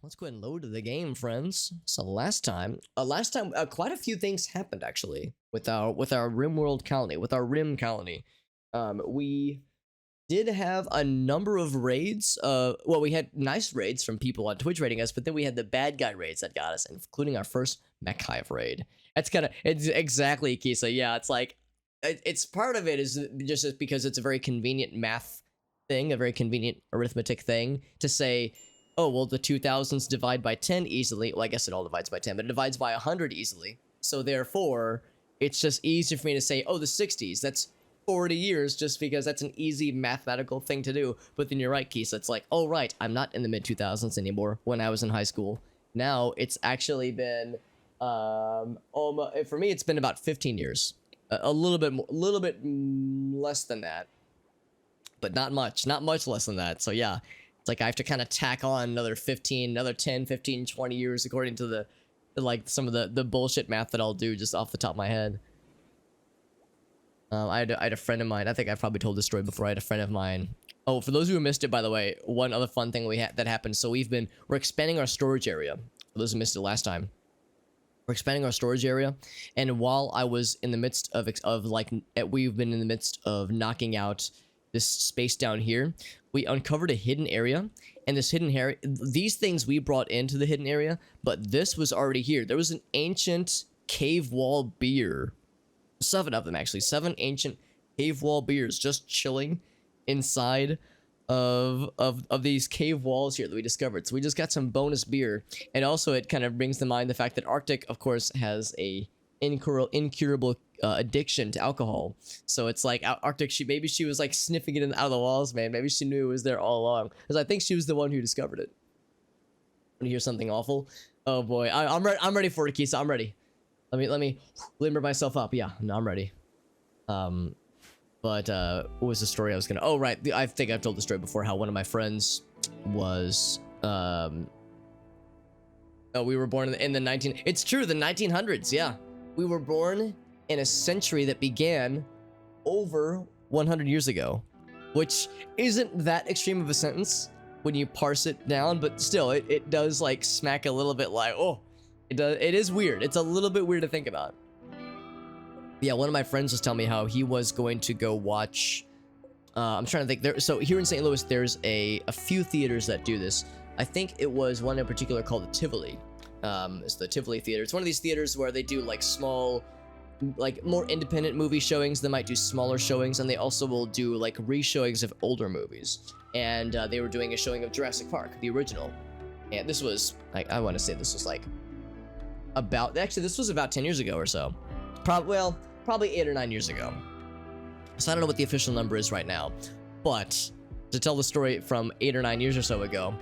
let's go ahead and load the game, friends. So last time, quite a few things happened actually with our RimWorld colony, with our Rim colony. We did have a number of raids. Well, we had nice raids from people on Twitch raiding us, but then we had the bad guy raids that got us, including our first mech hive raid. That's it's exactly, Kisa. Yeah, it's like it's part of it is just because it's a very convenient math thing, a very convenient arithmetic thing to say, oh, well, the 2000s divide by 10 easily. Well, I guess it all divides by 10, but it divides by 100 easily. So therefore, it's just easier for me to say, oh, the 60s, that's 40 years, just because that's an easy mathematical thing to do. But then you're right, Keith. It's like, oh, right, I'm not in the mid 2000s anymore when I was in high school. Now it's actually been, almost, for me, it's been about 15 years. A little bit more, less than that, but not much less than that. So yeah, it's like I have to kind of tack on another 10, 15, 20 years according to the like some of the bullshit math that I'll do just off the top of my head. I had a friend of mine. I think I've probably told this story before. I had a friend of mine. Oh, for those who missed it, by the way, one other fun thing that happened. So we're expanding our storage area. For those who missed it last time, we're expanding our storage area. And while I was in the midst we've been in the midst of knocking out this space down here, we uncovered a hidden area. And this hidden area, these things we brought into the hidden area, but this was already here. There was an ancient cave wall beer. 7 of them, actually. 7 ancient cave wall beers just chilling inside of these cave walls here that we discovered. So we just got some bonus beer. And also it kind of brings to mind the fact that Arctic, of course, has a incurable addiction to alcohol. So it's like Arctic, maybe she was like sniffing it out of the walls, man. Maybe she knew it was there all along, because I think she was the one who discovered it. Want to hear something awful? Oh boy, I'm ready for it, Kisa. I'm ready. Let me limber myself up. Yeah, no, I'm ready. But what was the story I was gonna? Oh, right. I think I've told the story before. How one of my friends was oh, we were born in the It's true, the 1900s. Yeah, we were born in a century that began over 100 years ago, which isn't that extreme of a sentence when you parse it down, but still, it does like smack a little bit like, oh, it is weird. It's a little bit weird to think about. Yeah, one of my friends was telling me how he was going to go watch, I'm trying to think, so here in St. Louis, there's a few theaters that do this. I think it was one in particular called the Tivoli. It's the Tivoli Theater. It's one of these theaters where they do like small, like more independent movie showings. They might do smaller showings, and they also will do like re-showings of older movies. And they were doing a showing of Jurassic Park, the original. And this was, like, I want to say this was like this was about 10 years ago or so. Probably 8 or 9 years ago. So I don't know what the official number is right now. But to tell the story from 8 or 9 years or so ago,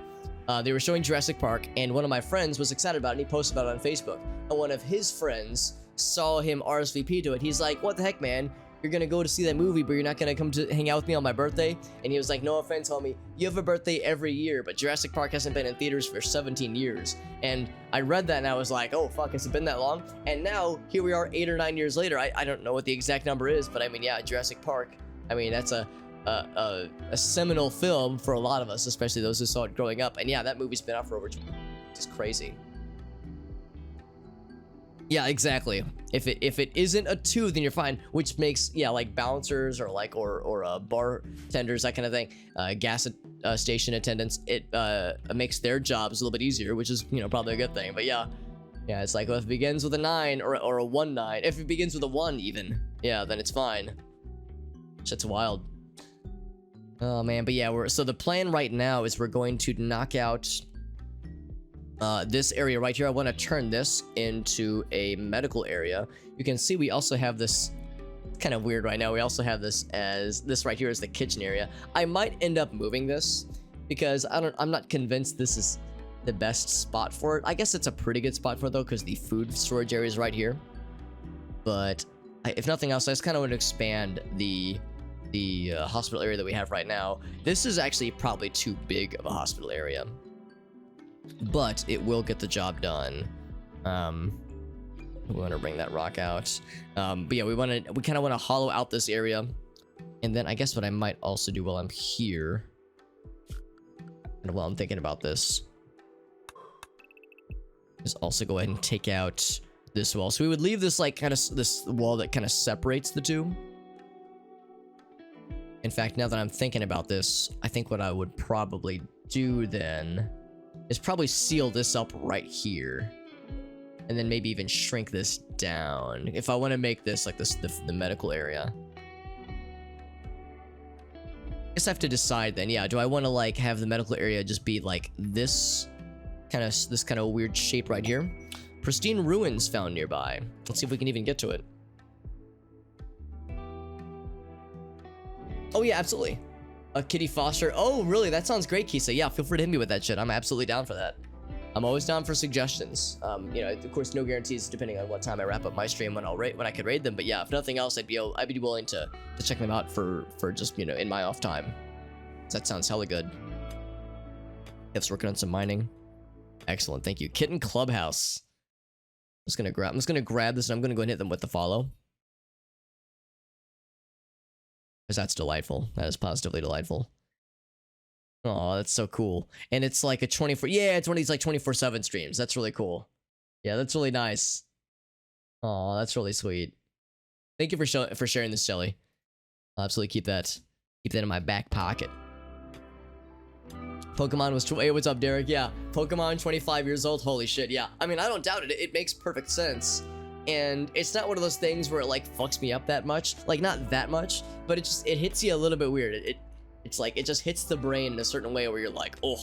they were showing Jurassic Park, and one of my friends was excited about it, and he posted about it on Facebook. And one of his friends saw him RSVP to it. He's like, what the heck, man? You're gonna go to see that movie, but you're not gonna come to hang out with me on my birthday? And he was like, no offense, homie, you have a birthday every year, but Jurassic Park hasn't been in theaters for 17 years. And I read that and I was like, oh fuck, has it been that long? And now, here we are 8 or 9 years later. I don't know what the exact number is, but I mean, yeah, Jurassic Park, I mean, that's a seminal film for a lot of us, especially those who saw it growing up. And yeah, that movie's been out for over 20 years. It's crazy. Yeah, exactly. If it isn't a 2, then you're fine. Which makes, yeah, like bouncers or like or bartenders, that kind of thing, gas station attendants, it makes their jobs a little bit easier, which is, you know, probably a good thing. But yeah, it's like, well, if it begins with a 9 or a 1-9, if it begins with a 1 even, yeah, then it's fine. Shit's wild. Oh man, but yeah, so the plan right now is we're going to knock out this area right here. I want to turn this into a medical area. You can see we also have this, kind of weird right now, we also have this right here as the kitchen area. I might end up moving this because I'm not convinced this is the best spot for it. I guess it's a pretty good spot for it though, because the food storage area is right here. But if nothing else, I just kind of want to expand the hospital area that we have right now. This is actually probably too big of a hospital area, but it will get the job done. We want to bring that rock out. But yeah, we kind of want to hollow out this area. And then I guess what I might also do while I'm here, and while I'm thinking about this, is also go ahead and take out this wall. So we would leave this like kind of this wall that kind of separates the two. In fact, now that I'm thinking about this, I think what I would probably do then is probably seal this up right here. And then maybe even shrink this down. If I want to make this like this, the medical area. I guess I have to decide then. Yeah, do I want to like have the medical area just be like this kind of weird shape right here? Pristine ruins found nearby. Let's see if we can even get to it. Oh yeah, absolutely. A Kitty Foster. Oh, really? That sounds great, Kisa. Yeah, feel free to hit me with that shit. I'm absolutely down for that. I'm always down for suggestions. You know, of course, no guarantees depending on what time I wrap up my stream when I could raid them. But yeah, if nothing else, I'd be willing to check them out for just, you know, in my off time. That sounds hella good. Kev's working on some mining. Excellent, thank you. Kitten Clubhouse. I'm just gonna grab this and I'm gonna go and hit them with the follow. Because that's delightful. That is positively delightful. Oh, that's so cool. And it's like a 24... Yeah, it's one of these like 24/7 streams. That's really cool. Yeah, that's really nice. Oh, that's really sweet. Thank you for sharing this, Shelly. I'll absolutely keep that in my back pocket. Pokemon was... Hey, what's up, Derek? Yeah, Pokemon 25 years old. Holy shit, yeah. I mean, I don't doubt it. It makes perfect sense. And it's not one of those things where it like fucks me up that much. Like, not that much, but it hits you a little bit weird. It's like, it just hits the brain in a certain way where you're like, oh,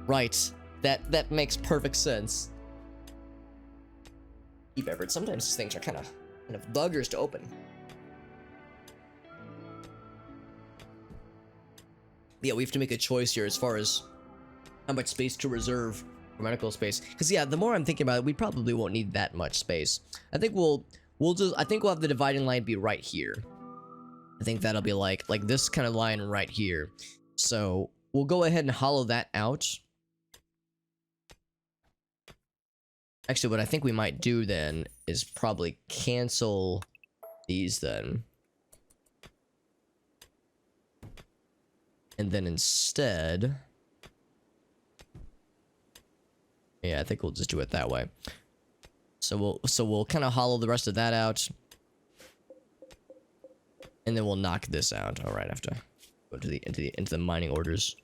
right. That makes perfect sense. Everett, sometimes these things are kind of buggers to open. Yeah, we have to make a choice here as far as how much space to reserve for medical space. Because yeah, the more I'm thinking about it, we probably won't need that much space. I think we'll have the dividing line be right here. I think that'll be like this kind of line right here. So we'll go ahead and hollow that out. Actually, what I think we might do then is probably cancel these then. And then instead... Yeah, I think we'll just do it that way. So we'll kind of hollow the rest of that out. And then we'll knock this out. All right, I have to go to into the mining orders.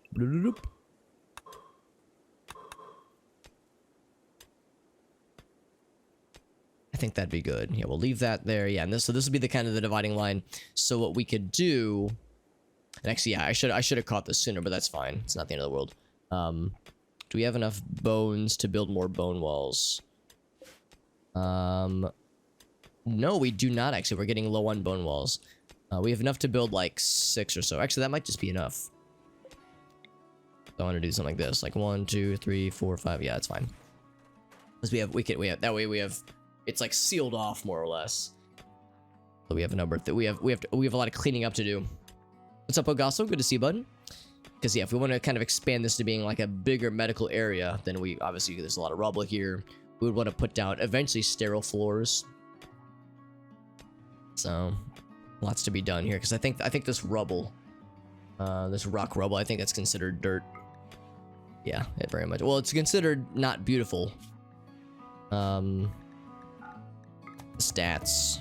I think that'd be good. Yeah, we'll leave that there. Yeah, and so this will be the kind of the dividing line. So what we could do, and actually, yeah, I should have caught this sooner, but that's fine. It's not the end of the world. Do we have enough bones to build more bone walls? No, we do not actually. We're getting low on bone walls. We have enough to build like 6 or so. Actually, that might just be enough. So I want to do something like this, like 1, 2, 3, 4, 5. Yeah, it's fine. Because we have that way we have it's like sealed off more or less. So we have a number that we have a lot of cleaning up to do. What's up, Ogasso? Good to see you, bud. Because yeah, if we want to kind of expand this to being like a bigger medical area, then we obviously there's a lot of rubble here. We would want to put down eventually sterile floors. So lots to be done here because I think this rubble, this rock rubble, I think that's considered dirt. Yeah, it very much. Well, it's considered not beautiful. Stats.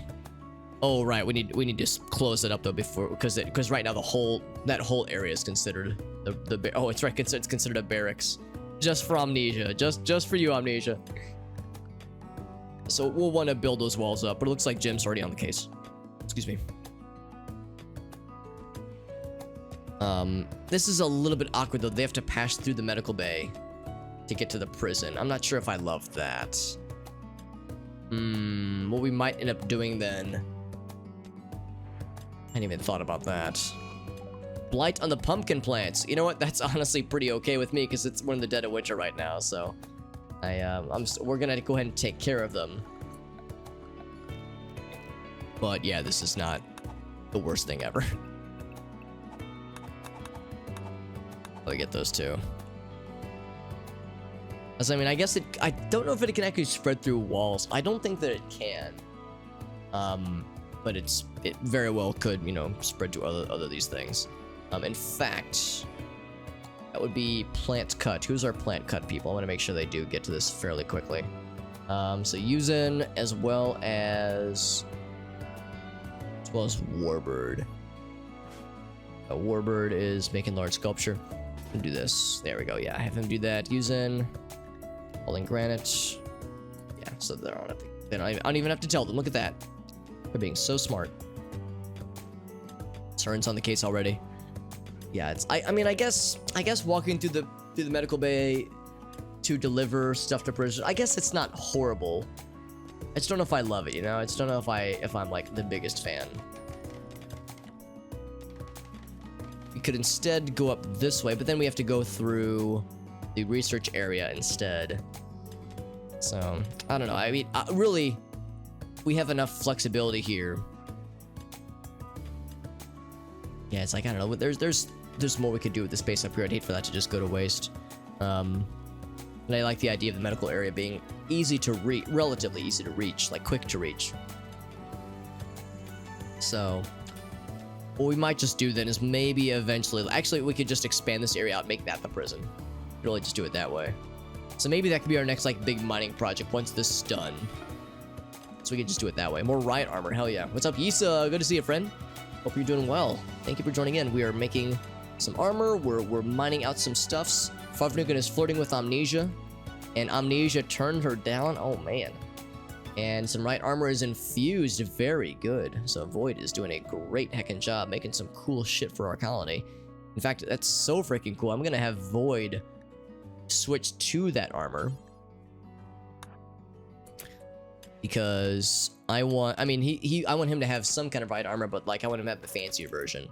Oh right, we need to close it up though before because right now that whole area is considered oh it's right, it's considered a barracks just for Amnesia, just for you, Amnesia. So we'll want to build those walls up, but it looks like Jim's already on the case. Excuse me. This is a little bit awkward though. They have to pass through the medical bay to get to the prison. I'm not sure if I love that. What we might end up doing then. I hadn't even thought about that. Blight on the pumpkin plants. You know what? That's honestly pretty okay with me because we're in the dead of winter right now. So, we're gonna go ahead and take care of them. But yeah, this is not the worst thing ever. I'll get those two. As I mean, I guess I don't know if it can actually spread through walls. I don't think that it can. But it very well could, you know, spread to other these things. In fact, That would be plant cut. Who's our plant cut people? I want to make sure they do get to this fairly quickly. So Yuzen as well as Warbird. Warbird is making large sculpture. Do this. There we go. Yeah, I have him do that. Yuzen, all in granite. Yeah, so they I don't even have to tell them. Look at that. They're being so smart. Turns on the case already. Yeah, it's I mean I guess walking through the medical bay to deliver stuff to prison, I guess it's not horrible. I just don't know if I love it, you know? I just don't know if I'm like the biggest fan. We could instead go up this way, but then we have to go through the research area instead. So, I don't know. I mean, really, we have enough flexibility here. Yeah, it's like, I don't know. There's more we could do with the space up here. I'd hate for that to just go to waste. And I like the idea of the medical area being easy to reach, relatively easy to reach, like quick to reach. So, what we might just do then is maybe eventually, actually we could just expand this area out and make that the prison. Really just do it that way. So maybe that could be our next like big mining project once this is done. So we could just do it that way. More riot armor, hell yeah. What's up, Yisa? Good to see you, friend. Hope you're doing well. Thank you for joining in. We are making some armor. We're mining out some stuffs. Favnugan is flirting with Amnesia, and Amnesia turned her down. Oh man. And some right armor is infused. Very good. So Void is doing a great heckin' job making some cool shit for our colony. In fact, that's so freaking cool. I'm gonna have Void switch to that armor because I want him to have some kind of right armor, but like I want him to have the fancier version.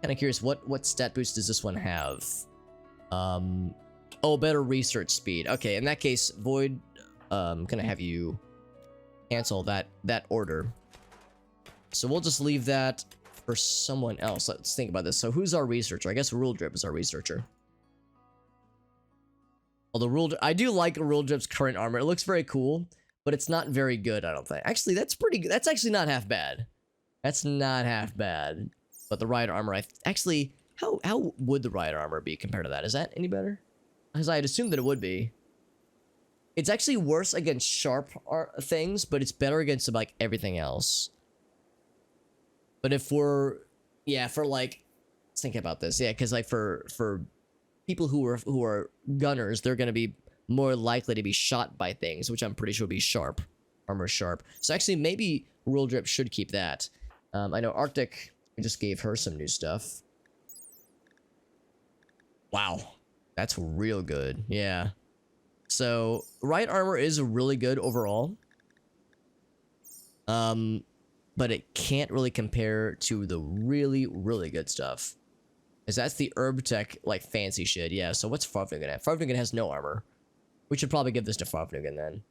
Kind of curious, what stat boost does this one have? Oh, better research speed. Okay, in that case, Void, I'm gonna have you cancel that order. So we'll just leave that for someone else. Let's think about this. So who's our researcher? I guess Rule Drip is our researcher. Although I do like Rule Drip's current armor. It looks very cool, but it's not very good, I don't think. Actually, that's pretty good. That's actually not half bad. That's not half bad. But the riot armor, actually, how would the riot armor be compared to that? Is that any better? Because I'd assume that it would be. It's actually worse against sharp things, but it's better against like everything else. But if we're, yeah, for like, let's think about this. Yeah, because like for people who are gunners, they're gonna be more likely to be shot by things, which I'm pretty sure will be sharp. Armor sharp. So actually, maybe Rule Drip should keep that. I know Arctic, I just gave her some new stuff. Wow, that's real good. Yeah. So right armor is really good overall. But it can't really compare to the really, really good stuff. Because that's the herb tech, like, fancy shit. Yeah, so what's Favnugan at? Favnugan has no armor. We should probably give this to Favnugan then.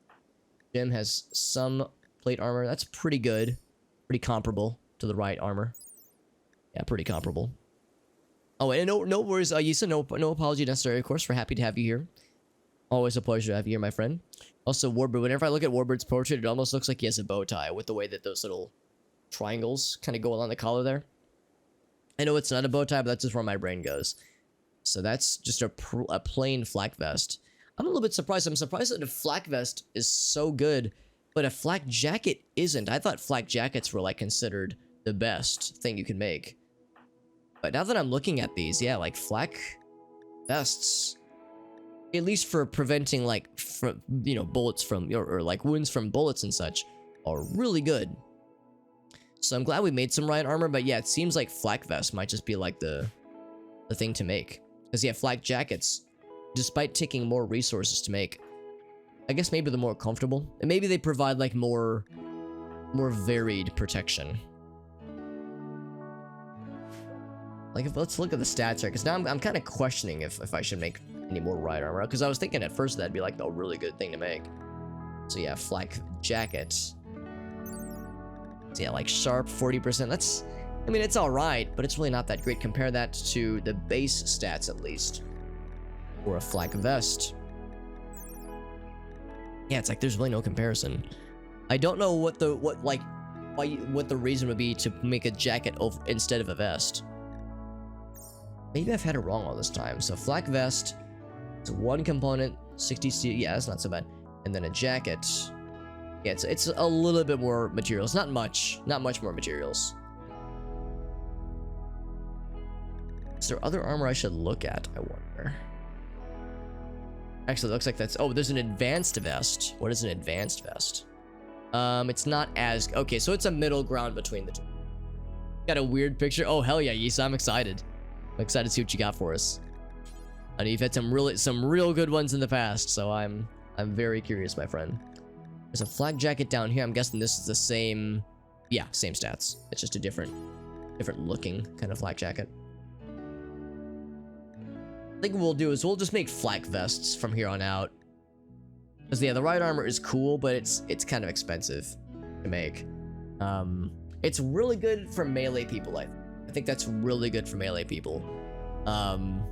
Jim has some plate armor. That's pretty good. Pretty comparable to the right armor. Yeah, pretty comparable. Oh, and no worries, Yisa. No apology necessary, of course. We're happy to have you here. Always a pleasure to have you here, my friend. Also, Warbird. Whenever I look at Warbird's portrait, it almost looks like he has a bow tie with the way that those little triangles kind of go along the collar there. I know it's not a bow tie, but that's just where my brain goes. So that's just a plain flak vest. I'm a little bit surprised. I'm surprised that a flak vest is so good, but a flak jacket isn't. I thought flak jackets were like considered the best thing you can make. But now that I'm looking at these, yeah, like flak vests, at least for preventing like, bullets from, or like wounds from bullets and such, are really good. So I'm glad we made some riot armor, but yeah, it seems like flak vest might just be like the thing to make. Because yeah, flak jackets, despite taking more resources to make, I guess maybe they're more comfortable. And maybe they provide like more varied protection. Like, let's look at the stats here, because now I'm kind of questioning if I should make any more riot armor. Because I was thinking at first that'd be like a really good thing to make. So yeah, flak jacket. So yeah, like sharp 40%. That's, I mean, it's alright, but it's really not that great. Compare that to the base stats at least. Or a flak vest. Yeah, it's like there's really no comparison. I don't know what the reason would be to make a jacket instead of a vest. Maybe I've had it wrong all this time. So flak vest, it's one component, 60 steel. Yeah, that's not so bad. And then a jacket. Yeah, it's a little bit more materials. Not much more materials. Is there other armor I should look at? I wonder. Actually, it looks like that's... Oh, there's an advanced vest. What is an advanced vest? It's not as... Okay, so it's a middle ground between the two. Got a weird picture. Oh, hell yeah, Yisa. I'm excited. I'm excited to see what you got for us. I know you've had some real good ones in the past, so I'm very curious, my friend. There's a flak jacket down here. I'm guessing this is the same... Yeah, same stats. It's just a different looking kind of flak jacket. I think what we'll do is we'll just make flak vests from here on out. Because yeah, the right armor is cool, but it's kind of expensive to make. It's really good for melee people. I think that's really good for melee people. And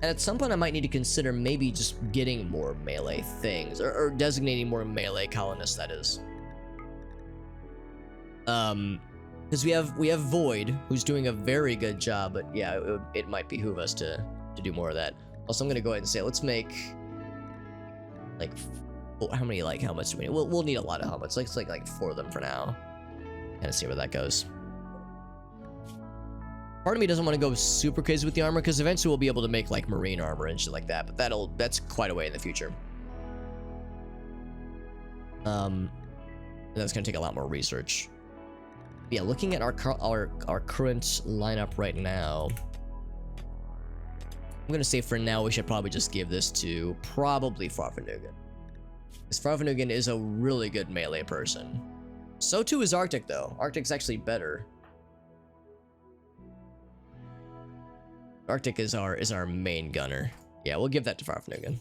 at some point I might need to consider maybe just getting more melee things, or designating more melee colonists, that is. Because we have Void, who's doing a very good job, but yeah, it might behoove us to do more of that. Also, I'm gonna go ahead and say, let's make like how many helmets do we need? We'll need a lot of helmets. Let's like 4 of them for now. Kind of see where that goes. Part of me doesn't want to go super crazy with the armor, because eventually we'll be able to make like marine armor and shit like that, but that's quite a way in the future. And that's gonna take a lot more research. Yeah, looking at our current lineup right now, I'm gonna say for now we should probably just give this to probably Farfanugan. Because Farfanugan is a really good melee person. So too is Arctic, though. Arctic's actually better. Arctic is our main gunner. Yeah, we'll give that to Farfanugan.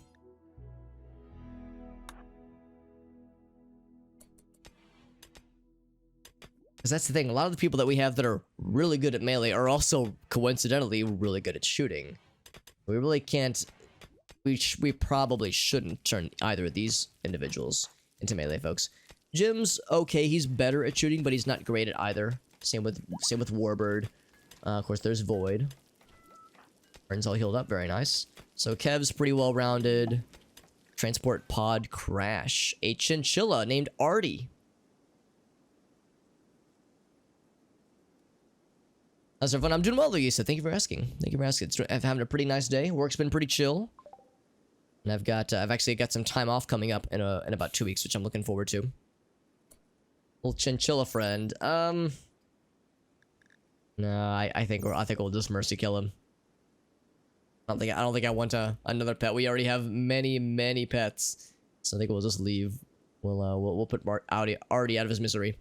Because that's the thing, a lot of the people that we have that are really good at melee are also coincidentally really good at shooting. We really can't... We probably shouldn't turn either of these individuals into melee folks. Jim's okay, he's better at shooting, but he's not great at either. Same with Warbird. Of course, there's Void. Burns all healed up, very nice. So Kev's pretty well-rounded. Transport pod crash. A chinchilla named Artie. How's everyone? I'm doing well, Luisa. Thank you for asking. Thank you for asking. I'm having a pretty nice day. Work's been pretty chill. And I've actually got some time off coming up in about 2 weeks, which I'm looking forward to. Little chinchilla friend. No, I think we'll just mercy kill him. I don't think I want another pet. We already have many pets, so I think we'll just leave. We'll put Artie out of his misery.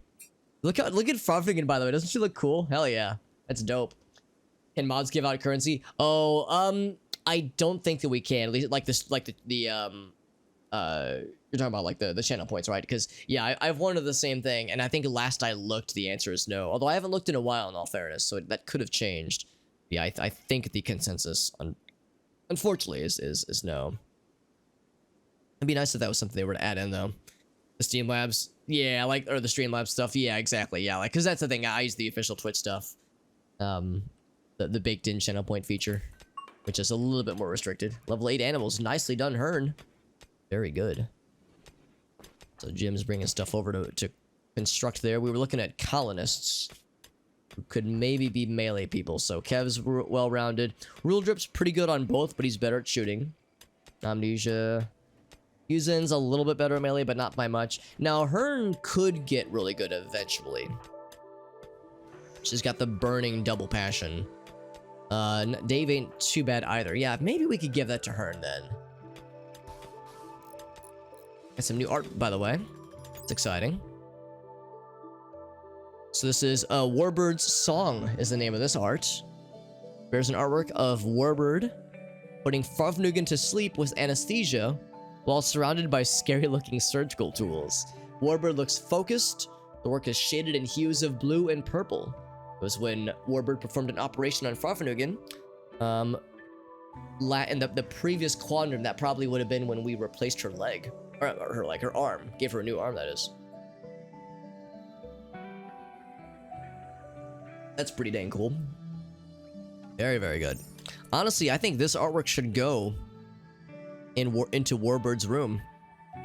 Look at Farfanugan, by the way. Doesn't she look cool? Hell yeah. That's dope. Can mods give out currency? Oh, I don't think that we can. At least you're talking about like the channel points, right? Because yeah, I've wanted the same thing, and I think last I looked, the answer is no. Although I haven't looked in a while, in all fairness, so that could have changed. Yeah, I think the consensus, unfortunately, is no. It'd be nice if that was something they were to add in, though. The Steam Labs, yeah, or the Streamlabs stuff, yeah, exactly, yeah, because that's the thing. I use the official Twitch stuff. The baked-in channel point feature, which is a little bit more restricted. Level 8 animals, nicely done, Hearn. Very good. So Jim's bringing stuff over to construct there. We were looking at colonists who could maybe be melee people. So Kev's well-rounded. Rule Drip's pretty good on both, but he's better at shooting. Amnesia. Yuzin's a little bit better at melee, but not by much. Now, Hearn could get really good eventually. She's got the burning double passion. Dave ain't too bad either. Yeah, maybe we could give that to Hearn then. Got some new art, by the way. It's exciting. So this is Warbird's Song is the name of this art. There's an artwork of Warbird putting Farfanugan to sleep with anesthesia while surrounded by scary-looking surgical tools. Warbird looks focused. The work is shaded in hues of blue and purple. It was when Warbird performed an operation on Farfanugan. In the previous quadrant, that probably would have been when we replaced her leg. Or her arm. Gave her a new arm, that is. That's pretty dang cool. Very, very good. Honestly, I think this artwork should go into Warbird's room.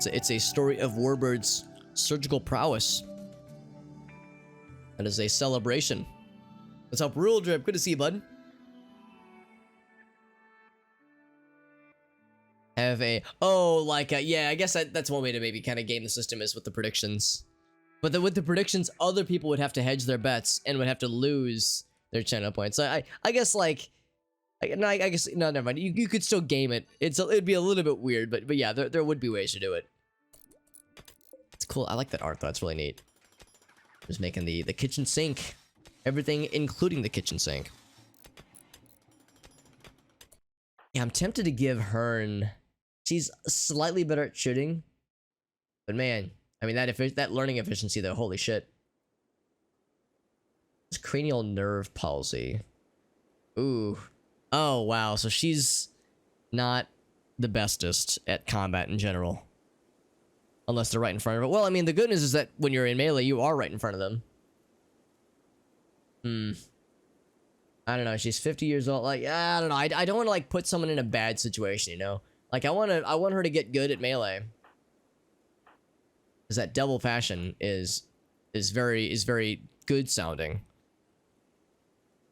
It's a story of Warbird's surgical prowess. That is a celebration. What's up, Rule Drip? Good to see you, bud. Have a... Oh, like, yeah, I guess that's one way to maybe kind of game the system is with the predictions. But with the predictions, other people would have to hedge their bets and would have to lose their channel points. So I guess, like... No, I guess... No, never mind. You could still game it. It'd be a little bit weird, but yeah, there would be ways to do it. It's cool. I like that art, though. That's really neat. Just making the kitchen sink. Everything, including the kitchen sink. Yeah, I'm tempted to give Hearn... She's slightly better at shooting. But man, I mean, that learning efficiency, though, holy shit. It's cranial nerve palsy. Ooh. Oh, wow. So she's not the bestest at combat in general. Unless they're right in front of her. Well, I mean, the good news is that when you're in melee, you are right in front of them. I don't know. She's 50 years old. Like, I don't know. I don't want to, like, put someone in a bad situation, you know? Like, I want her to get good at melee. Because that Devil Passion is very good sounding.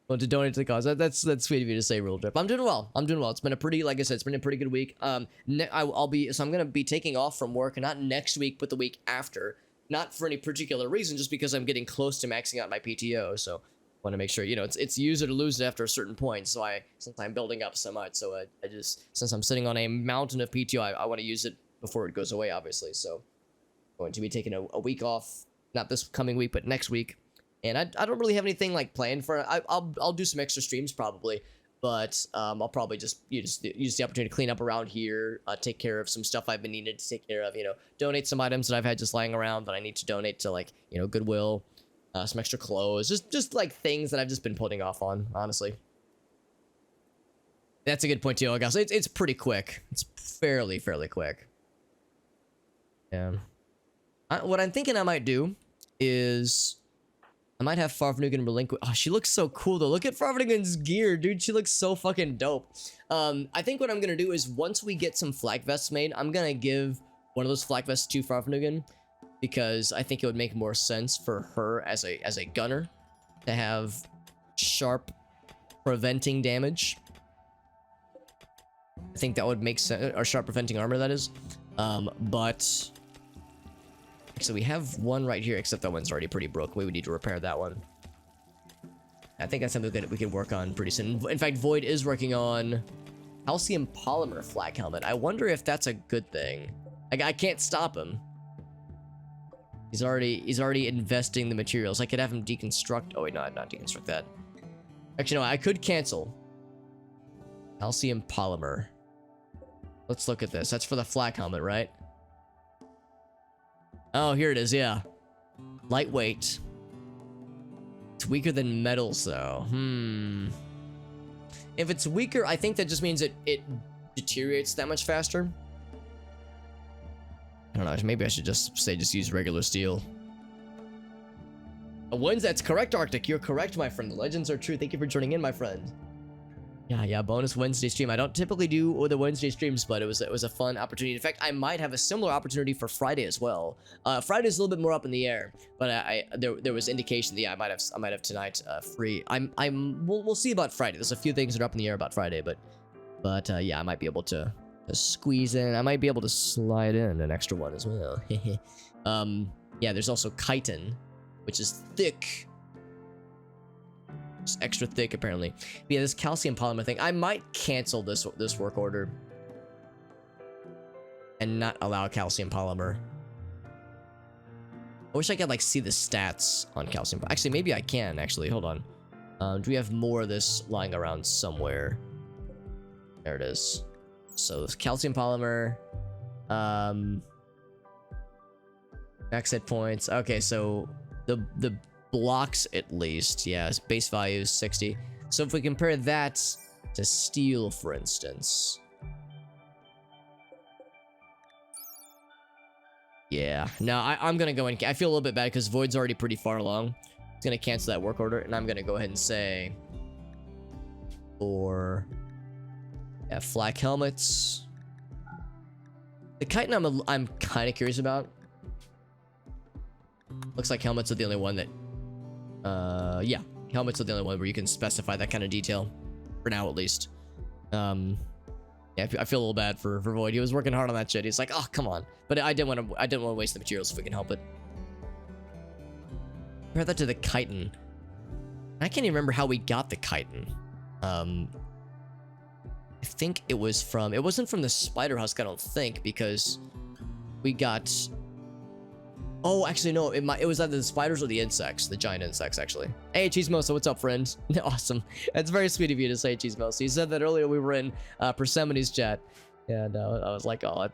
Want to donate to the cause? That's sweet of you to say, Real Drip. I'm doing well. I'm doing well. It's been a pretty, like I said, it's been a pretty good week. I'm gonna be taking off from work, not next week, but the week after. Not for any particular reason, just because I'm getting close to maxing out my PTO. So want to make sure, you know, it's use it or lose it after a certain point. So since I'm building up so much, so I just, since I'm sitting on a mountain of PTO, I want to use it before it goes away, obviously. So I'm going to be taking a week off, not this coming week, but next week. And I don't really have anything like planned for it. I'll do some extra streams probably, but I'll probably just use the opportunity to clean up around here, take care of some stuff I've been needing to take care of. You know, donate some items that I've had just lying around that I need to donate to, like, you know, Goodwill, some extra clothes, just like things that I've just been putting off on, honestly. That's a good point too, I guess. It's pretty quick. It's fairly quick. Yeah. What I'm thinking I might do is I might have Farfnugan relinquish. Oh, she looks so cool though. Look at Farfnugan's gear, dude. She looks so fucking dope. I think what I'm gonna do is once we get some flak vests made, I'm gonna give one of those flak vests to Farfnugan because I think it would make more sense for her as a gunner to have sharp preventing damage. I think that would make sense, or sharp preventing armor, that is. But so we have one right here, except that one's already pretty broke. We would need to repair that one. I think that's something we could work on pretty soon. In fact, Void is working on calcium polymer flak helmet. I wonder if that's a good thing. Like, I can't stop him. He's already investing the materials. I could have him deconstruct. Oh wait, no, not deconstruct that. Actually, no, I could cancel. Calcium polymer. Let's look at this. That's for the flak helmet, right? Oh, here it is, yeah. Lightweight. It's weaker than metals, though. If it's weaker, I think that just means it deteriorates that much faster. I don't know, maybe I should just use regular steel. That's correct, Arctic. You're correct, my friend. The legends are true. Thank you for joining in, my friend. Yeah, bonus Wednesday stream. I don't typically do the Wednesday streams, but it was a fun opportunity. In fact, I might have a similar opportunity for Friday as well. Friday's a little bit more up in the air, but there was indication that, yeah, I might have tonight free. We'll see about Friday. There's a few things that are up in the air about Friday, but yeah, I might be able to squeeze in. I might be able to slide in an extra one as well. Yeah, there's also chitin, which is thick. Just extra thick, apparently. But yeah, this calcium polymer thing, I might cancel this work order and not allow calcium polymer. I wish I could, like, see the stats on calcium. Actually, maybe I can, actually. Hold on. Do we have more of this lying around somewhere? There it is. So, this calcium polymer. Max hit points. Okay, so the blocks, at least, yeah, base value is 60. So if we compare that to steel, for instance, yeah, no, I'm gonna go in. I feel a little bit bad because Void's already pretty far along. It's gonna cancel that work order, and I'm gonna go ahead and say Or yeah, flak helmets. The chitin I'm kind of curious about. Looks like helmets are the only one that yeah, helmets are the only one where you can specify that kind of detail for now, at least. Yeah, I feel a little bad for Void. He was working hard on that shit. He's like, oh, come on. But I didn't want to waste the materials if we can help it. Compare that to the chitin. I can't even remember how we got the chitin. I think it wasn't from the spider husk, I don't think, because we got, oh, actually, no, it was either the spiders or the insects, the giant insects, actually. Hey, Cheesemosa, what's up, friend? Awesome. That's very sweet of you to say, Cheesemosa. You said that earlier we were in Persemoni's chat, and I was like, oh,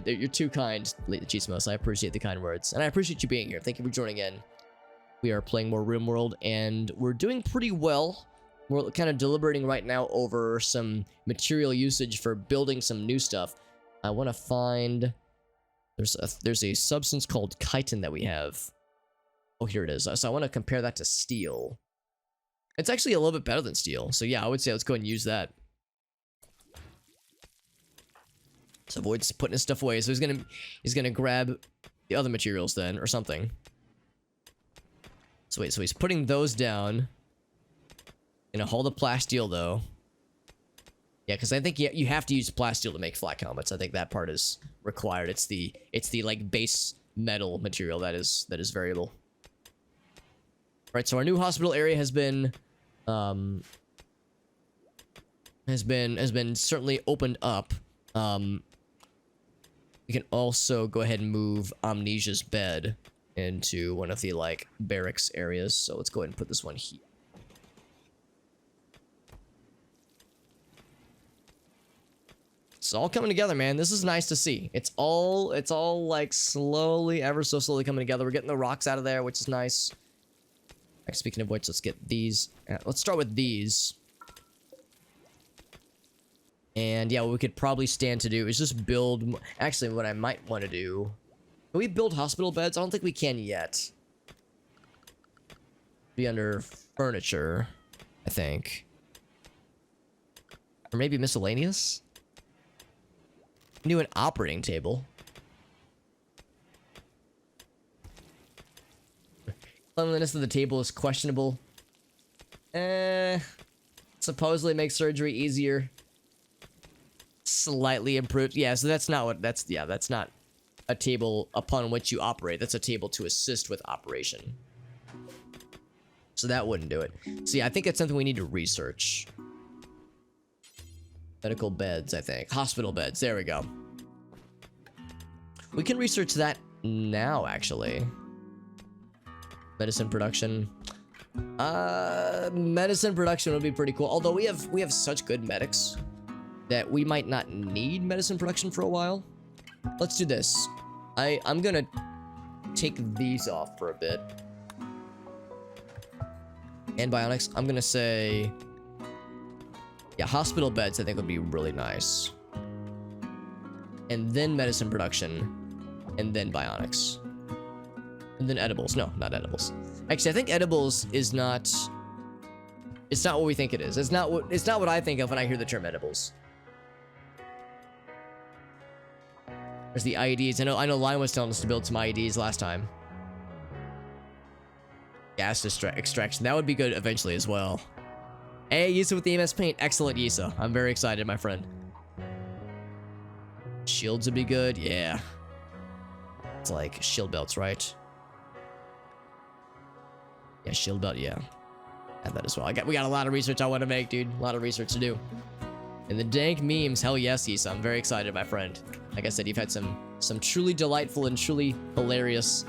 you're too kind, Cheesemosa. I appreciate the kind words, and I appreciate you being here. Thank you for joining in. We are playing more RimWorld, and we're doing pretty well. We're kind of deliberating right now over some material usage for building some new stuff. I want to find... There's a substance called chitin that we have. Oh, here it is. So I want to compare that to steel. It's actually a little bit better than steel. So yeah, I would say let's go ahead and use that. So Void's putting his stuff away. So he's gonna grab the other materials then, or something. So wait, so he's putting those down. Gonna hold the plasteel though. Yeah, because I think you have to use plasteel to make flak helmets. I think that part is required. It's the like base metal material that is variable. Right, so our new hospital area has been certainly opened up. We can also go ahead and move Amnesia's bed into one of the like barracks areas. So let's go ahead and put this one here. It's all coming together, man. This is nice to see. It's all like slowly, ever so slowly coming together. We're getting the rocks out of there, which is nice. Speaking of which, let's get these. Let's start with these. And yeah, what we could probably stand to do is just build... Actually, what I might want to do... Can we build hospital beds? I don't think we can yet. Be under furniture, I think. Or maybe miscellaneous? Do an operating table. Cleanliness of the table is questionable. Supposedly makes surgery easier. Slightly improved. Yeah, so that's not what that's not a table upon which you operate. That's a table to assist with operation. So that wouldn't do it. So yeah, I think that's something we need to research. Medical beds, I think. Hospital beds. There we go. We can research that now, actually. Medicine production. Medicine production would be pretty cool. Although we have such good medics that we might not need medicine production for a while. Let's do this. I'm gonna take these off for a bit. And bionics, I'm gonna say... Yeah, hospital beds I think would be really nice. And then medicine production. And then bionics. And then edibles. No, not edibles. Actually, I think edibles is not... It's not what we think it is. It's not what I think of when I hear the term edibles. There's the IEDs. I know Lion was telling us to build some IEDs last time. Gas extraction. That would be good eventually as well. Hey, Yisa with the EMS paint. Excellent, Yisa. I'm very excited, my friend. Shields would be good. Yeah. It's like shield belts, right? Yeah, shield belt, yeah. Add that as well. We got a lot of research I want to make, dude. A lot of research to do. And the dank memes, hell yes, Yisa. I'm very excited, my friend. Like I said, you've had some truly delightful and truly hilarious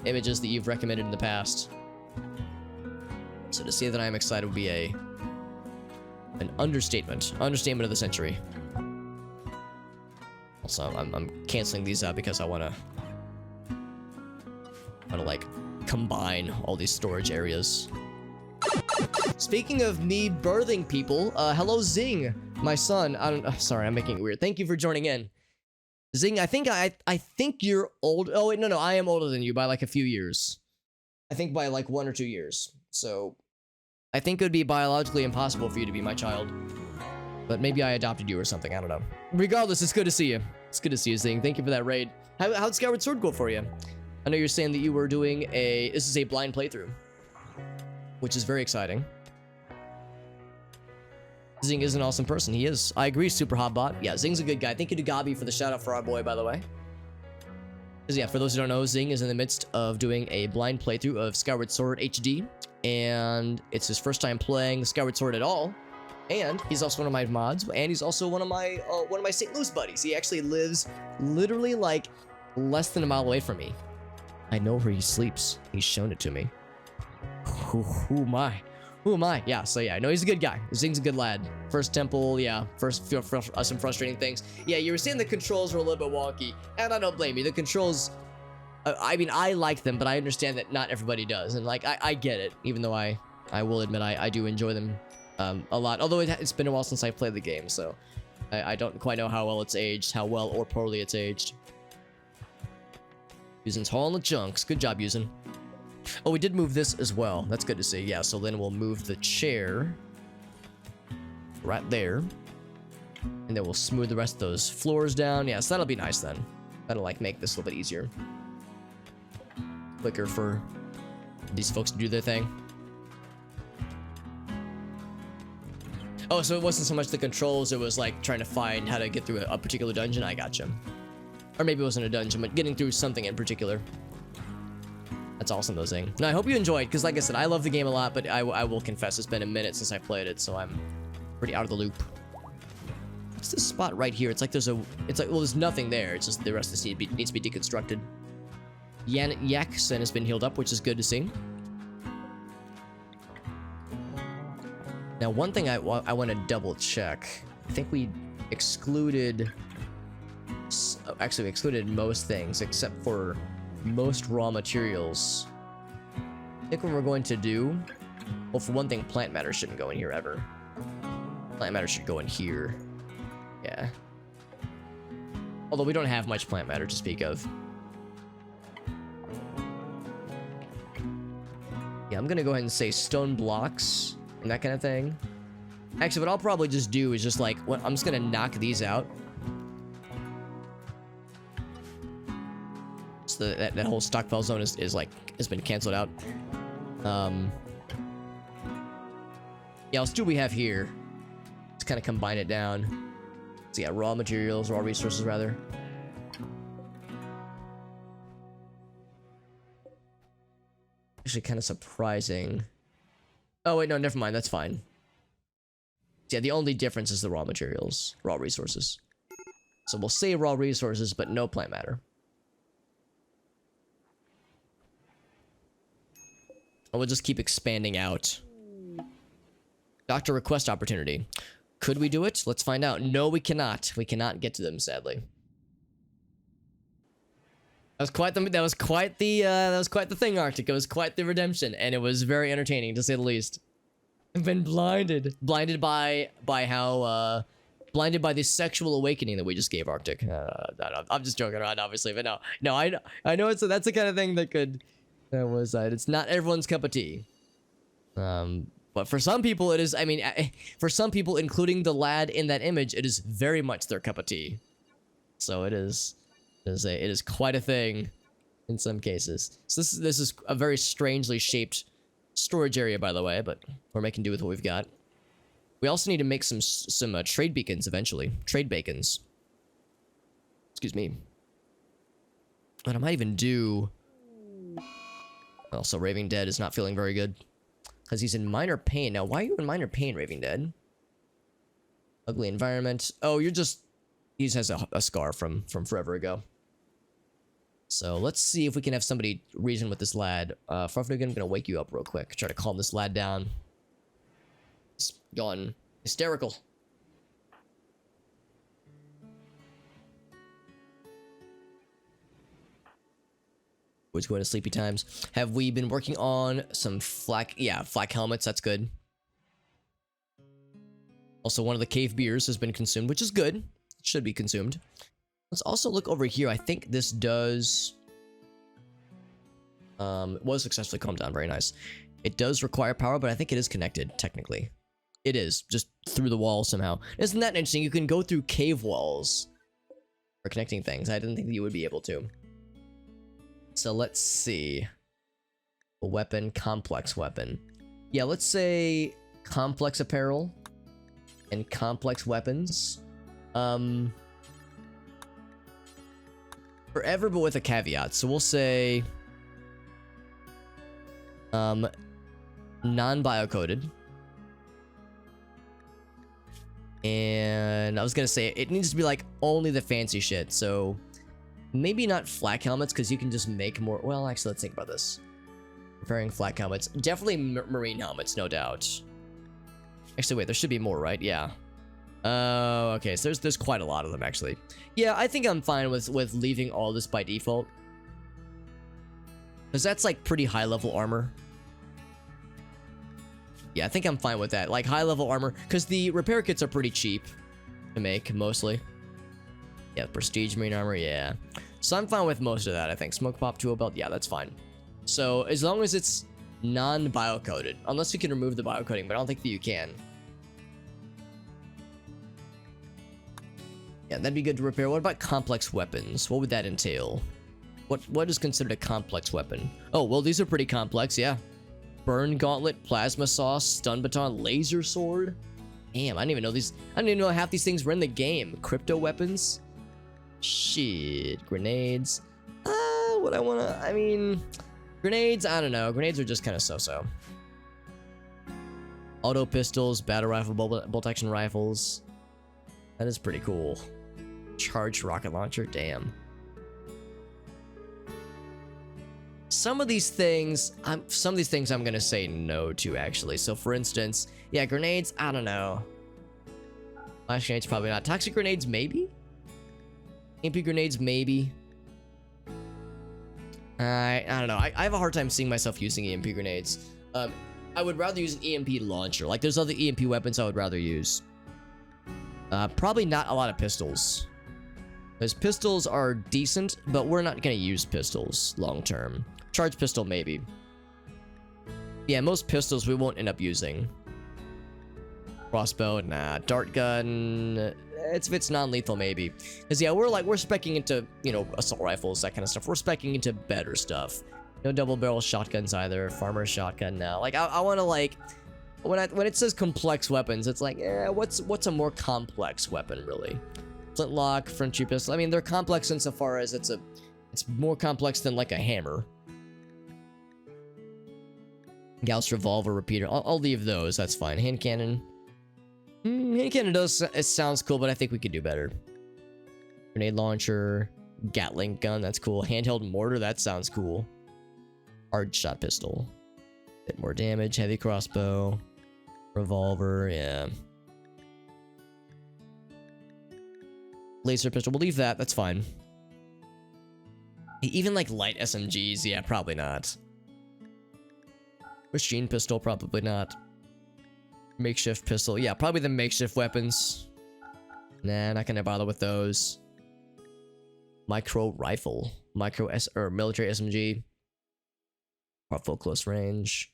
images that you've recommended in the past. So to say that I'm excited would be an understatement. Understatement of the century. Also, I'm canceling these out because I wanna like combine all these storage areas. Speaking of me birthing people, hello Zing, my son. Sorry, I'm making it weird. Thank you for joining in. Zing, I think you're old. Oh wait, no, I am older than you by like a few years. I think by like 1 or 2 years. So I think it would be biologically impossible for you to be my child. But maybe I adopted you or something. I don't know. Regardless, it's good to see you. It's good to see you, Zing. Thank you for that raid. How'd Skyward Sword go for you? I know you're saying that you were doing this is a blind playthrough, which is very exciting. Zing is an awesome person. He is. I agree, Super Hot Bot. Yeah, Zing's a good guy. Thank you to Gabi for the shout out for our boy, by the way. Because yeah, for those who don't know, Zing is in the midst of doing a blind playthrough of Skyward Sword HD, and it's his first time playing Skyward Sword at all. And he's also one of my mods, and he's also one of my St. Louis buddies. He actually lives literally like less than a mile away from me. I know where he sleeps. He's shown it to me. Who am I? Who am I? Yeah, so yeah, I know he's a good guy. Zing's a good lad. First temple, yeah. First, some frustrating things. Yeah, you were saying the controls were a little bit wonky, and I don't blame you. The controls, I mean, I like them, but I understand that not everybody does, and like, I get it. Even though I will admit I do enjoy them a lot. Although it's been a while since I played the game, so I don't quite know how well it's aged, how well or poorly it's aged. Using all the chunks. Good job, using. Oh, we did move this as well. That's good to see. Yeah, so then we'll move the chair right there. And then we'll smooth the rest of those floors down. Yeah, so that'll be nice then. That'll like make this a little bit easier. Quicker for these folks to do their thing. Oh, so it wasn't so much the controls, it was like trying to find how to get through a particular dungeon. I gotcha. Or maybe it wasn't a dungeon, but getting through something in particular. That's awesome, though, Zing. No, I hope you enjoyed, because like I said, I love the game a lot, but I will confess it's been a minute since I played it, so I'm pretty out of the loop. What's this spot right here? It's like well, there's nothing there. It's just the rest of this needs to be deconstructed. Yaksen has been healed up, which is good to see. Now, one thing I want to double check. I think we excluded... Actually, we excluded most things, except for most raw materials. I think what we're going to do... Well, for one thing, plant matter shouldn't go in here ever. Plant matter should go in here. Yeah. Although we don't have much plant matter to speak of. Yeah, I'm gonna go ahead and say stone blocks and that kind of thing. Actually, what I'll probably just do is just like, I'm just gonna knock these out. So that whole stockpile zone is like, has been canceled out. Yeah, let's do what we have here. Let's kind of combine it down. So yeah, raw materials, raw resources rather. Actually kind of surprising. Oh wait, no, never mind, that's fine. Yeah, the only difference is the raw materials, raw resources. So we'll say raw resources, but no plant matter. And we'll just keep expanding out. Doctor request opportunity. Could we do it? Let's find out. No, we cannot. We cannot get to them, sadly. That was quite the thing, Arctic. It was quite the redemption, and it was very entertaining to say the least. I've been blinded by the sexual awakening that we just gave Arctic. I'm just joking around, obviously, but no, I know that's the kind of thing that could. It's not everyone's cup of tea. But for some people it is, I mean, for some people, including the lad in that image, it is very much their cup of tea. So it is quite a thing in some cases. So this is a very strangely shaped storage area, by the way, but we're making do with what we've got. We also need to make some trade beacons eventually. Trade bacons. Excuse me. But I might even do... Also, Raving Dead is not feeling very good. Because he's in minor pain. Now, why are you in minor pain, Raving Dead? Ugly environment. Oh, you're just... He just has a scar from forever ago. So, let's see if we can have somebody reason with this lad. Farfnugan, I'm gonna wake you up real quick. Try to calm this lad down. He's gone hysterical. Always going to sleepy times. Have we been working on some flak? Yeah, flak helmets. That's good. Also, one of the cave beers has been consumed, which is good. It should be consumed. Let's also look over here. I think this does... it was successfully calmed down. Very nice. It does require power, but I think it is connected, technically. It is, just through the wall somehow. Isn't that interesting? You can go through cave walls for connecting things. I didn't think that you would be able to. So let's see. A weapon, complex weapon. Yeah, let's say complex apparel and complex weapons. Forever, but with a caveat. So we'll say non-biocoded. And I was gonna say it needs to be like only the fancy shit. So maybe not flak helmets, because you can just make more. Well, actually, let's think about this. Repairing flak helmets. Definitely marine helmets, no doubt. Actually, wait, there should be more, right? Yeah. Okay, so there's quite a lot of them, actually. Yeah, I think I'm fine with leaving all this by default. Because that's, like, pretty high-level armor. Yeah, I think I'm fine with that. Like, high-level armor. Because the repair kits are pretty cheap to make, mostly. Yeah, prestige marine armor, yeah. So I'm fine with most of that, I think. Smoke pop tool belt, yeah, that's fine. So, as long as it's non-biocoded. Unless you can remove the biocoding, but I don't think that you can. Yeah, that'd be good to repair. What about complex weapons? What would that entail? What is considered a complex weapon? Oh, well, these are pretty complex, yeah. Burn gauntlet, plasma saw, stun baton, laser sword. Damn, I didn't even know these. I didn't even know half these things were in the game. Crypto weapons. Shit, grenades. What I wanna. I mean, grenades. I don't know. Grenades are just kind of so-so. Auto pistols, battle rifle, bolt action rifles. That is pretty cool. Charged rocket launcher, damn. Some of these things I'm gonna say no to, actually. So for instance, yeah, grenades, I don't know. Flash grenades, probably not. Toxic grenades, maybe? EMP grenades, maybe. I don't know. I have a hard time seeing myself using EMP grenades. I would rather use an EMP launcher. Like, there's other EMP weapons I would rather use. Probably not a lot of pistols. Because pistols are decent, but we're not going to use pistols long term. Charge pistol, maybe. Yeah, most pistols we won't end up using. Crossbow, nah. Dart gun, if it's non-lethal, maybe. Because, yeah, we're speccing into, you know, assault rifles, that kind of stuff. We're speccing into better stuff. No double barrel shotguns either. Farmer shotgun now. Like, I want to, like... When it says complex weapons, it's like, what's a more complex weapon, really? Flintlock, Frenchy pistol. I mean, they're complex insofar as it's more complex than like a hammer. Gauss revolver, repeater. I'll leave those. That's fine. Hand cannon. Hand cannon it sounds cool, but I think we could do better. Grenade launcher, Gatling gun. That's cool. Handheld mortar. That sounds cool. Hard shot pistol. Bit more damage. Heavy crossbow. Revolver, yeah. Laser pistol, we'll leave that, that's fine. Even like light SMGs, yeah, probably not. Machine pistol, probably not. Makeshift pistol, yeah, probably the makeshift weapons. Nah, not gonna bother with those. Micro rifle. Military SMG. Full close range.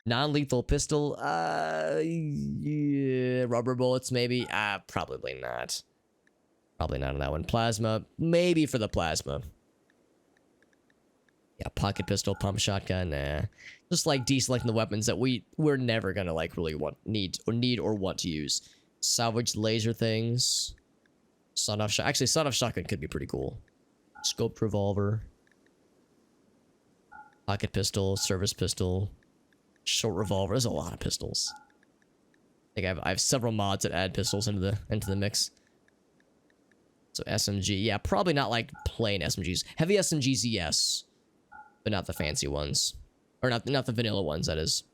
Non-lethal pistol, yeah, rubber bullets, maybe? Probably not. Probably not on that one. Plasma, maybe for the plasma. Yeah, pocket pistol, pump shotgun, nah. Just like deselecting the weapons that we're never gonna like really need or want to use. Salvage laser things. Sawed-off shot. Actually, sawed-off shotgun could be pretty cool. Scoped revolver. Pocket pistol, service pistol. Short revolver. There's a lot of pistols. I think I have several mods that add pistols into the mix. So SMG, yeah, probably not like plain SMGs. Heavy SMGs, yes, but not the fancy ones, or not the vanilla ones. That is.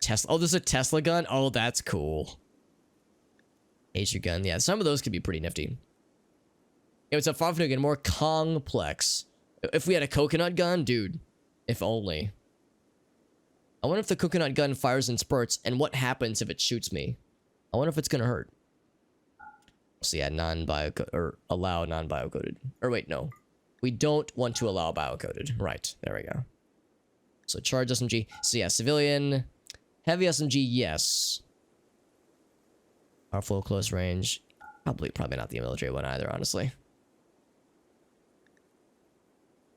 Tesla. Oh, there's a Tesla gun. Oh, that's cool. Acer gun. Yeah, some of those could be pretty nifty. Yeah, it's a far from more complex. If we had a coconut gun, dude. If only. I wonder if the coconut gun fires in spurts, and what happens if it shoots me. I wonder if it's gonna hurt. So yeah, allow non-biocoded. Or wait, no. We don't want to allow biocoded. Right, there we go. So charge SMG. So yeah, civilian. Heavy SMG, yes. Powerful close range. Probably not the military one either, honestly.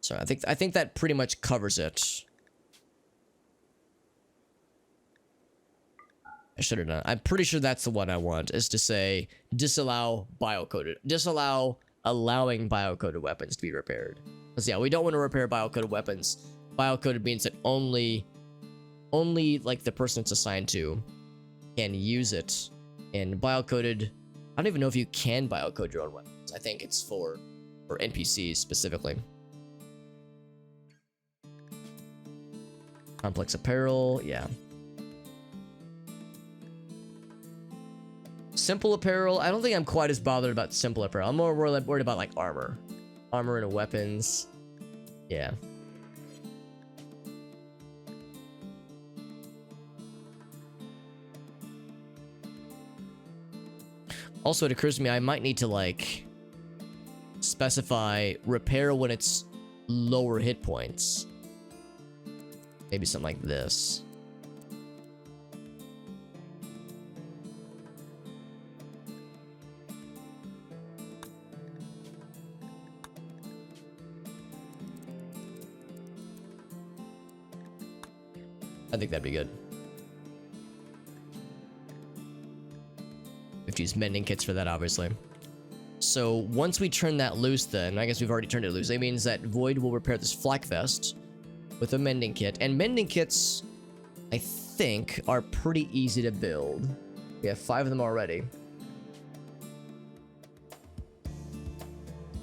So I think that pretty much covers it. I should have done. I'm pretty sure that's the one I want, is to say disallow allowing biocoded weapons to be repaired. Because yeah, we don't want to repair biocoded weapons. Biocoded means that only like the person it's assigned to can use it. And biocoded, I don't even know if you can biocode your own weapons. I think it's for NPCs specifically. Complex apparel, yeah. Simple apparel, I don't think I'm quite as bothered about simple apparel. I'm more worried about like armor. Armor and weapons. Yeah. Also, it occurs to me I might need to like specify repair when it's lower hit points. Maybe something like this. I think that'd be good. We have to use mending kits for that, obviously. So once we turn that loose, then I guess we've already turned it loose. That means that Void will repair this flak vest with a mending kit, and mending kits, I think, are pretty easy to build. We have 5 of them already.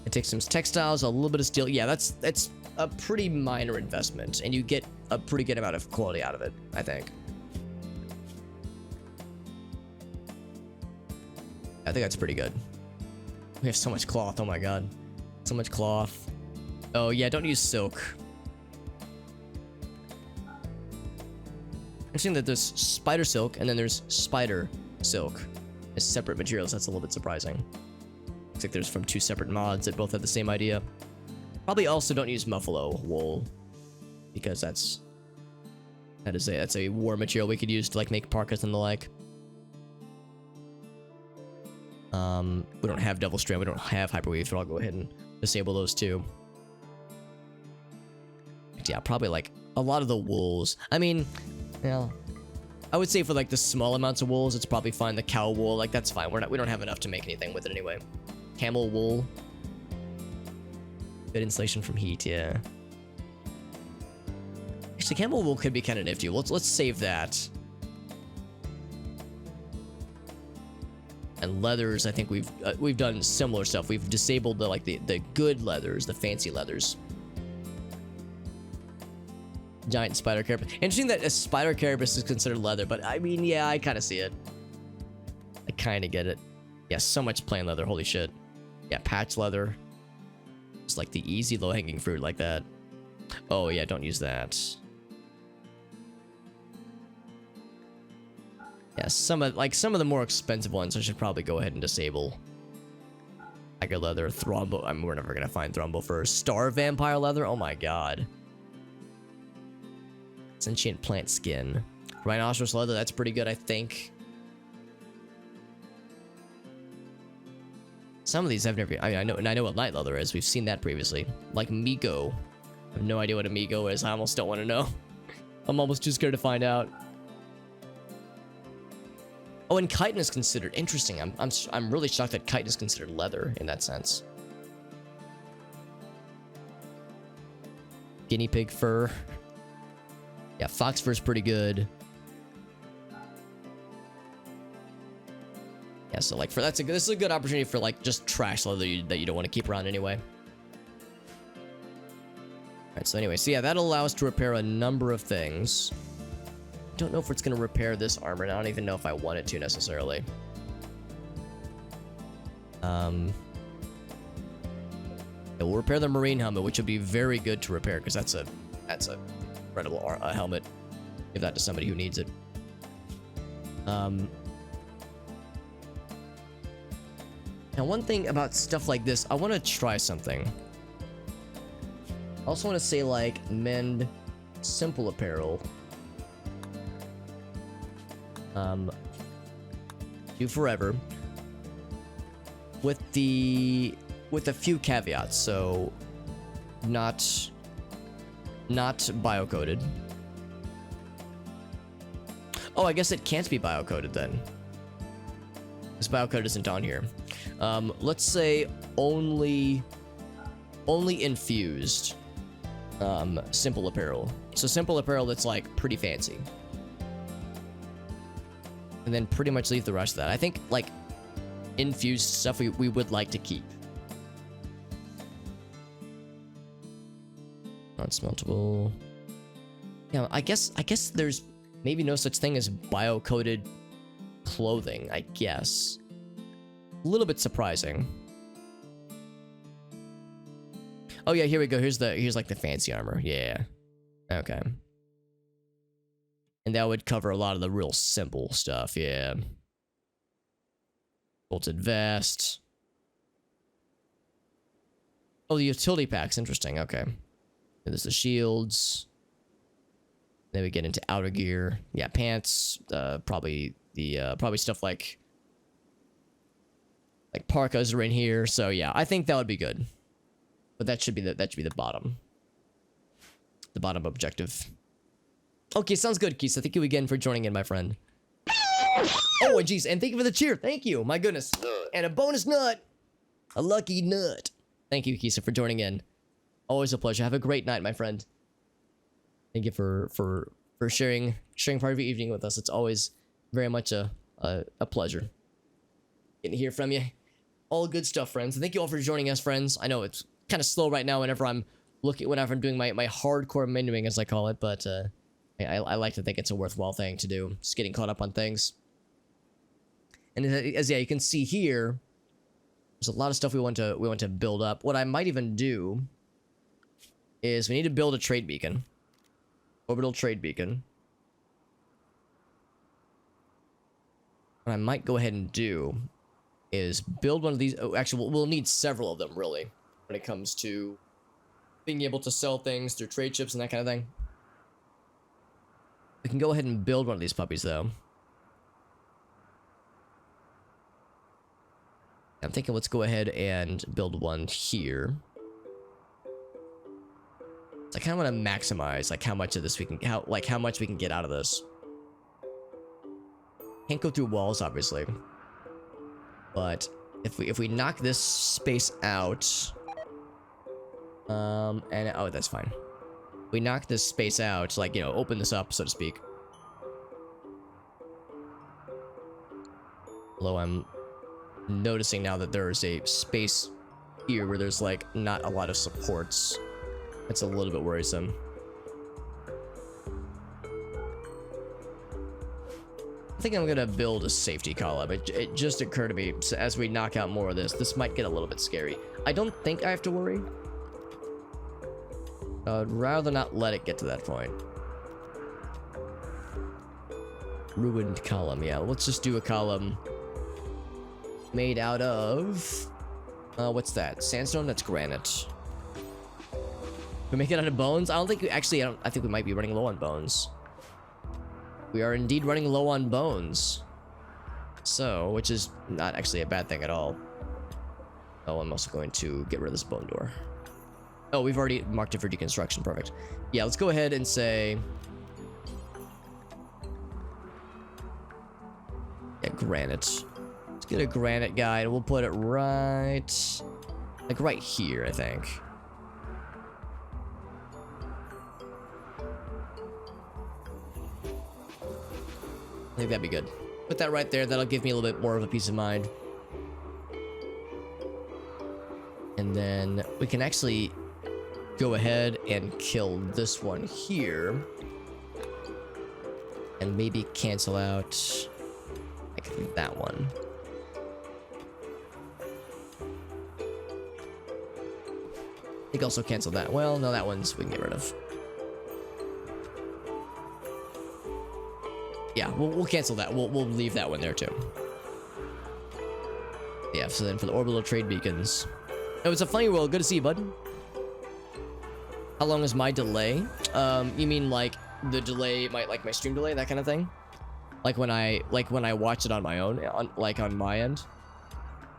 It takes some textiles, a little bit of steel. Yeah, that's a pretty minor investment, and you get a pretty good amount of quality out of it, I think. I think that's pretty good. We have so much cloth, oh my god. So much cloth. Oh yeah, don't use silk. Interesting that there's spider silk and then there's spider silk as separate materials. That's a little bit surprising. Looks like there's from 2 separate mods that both have the same idea. Probably also don't use muffalo wool because that's a war material we could use to like make parkas and the like. We don't have double strand, we don't have hyperweave, so I'll go ahead and disable those too. But yeah, probably like a lot of the wools. I mean, yeah, I would say for like the small amounts of wools, it's probably fine. The cow wool, like that's fine. We don't have enough to make anything with it anyway. Camel wool. Good insulation from heat, yeah. Actually, camel wool could be kind of nifty. Let's save that. And leathers, I think we've done similar stuff. We've disabled the good leathers, the fancy leathers. Giant spider carapace. Interesting that a spider carapace is considered leather, but I mean, yeah, I kind of see it. I kind of get it. Yeah, so much plain leather. Holy shit. Yeah, patch leather. It's like the easy low-hanging fruit like that. Oh yeah, don't use that. Yeah, some of the more expensive ones I should probably go ahead and disable. Tiger leather, thrombo. I mean, we're never gonna find thrombo first. Star vampire leather. Oh my god. Sentient plant skin. Rhinoceros leather. That's pretty good, I think. Some of these I've never. I know what light leather is. We've seen that previously. Like Migo. I have no idea what a Migo is. I almost don't want to know. I'm almost too scared to find out. Oh, and chitin is considered. Interesting. I'm really shocked that chitin is considered leather in that sense. Guinea pig fur. Yeah, fox fur is pretty good. Yeah, so like this is a good opportunity for like just trash leather that you don't want to keep around anyway. Alright, so anyway, so yeah, that'll allow us to repair a number of things. Don't know if it's going to repair this armor, and I don't even know if I want it to necessarily. It will repair the marine helmet, which would be very good to repair because that's a incredible helmet. Give that to somebody who needs it. Now, one thing about stuff like this, I want to try something. I also want to say like mend simple apparel. Do forever. With a few caveats, so not bio-coded. Oh, I guess it can't be bio-coded then. This bio-code isn't on here. Let's say only infused simple apparel. So simple apparel that's like pretty fancy. And then pretty much leave the rest of that. I think like infused stuff we would like to keep. Non-smeltable. Yeah, I guess there's maybe no such thing as bio-coded clothing, I guess. A little bit surprising. Oh yeah, here we go. Here's like the fancy armor. Yeah. Okay. And that would cover a lot of the real simple stuff, yeah. Bolted vest. Oh, the utility pack's interesting, okay. And there's the shields. Then we get into outer gear. Yeah, pants. Probably stuff like parkas are in here. So yeah, I think that would be good. But that should be the bottom. The bottom objective. Okay, sounds good, Keith. Thank you again for joining in, my friend. Oh, and geez, and thank you for the cheer. Thank you. My goodness. And a bonus nut. A lucky nut. Thank you, Kisa, for joining in. Always a pleasure. Have a great night, my friend. Thank you for sharing part of your evening with us. It's always very much a pleasure. Getting to hear from you. All good stuff, friends. And thank you all for joining us, friends. I know it's kind of slow right now whenever I'm doing my hardcore menuing, as I call it, but I like to think it's a worthwhile thing to do. Just getting caught up on things. And as yeah, you can see here, there's a lot of stuff we want to build up. What I might even do is we need to build a trade beacon. Orbital trade beacon. What I might go ahead and do is build one of these. Oh, actually, we'll need several of them, really, when it comes to being able to sell things through trade ships and that kind of thing. We can go ahead and build one of these puppies, though. I'm thinking let's go ahead and build one here. So I kind of want to maximize like how much of this we can, how much we can get out of this. Can't go through walls, obviously. But if we knock this space out, and oh, that's fine. We knock this space out, like, you know, open this up, so to speak. Although I'm noticing now that there is a space here where there's like not a lot of supports. It's a little bit worrisome. I think I'm gonna build a safety column. It just occurred to me, so as we knock out more of this might get a little bit scary. I don't think I have to worry. I'd rather not let it get to that point. Ruined column, yeah. Let's just do a column made out of... what's that? Sandstone? That's granite. We make it out of bones? I think we might be running low on bones. We are indeed running low on bones. So, which is not actually a bad thing at all. Oh, I'm also going to get rid of this bone door. Oh, we've already marked it for deconstruction. Perfect. Yeah, let's go ahead and say... yeah, granite. Let's get a granite guide. We'll put it right... like right here, I think. I think that'd be good. Put that right there. That'll give me a little bit more of a peace of mind. And then we can actually go ahead and kill this one here. And maybe cancel out like that one. I think also cancel that. Well, no, that one's we can get rid of. Yeah, we'll cancel that. We'll leave that one there too. Yeah, so then for the orbital trade beacons. Oh, it's a funny world. Good to see you, bud. How long is my delay? You mean like the delay, my stream delay, that kind of thing? Like when I watch it on my own, on my end,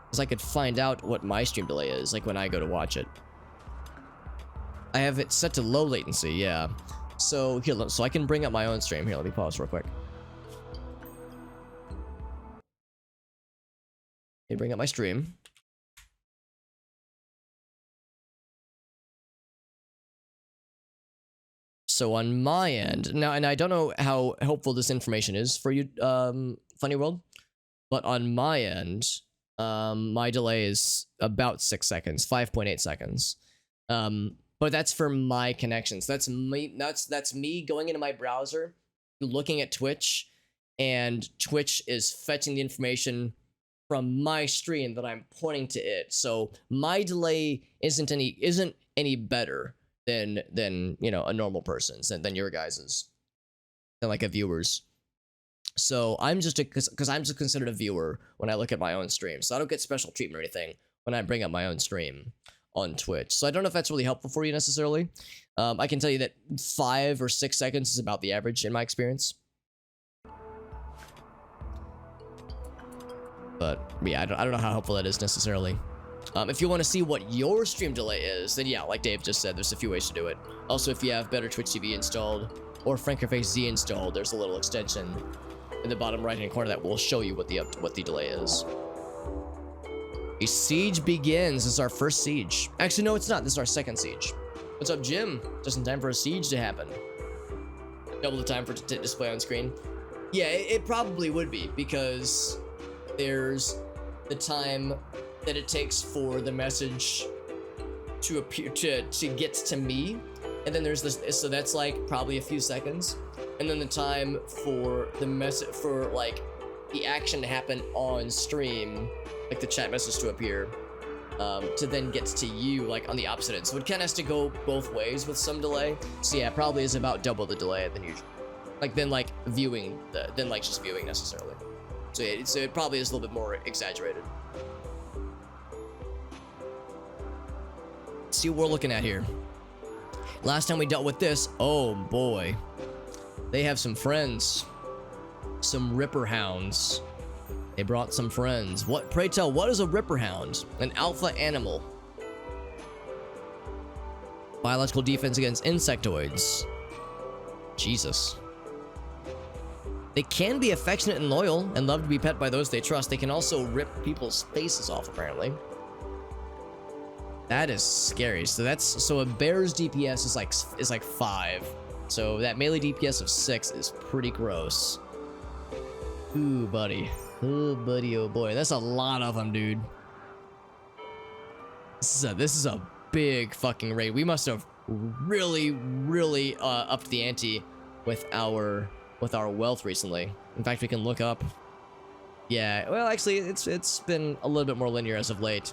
because I could find out what my stream delay is, like when I go to watch it. I have it set to low latency, yeah. So here, so I can bring up my own stream. Here, let me pause real quick. Let me bring up my stream. So on my end now, and I don't know how helpful this information is for you, Funny World, but on my end, my delay is about 6 seconds, 5.8 seconds. But that's for my connections. That's me. That's me going into my browser, looking at Twitch, and Twitch is fetching the information from my stream that I'm pointing to it. So my delay isn't any better than you know, a normal person's, than your guys's, than like a viewer's. So I'm just because I'm just considered a viewer when I look at my own stream. So I don't get special treatment or anything when I bring up my own stream on Twitch. So I don't know if that's really helpful for you necessarily. I can tell you that 5 or 6 seconds is about the average in my experience. But yeah, I don't know how helpful that is necessarily. If you want to see what your stream delay is, then yeah, like Dave just said, there's a few ways to do it. Also, if you have Better Twitch TV installed or Frankerface Z installed, there's a little extension in the bottom right-hand corner that will show you what the delay is. A siege begins. This is our first siege. Actually, no, it's not. This is our second siege. What's up, Jim? Just in time for a siege to happen. Double the time for it to display on screen. Yeah, it probably would be, because there's the time that it takes for the message to appear to get to me, and then there's this, so that's like probably a few seconds, and then the time for the message, for like the action to happen on stream, like the chat message to appear, to then get to you, like on the opposite end. So it kind of has to go both ways with some delay. So yeah, probably is about double the delay than usual. Like than just viewing necessarily. So it probably is a little bit more exaggerated. Let's see what we're looking at here. Last time we dealt with this, oh boy, they have some friends, some Ripper Hounds. They brought some friends. What, pray tell, what is a Ripper Hound? An alpha animal. Biological defense against insectoids. Jesus. They can be affectionate and loyal and love to be pet by those they trust. They can also rip people's faces off, apparently. That is scary. So a bear's DPS is like 5. So that melee DPS of 6 is pretty gross. Ooh, buddy. Oh, buddy, oh boy. That's a lot of them, dude. This is a big fucking raid. We must have really upped the ante with our wealth recently. In fact, we can look up. Yeah, well, actually, it's been a little bit more linear as of late.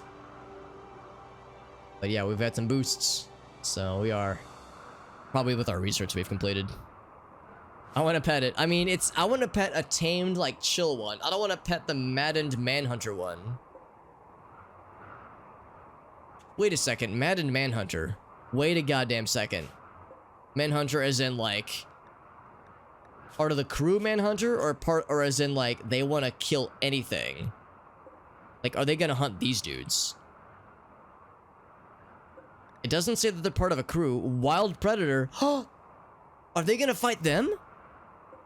But yeah, we've had some boosts. So we are probably with our research we've completed. I want to pet it. I mean, I want to pet a tamed, like, chill one. I don't want to pet the maddened manhunter one. Wait a second. Maddened manhunter. Wait a goddamn second. Manhunter as in, like, part of the crew manhunter, or as in, like, they want to kill anything? Like, are they gonna hunt these dudes? It doesn't say that they're part of a crew. Wild predator. Are they gonna fight them?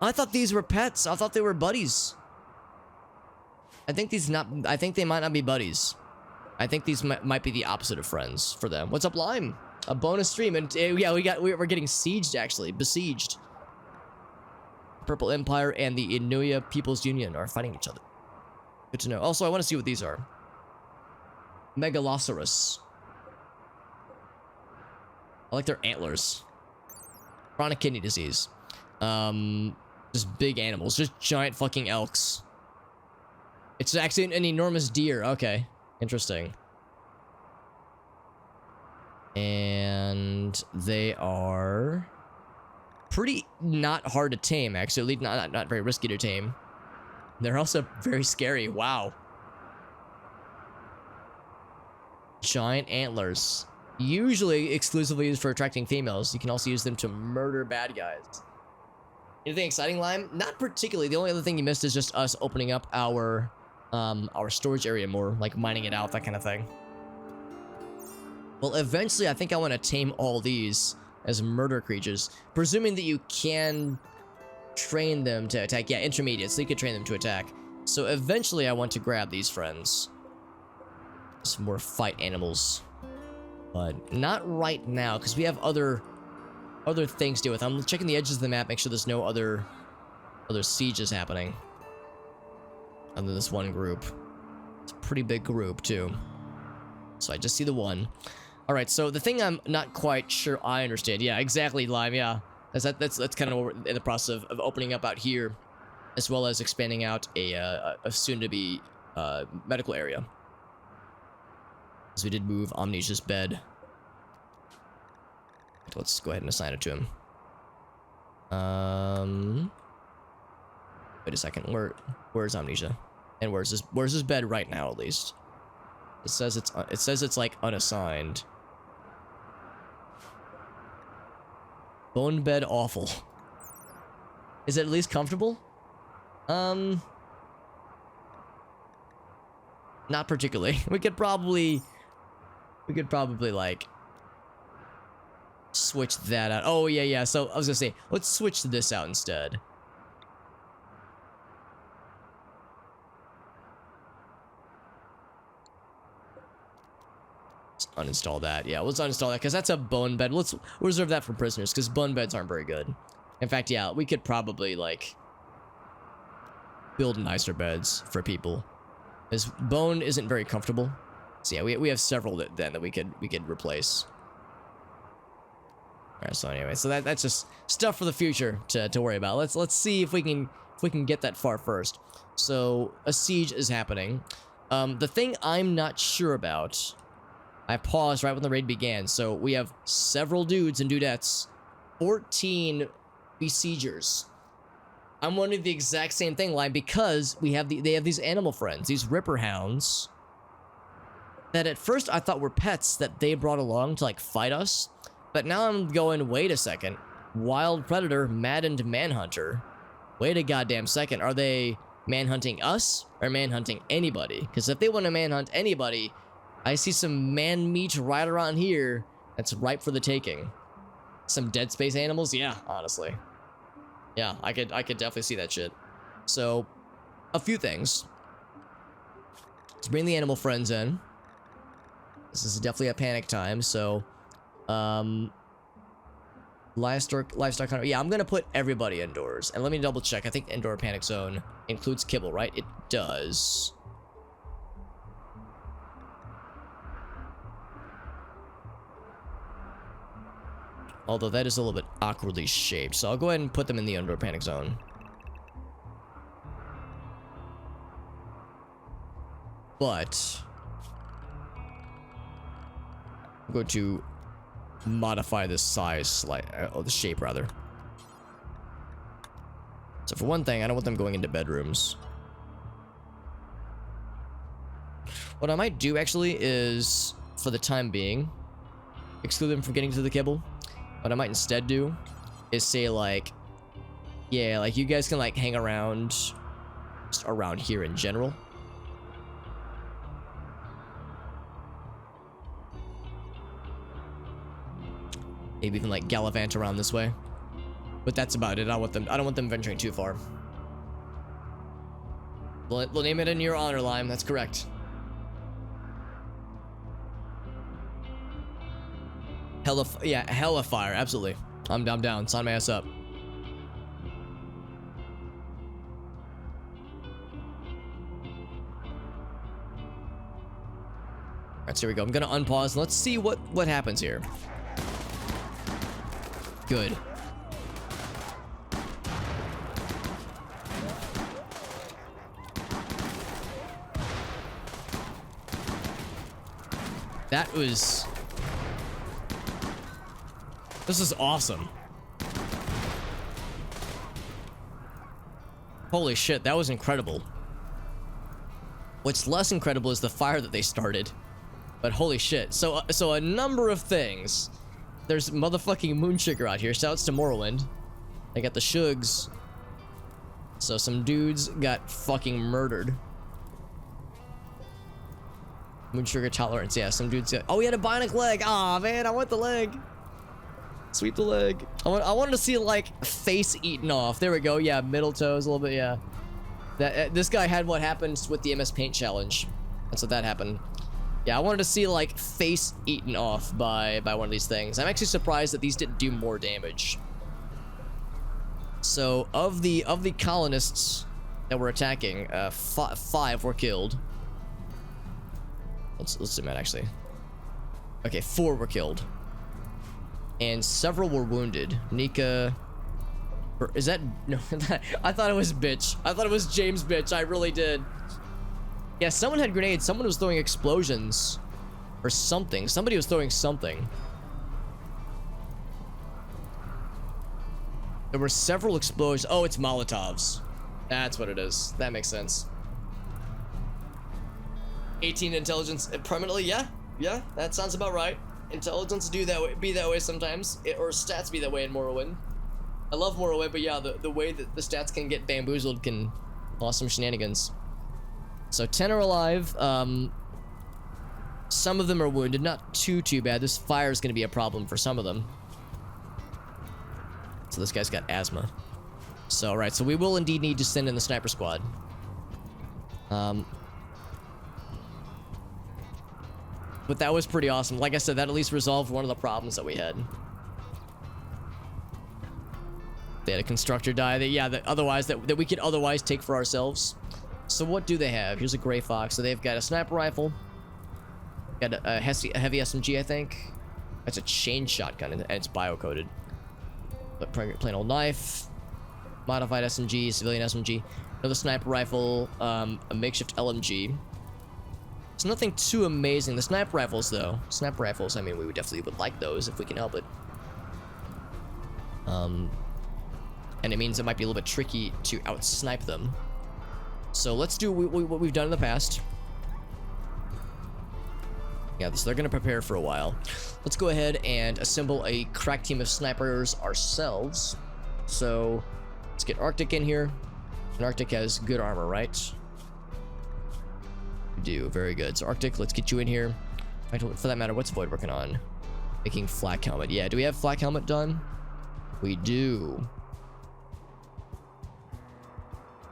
I thought these were pets. I thought they were buddies. I think they might not be buddies. I think these might be the opposite of friends for them. What's up, Lime? A bonus stream, and yeah, we're getting sieged, actually. Besieged. Purple Empire and the Inuya People's Union are fighting each other. Good to know. Also, I want to see what these are. Megalosaurus. I like their antlers. Chronic kidney disease. Just big animals. Just giant fucking elks. It's actually an enormous deer. Okay. Interesting. And they are pretty not hard to tame, actually. Not very risky to tame. They're also very scary. Wow. Giant antlers. Usually exclusively used for attracting females. You can also use them to murder bad guys. Anything exciting, Lime? Not particularly. The only other thing you missed is just us opening up our storage area more, like mining it out, that kind of thing. Well, eventually, I think I want to tame all these as murder creatures, presuming that you can train them to attack. Yeah, intermediate, so you could train them to attack. So eventually, I want to grab these friends. Some more fight animals. But not right now, because we have other things to deal with. I'm checking the edges of the map, make sure there's no other sieges happening. Other than this one group. It's a pretty big group, too. So I just see the one. Alright, so the thing I'm not quite sure I understand. Yeah, exactly, Lime, yeah. That's kind of what we're in the process of opening up out here, as well as expanding out a soon-to-be medical area. So we did move Amnesia's bed. Let's go ahead and assign it to him. Wait a second. Where's Amnesia? And where's his bed right now, at least? It says it's like unassigned. Bone bed awful. Is it at least comfortable? Not particularly. We could probably like switch that out. Oh yeah. So I was gonna say, let's switch this out instead. Let's uninstall that. Yeah, let's uninstall that because that's a bone bed. We'll reserve that for prisoners because bone beds aren't very good. In fact, yeah, we could probably like build nicer beds for people. This bone isn't very comfortable. So yeah, we have several that we could replace. Alright, so anyway, so that's just stuff for the future to worry about. Let's see if we can get that far first. So a siege is happening. The thing I'm not sure about, I paused right when the raid began. So we have several dudes and dudettes, 14 besiegers. I'm wondering the exact same thing, Lime, because they have these animal friends, these ripper hounds, that at first I thought were pets that they brought along to like fight us. But now I'm going, wait a second. Wild Predator, Maddened Manhunter. Wait a goddamn second. Are they manhunting us or manhunting anybody? Because if they want to manhunt anybody, I see some man meat right around here that's ripe for the taking. Some Dead Space animals? Yeah, honestly. Yeah, I could definitely see that shit. So, a few things. Let's bring the animal friends in. This is definitely a panic time, so livestock hunter. Yeah, I'm gonna put everybody indoors. And let me double check. I think indoor panic zone includes kibble, right? It does. Although that is a little bit awkwardly shaped, so I'll go ahead and put them in the indoor panic zone. But I'm going to modify the size or the shape rather. So for one thing, I don't want them going into bedrooms. What I might do actually is, for the time being, exclude them from getting to the kibble. What I might instead do is say like, yeah, like you guys can like hang around just around here in general. Maybe even like gallivant around this way. But that's about it. I don't want them venturing too far. We'll name it in your honor, Lime. That's correct. Hella fire, absolutely. I'm down. Sign my ass up. Alright, so here we go. I'm gonna unpause. Let's see what happens here. Good. That was... This is awesome. Holy shit, that was incredible. What's less incredible is the fire that they started. But holy shit. So a number of things. There's motherfucking Moon Sugar out here. Shouts to Morrowind. They got the Shugs So some dudes got fucking murdered. Moon sugar tolerance, yeah, some dudes got, oh, he had a bionic leg. Aw, man, I want the leg. Sweep the leg. I wanted to see, like, face eaten off. There we go, yeah, middle toes a little bit, yeah. This guy had what happens with the MS Paint challenge. That's what that happened. Yeah, I wanted to see, like, face eaten off by one of these things. I'm actually surprised that these didn't do more damage. So, of the colonists that were attacking, 5 were killed. Let's zoom out, actually. Okay, 4 were killed. And several were wounded. Nika... Is that... No, I thought it was Bitch. I thought it was James Bitch. I really did. Yeah, someone had grenades. Someone was throwing explosions. Or something. Somebody was throwing something. There were several explosions. Oh, it's Molotovs. That's what it is. That makes sense. 18 intelligence permanently, yeah, that sounds about right. Intelligence be that way sometimes, or stats be that way in Morrowind. I love Morrowind, but yeah, the way that the stats can get bamboozled can cause some shenanigans. So 10 are alive. Some of them are wounded, not too bad. This fire is going to be a problem for some of them. So this guy's got asthma. So right, so we will indeed need to send in the sniper squad. But that was pretty awesome. Like I said, that at least resolved one of the problems that we had. They had a constructor die. That we could otherwise take for ourselves. So what do they have? Here's a Gray Fox. So they've got a sniper rifle. Got a heavy SMG, I think. That's a chain shotgun, and it's bio-coded. But plain old knife. Modified SMG, civilian SMG. Another sniper rifle. A makeshift LMG. It's nothing too amazing. The sniper rifles, though. Sniper rifles, I mean, we definitely would like those if we can help it. And it means it might be a little bit tricky to out-snipe them. So let's do what we've done in the past. Yeah, so they're going to prepare for a while. Let's go ahead and assemble a crack team of snipers ourselves. So let's get Arctic in here. And Arctic has good armor, right? Do very good. So Arctic, let's get you in here. For that matter, what's Void working on? Making flak helmet. Yeah, do we have flak helmet done? We do.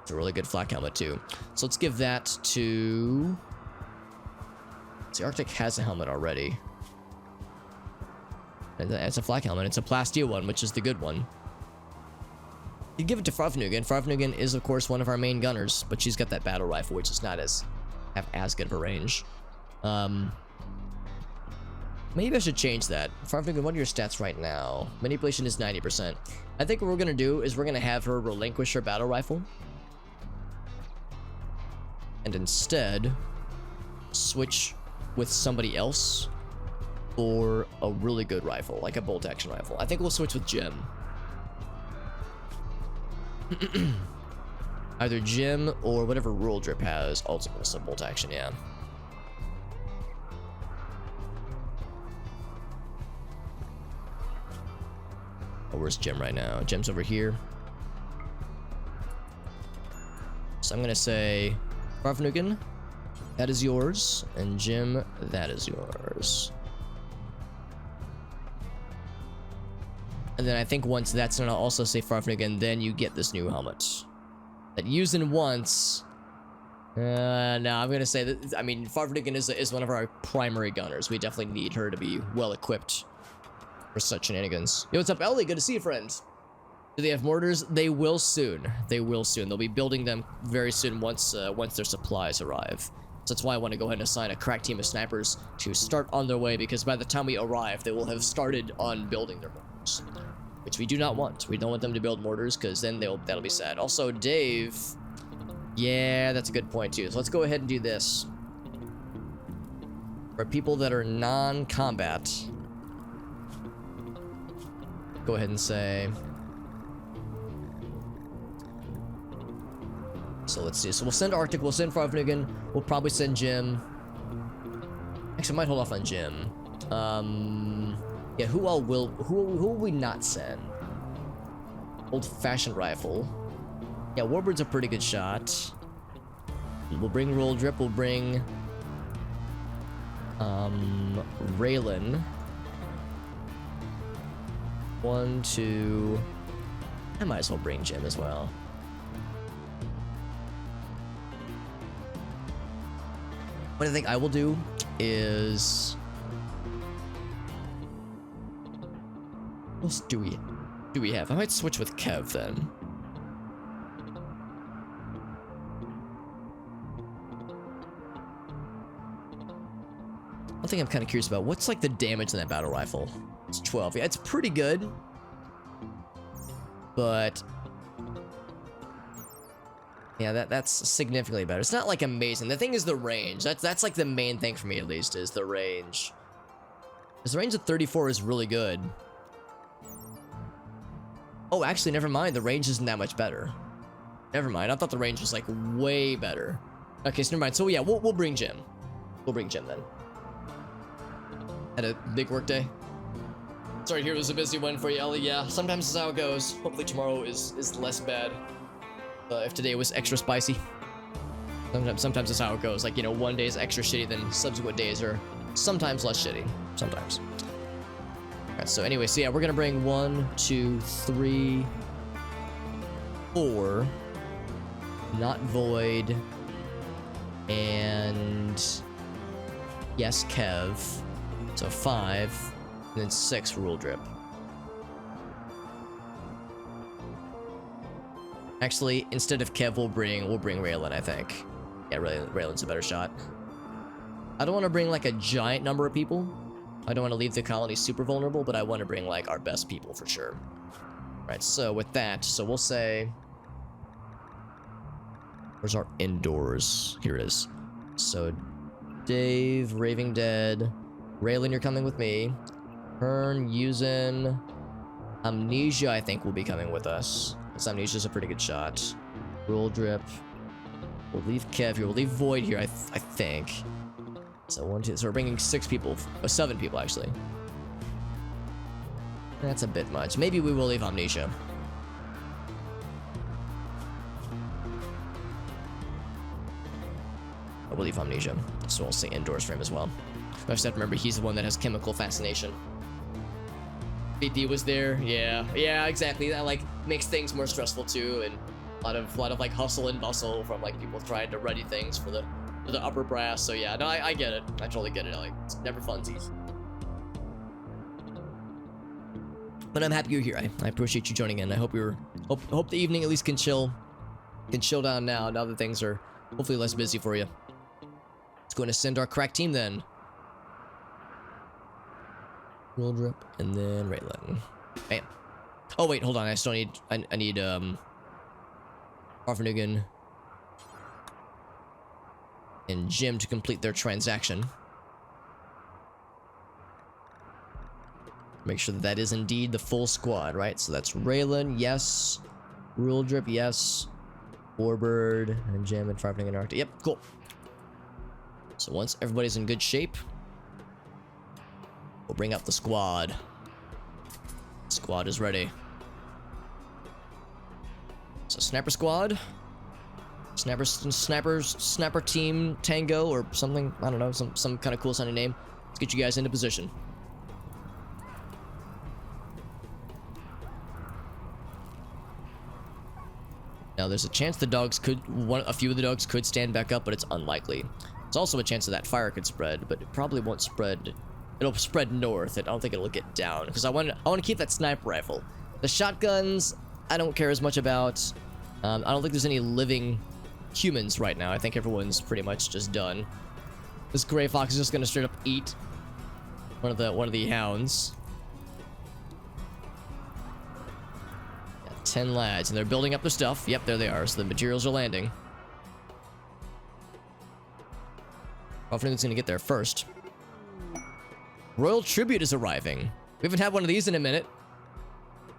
It's a really good flak helmet too. So let's give that to... See, Arctic has a helmet already. And it's a flak helmet. It's a plasteel one, which is the good one. You give it to Farfnugan. Farfnugan is, of course, one of our main gunners, but she's got that battle rifle, which is not have as good of a range. Maybe I should change that. Farfnugan, what are your stats right now? Manipulation is 90%. I think what we're gonna do is we're gonna have her relinquish her battle rifle, and instead switch with somebody else for a really good rifle, like a bolt action rifle. I think we'll switch with Jim. Either Jim or whatever Rural Drip has. Also, some bolt action, yeah. Oh, where's Jim right now? Jim's over here. So I'm gonna say, Farfnugan, that is yours, and Jim, that is yours. And then I think once that's done, I'll also say Farfnugan, then you get this new helmet. That using once... no, I'm gonna say that, I mean, Farfnugan is one of our primary gunners. We definitely need her to be well-equipped for such shenanigans. Yo, what's up, Ellie? Good to see you, friends. Do they have mortars? They will soon. They will soon. They'll be building them very soon once their supplies arrive. So that's why I want to go ahead and assign a crack team of snipers to start on their way, because by the time we arrive, they will have started on building their mortars, which we do not want. We don't want them to build mortars, because then that'll be sad. Also, Dave, yeah, that's a good point too. So let's go ahead and do this. For people that are non-combat, go ahead and say. So let's see. So we'll send Arctic. We'll send Farfnugan. We'll probably send Jim. Actually, I might hold off on Jim. Yeah, who will we not send? Old-fashioned rifle. Yeah, Warbird's a pretty good shot. We'll bring Roll Drip. We'll bring Raylan. 1, 2. I might as well bring Jim as well. What I think I will do is, what else do we have? I might switch with Kev then. One thing I'm kind of curious about, what's like the damage in that battle rifle? It's 12. Yeah, it's pretty good. But yeah, that's significantly better. It's not like amazing. The thing is the range. That's like the main thing for me, at least, is the range. Because the range of 34 is really good. Oh, actually, never mind. The range isn't that much better. Never mind. I thought the range was like way better. Okay, so never mind. So yeah, we'll bring Jim. We'll bring Jim then. Had a big work day. Sorry, here was a busy one for you, Ellie. Yeah, sometimes that's how it goes. Hopefully tomorrow is less bad. If today was extra spicy. Sometimes that's how it goes. Like, you know, one day is extra shitty, then subsequent days are sometimes less shitty. Sometimes. Alright, so anyway, so yeah, we're gonna bring 1, 2, 3, 4. Not Void. And yes, Kev. So 5. And then 6 Rule Drip. Actually, instead of Kev, we'll bring Raylan, I think. Yeah, Raylan's a better shot. I don't want to bring like a giant number of people. I don't want to leave the colony super vulnerable, but I want to bring like our best people for sure. Right, so with that, so we'll say, where's our indoors? Here it is. So Dave, Raving Dead, Raylan, you're coming with me. Hearn, Yuzen, Amnesia, I think will be coming with us. Because Amnesia's a pretty good shot. Roll Drip. We'll leave Kev here. We'll leave Void here, I think. So 1, 2. So we're bringing 6 people. 7 people, actually. That's a bit much. Maybe we will leave Amnesia. We'll leave Amnesia. So we'll say indoors for him as well. I just have to remember he's the one that has chemical fascination. BP was there. Yeah, exactly. That like makes things more stressful too, and a lot of like hustle and bustle from like people trying to ready things for the upper brass. So yeah, no, I get it. I totally get it. Like, it's never funsies. But I'm happy you're here. I appreciate you joining in. I hope hope the evening at least can chill down now that things are hopefully less busy for you. Let's go and send our crack team then. Roll Drip, and then Raylan. Bam. Oh wait, hold on. I still need. I need Arvanugan and Jim to complete their transaction. Make sure that is indeed the full squad, right? So that's Raylan, yes. Rule Drip, yes. Warbird and Jim and Arvanugan and Arctic. Yep, cool. So once everybody's in good shape, we'll bring up the squad. Squad is ready. So sniper squad, sniper team tango or something. I don't know, some kind of cool sounding name. Let's get you guys into position. Now there's a chance the dogs could, a few of the dogs could stand back up, but it's unlikely. There's also a chance that that fire could spread, but it probably won't spread. It'll spread north. I don't think it'll get down because I want to keep that sniper rifle. The shotguns, I don't care as much about. I don't think there's any living humans right now. I think everyone's pretty much just done. This gray fox is just gonna straight up eat one of the hounds. Got 10 lads, and they're building up their stuff. Yep, there they are. So the materials are landing. Hopefully, it's gonna get there first. Royal Tribute is arriving. We haven't had one of these in a minute.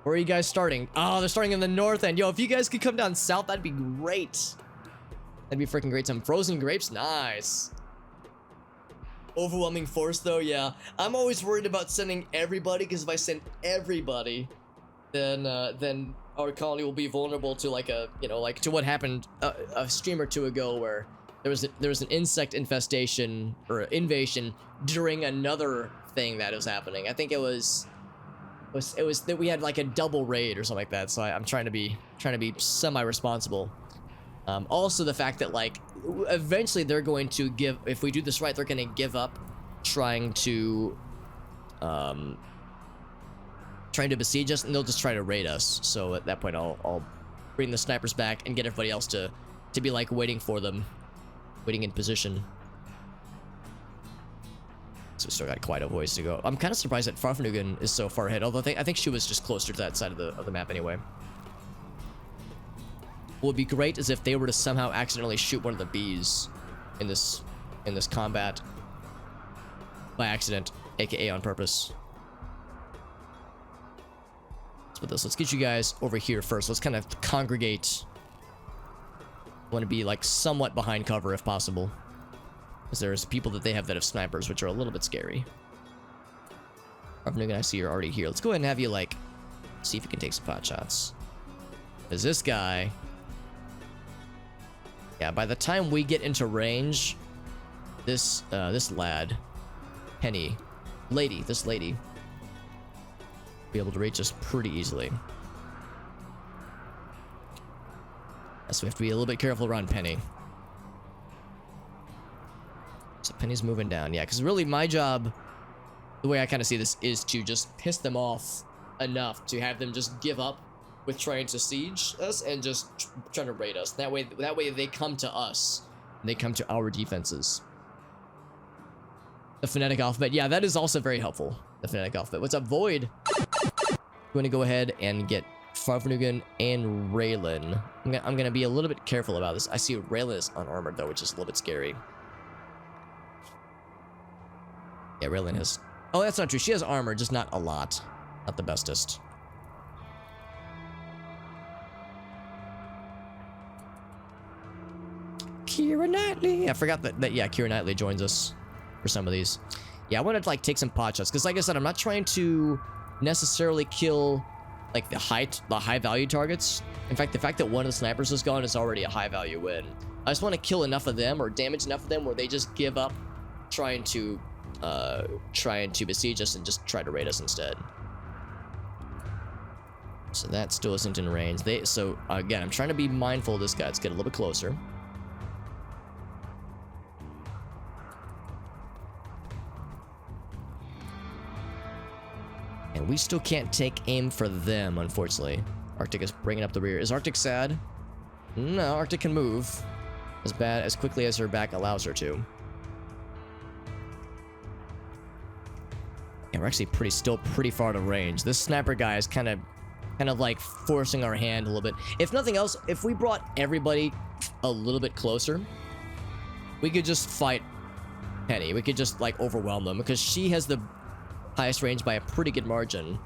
Where are you guys starting? Oh, they're starting in the north end. Yo, if you guys could come down south, that'd be great. That'd be freaking great. Some frozen grapes, nice. Overwhelming force, though, yeah. I'm always worried about sending everybody, because if I send everybody, then our colony will be vulnerable to like a, you know, like to what happened a stream or two ago, where there was an insect infestation or invasion during another thing that was happening. I think it was that we had like a double raid or something like that. So I'm trying to be semi-responsible. Also the fact that like eventually they're going to give, if we do this right, they're going to give up trying to besiege us, and they'll just try to raid us. So at that point I'll bring the snipers back and get everybody else to be like waiting for them, waiting in position. So we still got quite a ways to go. I'm kind of surprised that Farfnugan is so far ahead, although I think she was just closer to that side of the map anyway. What would be great is if they were to somehow accidentally shoot one of the bees in this combat by accident, aka on purpose. Let's put this. Let's get you guys over here first. Let's kind of congregate. Want to be like somewhat behind cover if possible, because there's people that they have that have snipers, which are a little bit scary. Farfnugan, I see you're already here. Let's go ahead and have you like see if you can take some pot shots. Because this guy, yeah, by the time we get into range, this lad, this lady, be able to reach us pretty easily. So we have to be a little bit careful around Penny. So Penny's moving down, yeah, because really my job, the way I kind of see this, is to just piss them off enough to have them just give up with trying to siege us and just trying to raid us. That way they come to us, and they come to our defenses. The phonetic alphabet, yeah, that is also very helpful. The phonetic alphabet. What's up, Void? I'm going to go ahead and get Farfnugan and Raylan. I'm gonna be a little bit careful about this. I see Raylan is unarmored though, which is a little bit scary. Yeah, Raylan has... Oh, that's not true. She has armor, just not a lot. Not the bestest. Keira Knightley. I forgot that yeah, Keira Knightley joins us for some of these. Yeah, I want to like take some pot shots, because like I said, I'm not trying to necessarily kill like the high value targets. In fact, the fact that one of the snipers is gone is already a high value win. I just want to kill enough of them or damage enough of them where they just give up trying to besiege us and just try to raid us instead. So that still isn't in range. So again, I'm trying to be mindful of this guy. Let's get a little bit closer. And we still can't take aim for them, unfortunately. Arctic is bringing up the rear. Is Arctic sad? No, Arctic can move as quickly as her back allows her to. And we're actually still pretty far to range. This sniper guy is kind of like forcing our hand a little bit. If nothing else, if we brought everybody a little bit closer, we could just fight Penny. We could just like overwhelm them, because she has the highest range by a pretty good margin.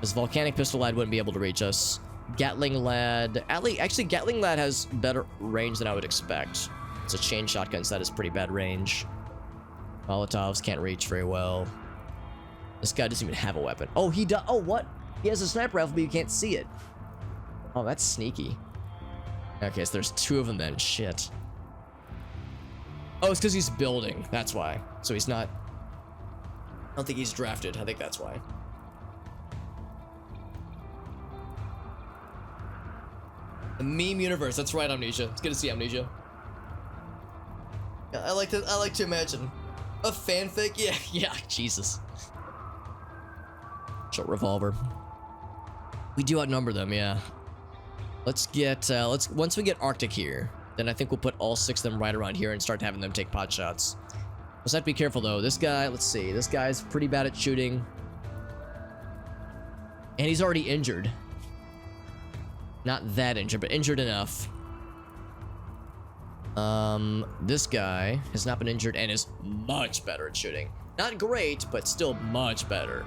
This volcanic pistol lad wouldn't be able to reach us. Gatling lad, actually Gatling lad has better range than I would expect. It's a chain shotgun, so that is pretty bad range. Molotovs can't reach very well. This guy doesn't even have a weapon. Oh, he does. Oh, what? He has a sniper rifle, but you can't see it. Oh, that's sneaky. Okay, so there's two of them then. Shit. Oh, it's because he's building. That's why. So he's not... I don't think he's drafted. I think that's why. The meme universe. That's right, Amnesia. It's good to see Amnesia. Yeah, I like to imagine a fanfic. Yeah. Jesus. Short revolver. We do outnumber them. Yeah. Let's get. Once we get Arctic here, then I think we'll put all 6 of them right around here and start having them take pot shots. Let's have to be careful though. This guy, let's see. This guy's pretty bad at shooting. And he's already injured. Not that injured, but injured enough. This guy has not been injured and is much better at shooting. Not great, but still much better.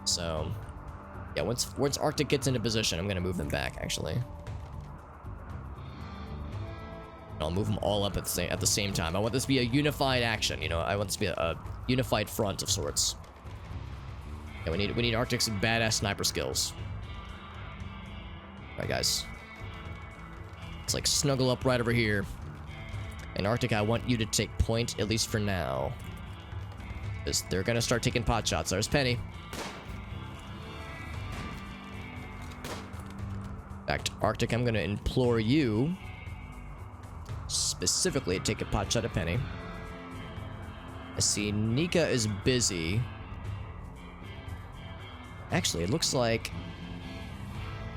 So, yeah, once Arctic gets into position, I'm gonna move them back, actually. I'll move them all up at the same time. I want this to be a unified action, you know. I want this to be a unified front of sorts. Yeah, we need Arctic's badass sniper skills. All right, guys. Let's like snuggle up right over here. And Arctic, I want you to take point, at least for now. Because they're gonna start taking pot shots. There's Penny. In fact, Arctic, I'm gonna implore you specifically to take a pot shot at Penny. I see Nika is busy. Actually, it looks like...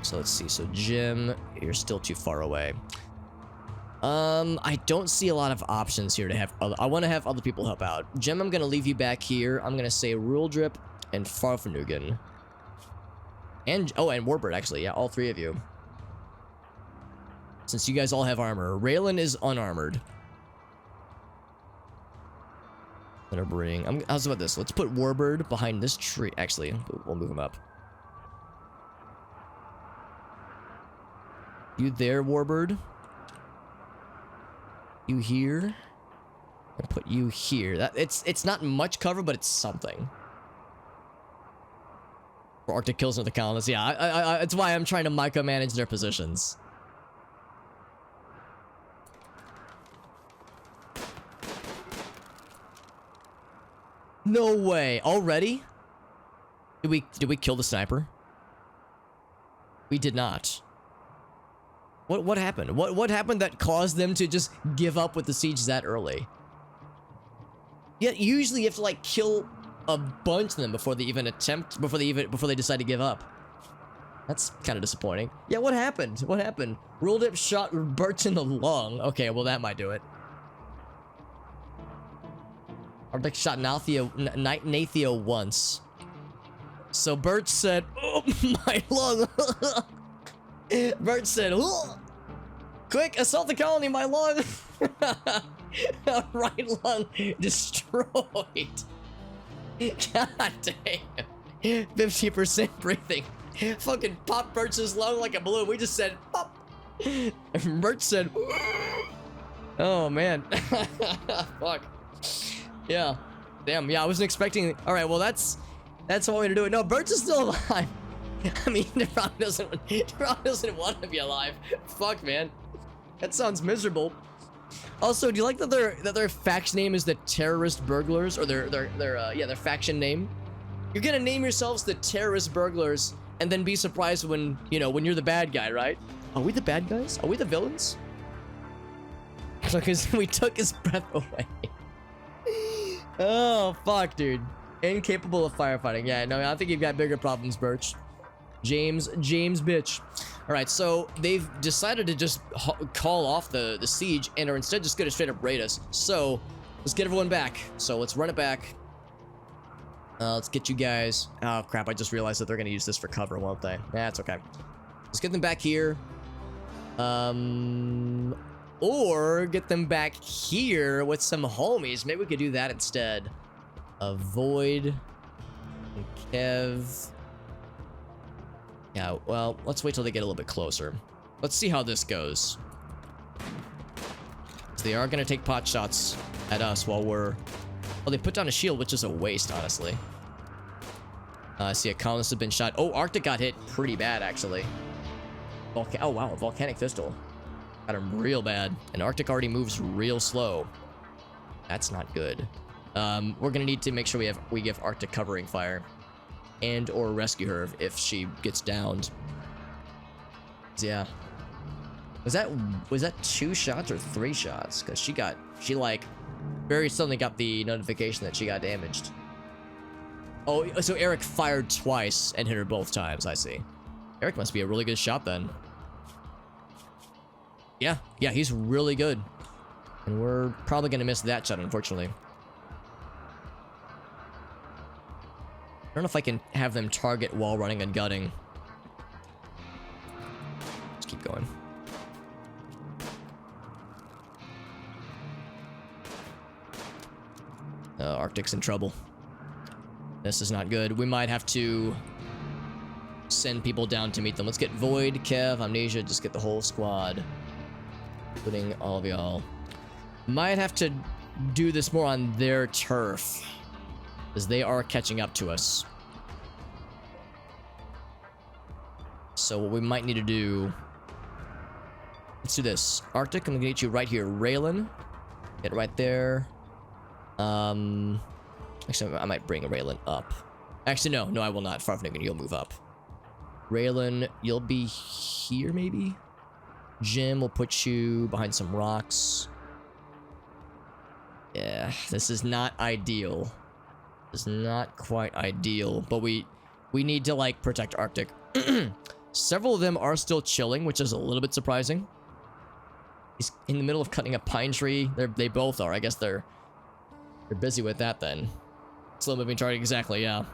So let's see. So Jim, you're still too far away. I don't see a lot of options here to have other... I want to have other people help out. Jim, I'm going to leave you back here. I'm going to say Rule Drip and Farfanugan. And... Oh, and Warbird, actually. Yeah, all three of you. Since you guys all have armor. Raylan is unarmored. How's about this? Let's put Warbird behind this tree. Actually, we'll move him up. You there, Warbird? You here? I'll put you here. It's not much cover, but it's something. For Arctic kills another colonist. Yeah, it's why I'm trying to micromanage their positions. No way. Already? Did we kill the sniper? We did not. What happened? What happened that caused them to just give up with the siege that early? Yeah, usually you have to like kill a bunch of them before they even attempt, before they decide to give up. That's kind of disappointing. Yeah, what happened? What happened? Rolled up shot Birch in the lung. Okay, well that might do it. Arctic shot Nathio once. So Birch said, "Oh, my lung." Birch said, "Oh, quick, assault the colony, my lung." Right lung destroyed. God damn. 50% breathing. Fucking pop Birch's lung like a balloon. We just said, pop. Birch said, oh man. Fuck. Yeah. Damn. Yeah, I wasn't expecting. All right. Well, that's what we're gonna do. No, Birch is still alive. I mean, the Rock doesn't want to be alive. Fuck, man. That sounds miserable. Also, do you like that their faction name is the Terrorist Burglars, or their faction name? You're gonna name yourselves the Terrorist Burglars, and then be surprised when you're the bad guy, right? Are we the bad guys? Are we the villains? Because we took his breath away. Oh fuck, dude. Incapable of firefighting. Yeah, no, I think you've got bigger problems, Birch. James, bitch. All right, so they've decided to just call off the siege and are instead just gonna straight up raid us. So let's get everyone back. So let's run it back. Let's get you guys. Oh crap! I just realized that they're gonna use this for cover, won't they? That's okay. Let's get them back here. Or get them back here with some homies. Maybe we could do that instead. Void and Kev. Yeah, well, let's wait till they get a little bit closer. Let's see how this goes. So they are going to take pot shots at us while we're... Well, they put down a shield, which is a waste, honestly. I see a colonist has been shot. Oh, Arctic got hit pretty bad, actually. Oh, wow, a volcanic pistol. Got him real bad. And Arctic already moves real slow. That's not good. We're going to need to make sure we give Arctic covering fire. And or rescue her if she gets downed. Yeah. Was that 2 shots or 3 shots? Because she like very suddenly got the notification that she got damaged. Oh, so Eric fired twice and hit her both times. I see. Eric must be a really good shot then. Yeah, he's really good. And we're probably gonna miss that shot, unfortunately. I don't know if I can have them target while running and gutting. Let's keep going. Arctic's in trouble. This is not good. We might have to send people down to meet them. Let's get Void, Kev, Amnesia, just get the whole squad. Including all of y'all. Might have to do this more on their turf. Because they are catching up to us. So what we might need to do... Let's do this. Arctic, I'm gonna get you right here. Raylan. Get right there. Actually, I might bring Raylan up. Actually, no, I will not. Farfnigan, you'll move up. Raylan, you'll be here, maybe? Jim will put you behind some rocks. Yeah, this is not ideal. This is not quite ideal, but we need to, like, protect Arctic. Several of them are still chilling, which is a little bit surprising. He's in the middle of cutting a pine tree. They both are. I guess they're busy with that then. Slow moving target, exactly, yeah.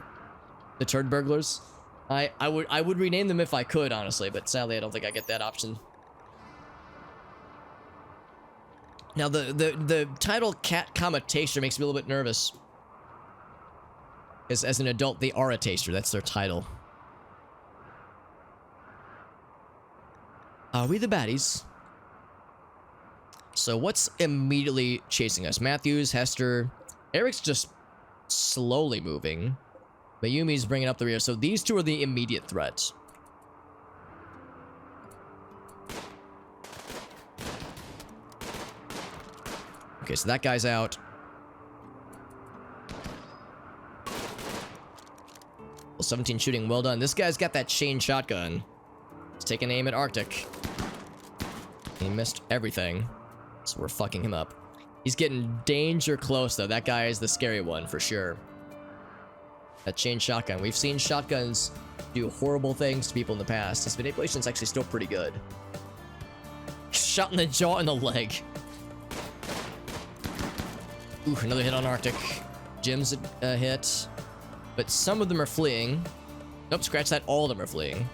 The turd burglars. I would rename them if I could, honestly, but sadly I don't think I get that option. Now the title Cat Comma Taster makes me a little bit nervous. As an adult, they are a taster. That's their title. Are we the baddies? So what's immediately chasing us? Matthews, Hester. Eric's just slowly moving. Mayumi's bringing up the rear. So these two are the immediate threat. Okay, so that guy's out. Well, 17 shooting, well done. This guy's got that chain shotgun. He's taking aim at Arctic. He missed everything. So we're fucking him up. He's getting danger close, though. That guy is the scary one, for sure. That chain shotgun. We've seen shotguns do horrible things to people in the past. His manipulation's actually still pretty good. Shot in the jaw and the leg. Ooh, another hit on Arctic. Jim's a hit. But some of them are fleeing. Nope, scratch that. All of them are fleeing.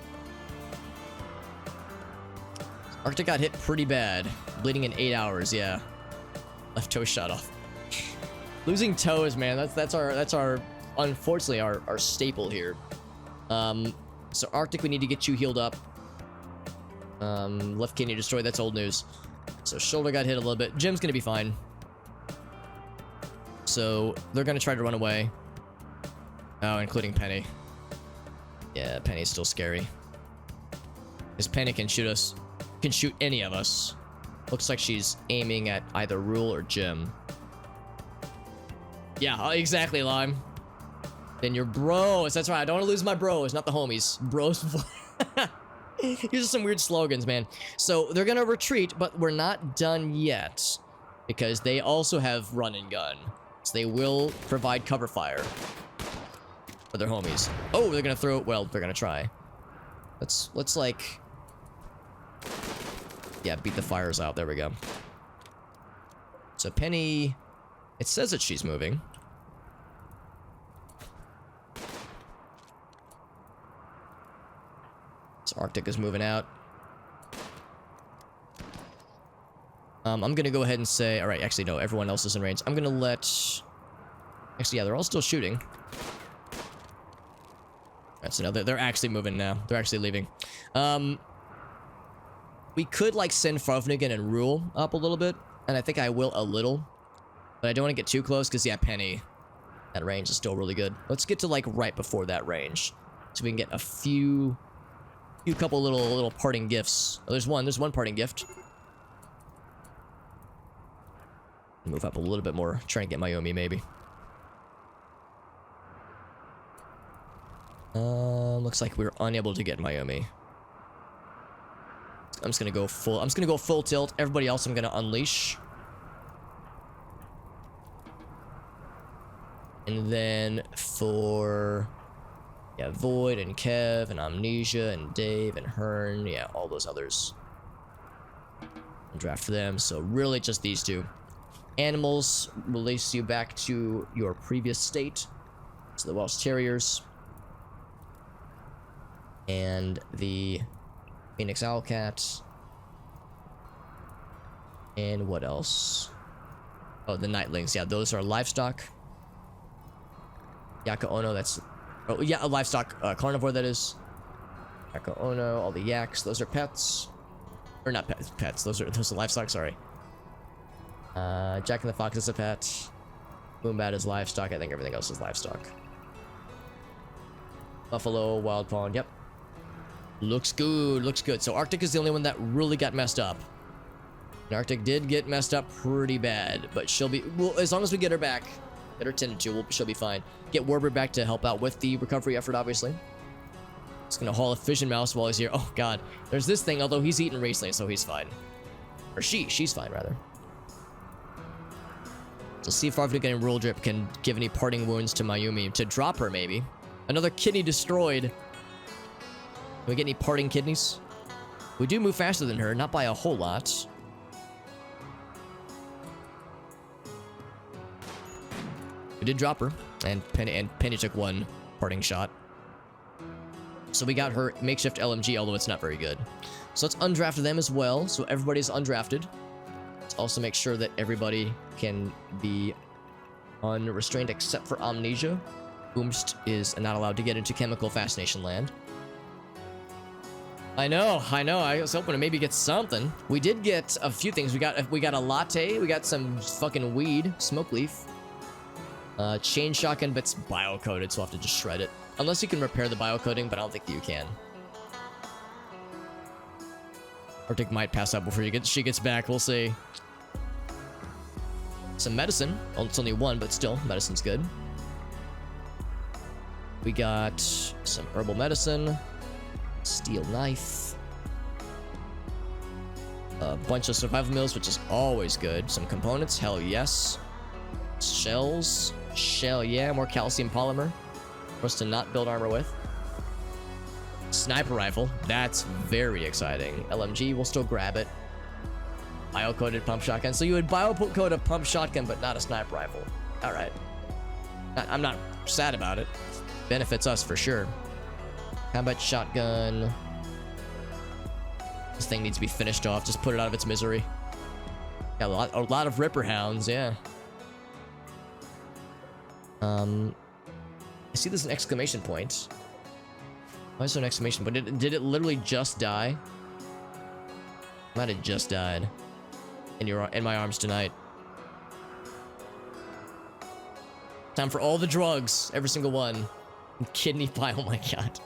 Arctic got hit pretty bad. Bleeding in 8 hours, yeah. Left toe shot off. Losing toes, man. That's our unfortunately our staple here. So Arctic, we need to get you healed up. Left kidney destroyed, that's old news. So shoulder got hit a little bit. Jim's gonna be fine. So they're gonna try to run away. Oh, including Penny. Yeah, Penny's still scary. Because Penny can shoot us. Can shoot any of us. Looks like she's aiming at either Rule or Jim. Yeah, exactly, Lime. Then your bros. That's right. I don't want to lose my bros, not the homies. Bros. These are some weird slogans, man. So they're gonna retreat, but we're not done yet because they also have run and gun. So they will provide cover fire for their homies. Oh, they're gonna throw it. Well, they're gonna try. Let's like, yeah, beat the fires out. There we go. So Penny, it says that she's moving. So Arctic is moving out. I'm gonna go ahead and say, all right, actually no, everyone else is in range. I'm gonna let, actually yeah, they're all still shooting. That's another, they're actually moving now. They're actually leaving. We could like send Farfnigan and Rule up a little bit, and I think I will a little, but I don't want to get too close because yeah, Penny, that range is still really good. Let's get to like right before that range, so we can get a few couple little parting gifts. Oh, there's one parting gift. Move up a little bit more, try and get Mayumi maybe. Looks like we're unable to get Mayumi. I'm just gonna go full tilt. Everybody else I'm gonna unleash. And then for, yeah, Void and Kev and Amnesia and Dave and Hearn, yeah, all those others. I'll draft them, so really just these two. Animals release you back to your previous state. So the Welsh Terriers. And the Phoenix Owlcat. And what else? Oh, the Nightlings. Yeah, those are livestock. Yaka Ono, that's... Oh, yeah, a livestock carnivore, that is. Yaka Ono, all the yaks, those are pets. Or not pets. Those are livestock, sorry. Jack and the Fox is a pet. Moonbat is livestock. I think everything else is livestock. Buffalo, Wild Fawn, yep. Looks good, looks good. So Arctic is the only one that really got messed up. And Arctic did get messed up pretty bad, but she'll be, well, as long as we get her back, get her tended to, she'll be fine. Get Warbird back to help out with the recovery effort, obviously. It's gonna haul a fission mouse while he's here. Oh god, there's this thing, although he's eaten recently, so he's fine. Or she's fine, rather. So see if Farfnigan and Rule Drip can give any parting wounds to Mayumi, to drop her, maybe. Another kidney destroyed. Can we get any parting kidneys? We do move faster than her, not by a whole lot. We did drop her, and Penny took one parting shot. So we got her makeshift LMG, although it's not very good. So let's undraft them as well, so everybody's undrafted. Let's also make sure that everybody can be unrestrained except for Amnesia. Boomst is not allowed to get into Chemical Fascination Land. I know. I was hoping to maybe get something. We did get a few things. We got a latte. We got some fucking weed, smoke leaf. Chain shotgun, but it's bio-coated, so we'll have to just shred it. Unless you can repair the bio-coating, but I don't think that you can. Arctic might pass out before she gets back. We'll see. Some medicine. Well, it's only one, but still, medicine's good. We got some herbal medicine. Steel knife. A bunch of survival meals, which is always good. Some components, hell yes. Shells. Shell, yeah. More calcium polymer for us to not build armor with. Sniper rifle. That's very exciting. LMG, we'll still grab it. Bio-coated pump shotgun. So you would bio-coat a pump shotgun, but not a sniper rifle. All right. I'm not sad about it. Benefits us for sure. Combat shotgun. This thing needs to be finished off. Just put it out of its misery. Got a lot of Ripper Hounds, yeah. I see there's an exclamation point. Why is there an exclamation point? Did it literally just die? Might have just died. In my arms tonight. Time for all the drugs. Every single one. Kidney pie, oh my god.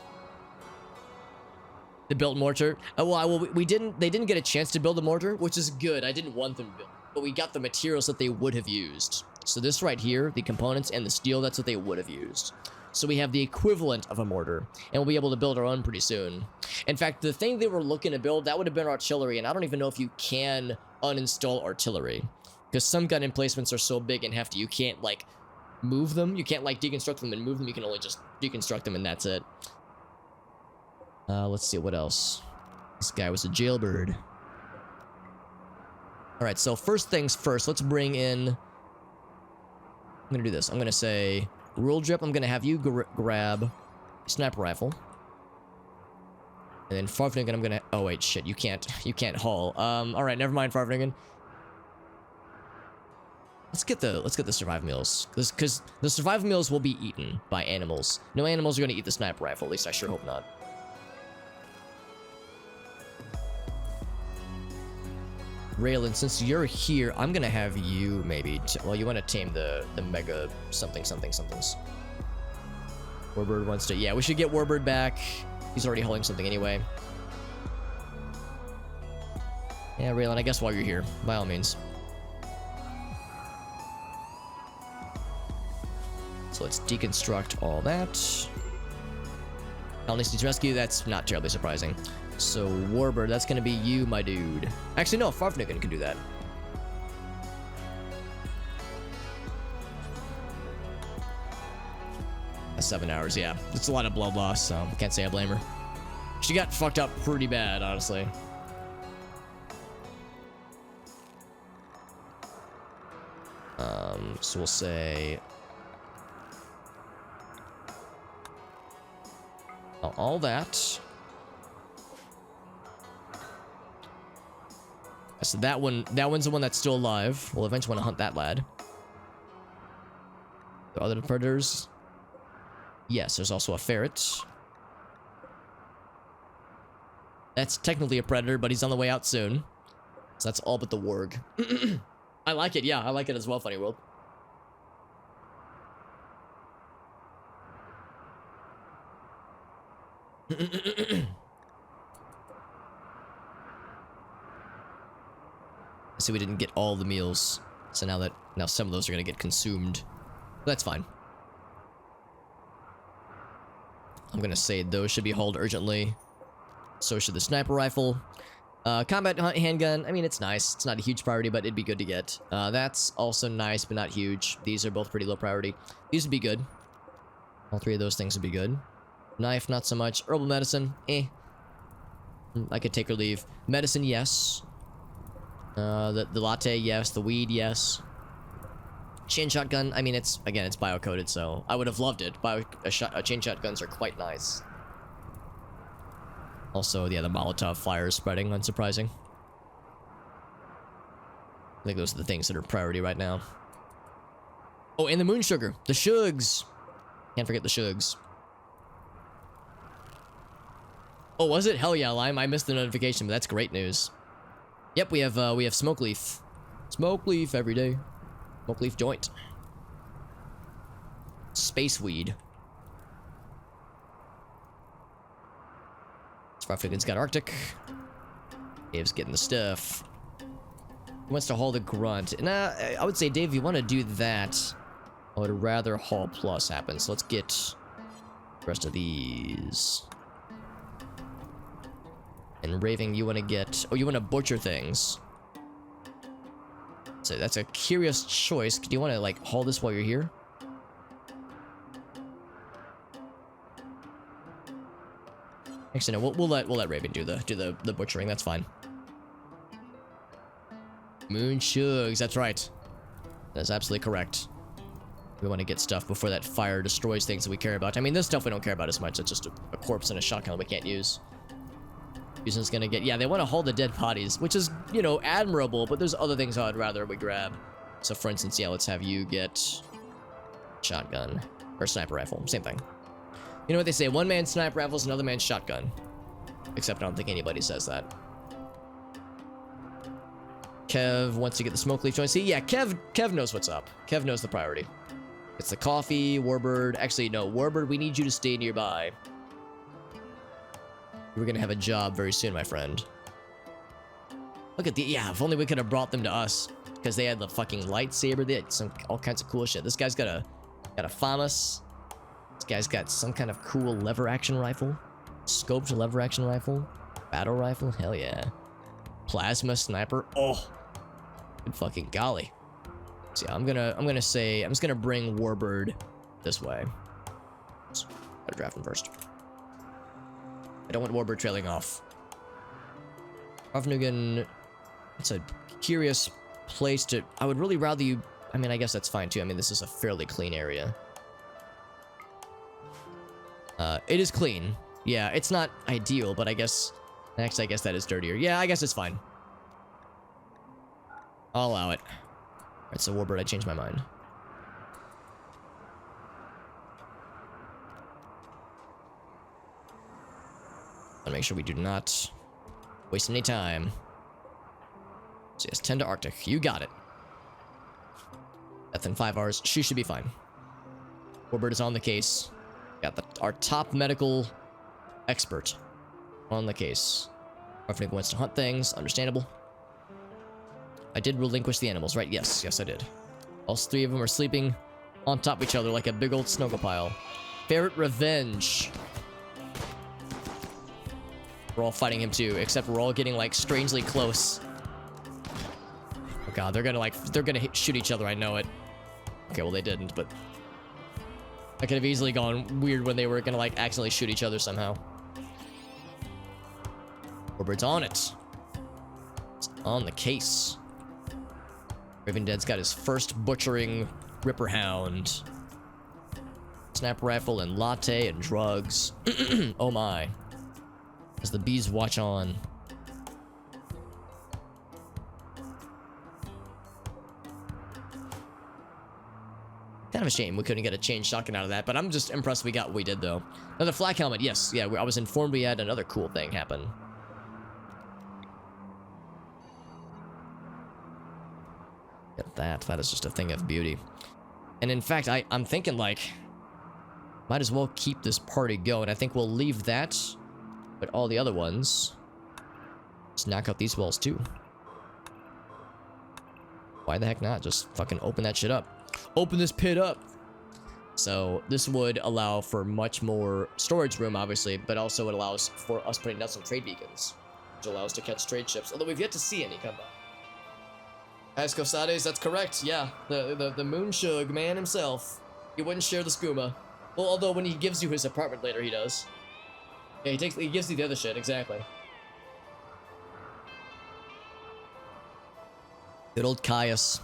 The built mortar. Oh, well, they didn't get a chance to build a mortar, which is good. I didn't want them to build, but we got the materials that they would have used. So this right here, the components and the steel, that's what they would have used. So we have the equivalent of a mortar, and we'll be able to build our own pretty soon. In fact, the thing they were looking to build, that would have been artillery, and I don't even know if you can uninstall artillery, because some gun emplacements are so big and hefty, you can't, like, move them. You can't, like, deconstruct them and move them. You can only just deconstruct them, and that's it. Let's see, what else? This guy was a jailbird. Alright, so first things first, let's bring in... I'm gonna do this. I'm gonna say... Rule Drip, I'm gonna have you grab... Sniper rifle. And then Farfnigan, I'm gonna... Oh, wait, shit, you can't haul. Alright, never mind, Farfnigan. Let's get the survival meals. Because the survival meals will be eaten by animals. No animals are gonna eat the sniper rifle, at least I sure hope not. Raylan, since you're here, I'm gonna have you maybe... well, you want to tame the mega somethings. Warbird wants to... yeah, we should get Warbird back. He's already holding something anyway. Yeah, Raylan, I guess while you're here, by all means. So let's deconstruct all that. Elnis needs rescue, that's not terribly surprising. So, Warbird, that's gonna be you, my dude. Actually, no, Farfnigan can do that. That's 7 hours, yeah. It's a lot of blood loss, so can't say I blame her. She got fucked up pretty bad, honestly. So we'll say... all that. So that one's the one that's still alive. We'll eventually want to hunt that lad. The other predators. Yes, there's also a ferret. That's technically a predator, but he's on the way out soon. So that's all but the warg. I like it, yeah, I like it as well, Funny World. So we didn't get all the meals. So now some of those are gonna get consumed. That's fine. I'm gonna say those should be hauled urgently. So should the sniper rifle. Combat handgun, I mean, it's nice. It's not a huge priority, but it'd be good to get. That's also nice, but not huge. These are both pretty low priority. These would be good. All three of those things would be good. Knife, not so much. Herbal medicine, eh. I could take or leave. Medicine, yes. The latte, yes. The weed, yes. Chain shotgun, I mean, it's bio-coded, so I would have loved it. Chain shotguns are quite nice. Also, yeah, the Molotov fire is spreading, unsurprising. I think those are the things that are priority right now. Oh, and the moon sugar. The shugs. Can't forget the shugs. Oh, was it? Hell yeah, Lime. I missed the notification, but that's great news. Yep, we have smoke leaf. Smoke leaf every day. Smoke leaf joint. Space weed. African's got Arctic. Dave's getting the stuff. He wants to haul the grunt. Nah, I would say, Dave, if you want to do that, I would rather haul plus happen. So let's get the rest of these. And Raving, you want to get... Oh, you want to butcher things. So that's a curious choice. Do you want to, like, haul this while you're here? Actually, no, we'll let Raven do the butchering. That's fine. Moon shugs. That's right. That's absolutely correct. We want to get stuff before that fire destroys things that we care about. I mean, this stuff we don't care about as much. It's just a corpse and a shotgun we can't use. Houston's gonna get... Yeah, they want to haul the dead bodies, which is, you know, admirable, but there's other things I'd rather we grab. So, for instance, yeah, let's have you get shotgun or sniper rifle. Same thing. You know what they say? One man's sniper rifle is another man's shotgun. Except I don't think anybody says that. Kev wants to get the smoke leaf joint. See, yeah, Kev knows what's up. Kev knows the priority. It's the coffee, Warbird. Actually, no, Warbird, we need you to stay nearby. We're gonna have a job very soon, my friend. Look at the... Yeah, if only we could have brought them to us. Because they had the fucking lightsaber. They had all kinds of cool shit. This guy's got a FAMAS. This guy's got some kind of cool lever action rifle. Scoped lever action rifle. Battle rifle. Hell yeah. Plasma sniper. Oh. Good fucking golly. So yeah, I'm just gonna bring Warbird this way. Gotta draft him first. I don't want Warbird trailing off. Ravnugan, it's a curious place to... I would really rather you... I mean, I guess that's fine too. I mean, this is a fairly clean area. It is clean. Yeah, it's not ideal, but I guess... Actually, I guess that is dirtier. Yeah, I guess it's fine. I'll allow it. Alright, so Warbird, I changed my mind. I'll make sure we do not waste any time. So yes, 10 to Arctic. You got it. Death in 5 hours. She should be fine. Warbird is on the case. Got our top medical expert on the case. Ravnik wants to hunt things. Understandable. I did relinquish the animals, right? Yes, yes I did. All 3 of them are sleeping on top of each other like a big old snuggle pile. Ferret revenge. We're all fighting him too, except we're all getting like strangely close. Oh god, they're gonna shoot each other, I know it. Okay, well they didn't, but I could have easily gone weird when they were gonna like accidentally shoot each other somehow. Warbird's on it. It's on the case. Raven Dead's got his first butchering Ripper Hound. Snap rifle and latte and drugs. Oh my. As the bees watch on. Kind of a shame we couldn't get a chain shotgun out of that, but I'm just impressed we got what we did though. Another flak helmet, yes. Yeah, I was informed we had another cool thing happen. Get that. That is just a thing of beauty. And in fact, I'm thinking like, might as well keep this party going. I think we'll leave that, but all the other ones, just knock out these walls too. Why the heck not? Just fucking open that shit up. Open this pit up. So this would allow for much more storage room, obviously, but also it allows for us putting down some trade beacons, which allows us to catch trade ships, although we've yet to see any come by. As Cosades, that's correct, yeah. The Moonshug man himself. He wouldn't share the skooma. Well, although when he gives you his apartment later, he does. Yeah, he gives you the other shit, exactly. Good old Caius.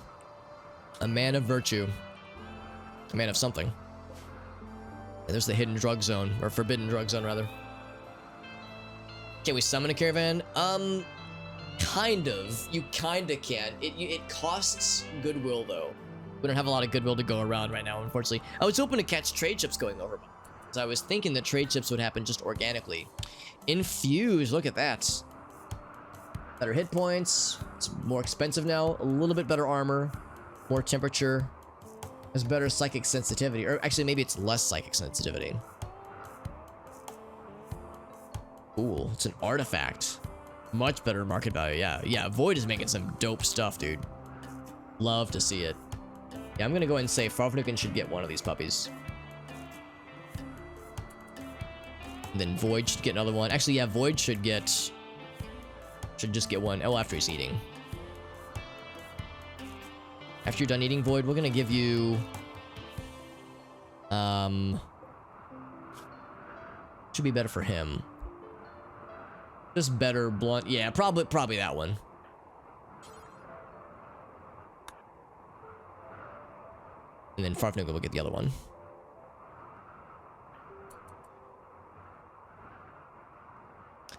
A man of virtue. A man of something. And there's the hidden drug zone, or forbidden drug zone, rather. Can we summon a caravan? Kind of. You kinda can. It costs goodwill, though. We don't have a lot of goodwill to go around right now, unfortunately. I was hoping to catch trade ships going over, because I was thinking that trade ships would happen just organically. Infuse, look at that. Better hit points. It's more expensive now. A little bit better armor. More temperature. Has better psychic sensitivity. Or actually, maybe it's less psychic sensitivity. Cool. It's an artifact. Much better market value. Yeah, Void is making some dope stuff, dude. Love to see it. Yeah, I'm gonna go ahead and say Farfnukin should get one of these puppies. And then Void should get another one. Actually, yeah, Void should just get one. Oh, after he's eating. After you're done eating, Void, we're gonna give you... Should be better for him. Just better blunt. Yeah, probably that one. And then Farfnukin will get the other one.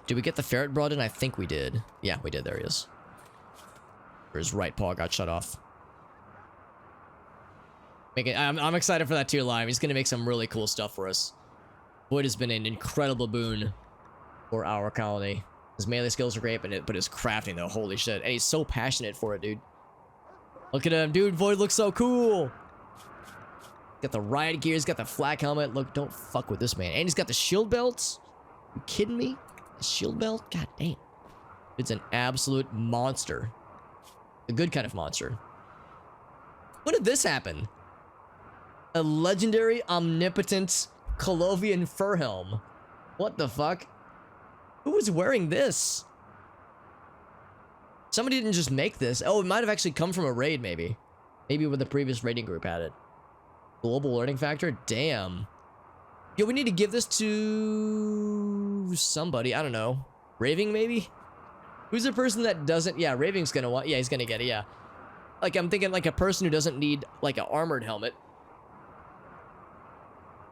Did we get the ferret brought in? I think we did. Yeah, we did. There he is. Or his right paw got shut off. I'm excited for that tier live. He's gonna make some really cool stuff for us. Void has been an incredible boon for our colony. His melee skills are great, but his crafting though, holy shit. And he's so passionate for it, dude. Look at him, dude. Void looks so cool. Got the riot gear, he's got the flak helmet. Look, don't fuck with this man. And he's got the shield belts. You kidding me? The shield belt? God damn. It's an absolute monster. A good kind of monster. When did this happen? A legendary, omnipotent Colovian fur helm. What the fuck? Who was wearing this? Somebody didn't just make this. Oh, it might have actually come from a raid, maybe. Maybe when the previous raiding group had it. Global learning factor? Damn. Yo, we need to give this to... somebody. I don't know. Raving, maybe? Who's the person that doesn't... Yeah, Raving's gonna want... Yeah, he's gonna get it, yeah. Like, I'm thinking like a person who doesn't need, like, an armored helmet.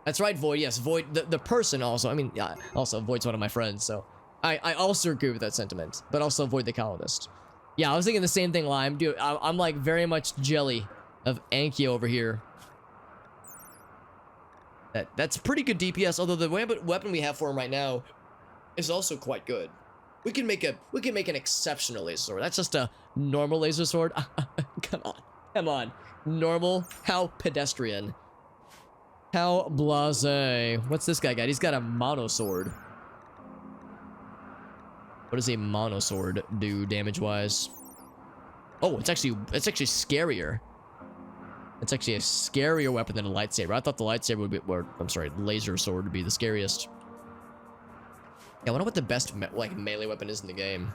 That's right, Void. Yes, Void. The person also. I mean, yeah, also, Void's one of my friends, so... I also agree with that sentiment. But also Void the colonist. Yeah, I was thinking the same thing, Lime. Dude, I'm like very much jelly of Anki over here. That's pretty good DPS, although the weapon we have for him right now is also quite good. We can make an exceptional laser sword. That's just a normal laser sword. Come on. Normal? How pedestrian. How blasé. What's this guy got? He's got a mono sword. What does a mono sword do damage-wise? Oh, it's actually scarier. It's actually a scarier weapon than a lightsaber. I thought the lightsaber would be, or I'm sorry, laser sword would be the scariest. Yeah, I wonder what the best melee weapon is in the game.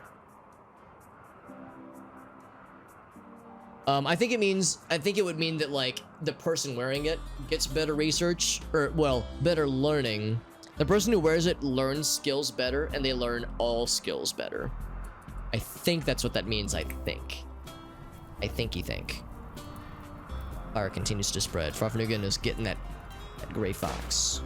I think it would mean that like the person wearing it gets better research, or well, better learning. The person who wears it learns skills better, and they learn all skills better. I think that's what that means. I think. Fire continues to spread. Farfnukin is getting that gray fox.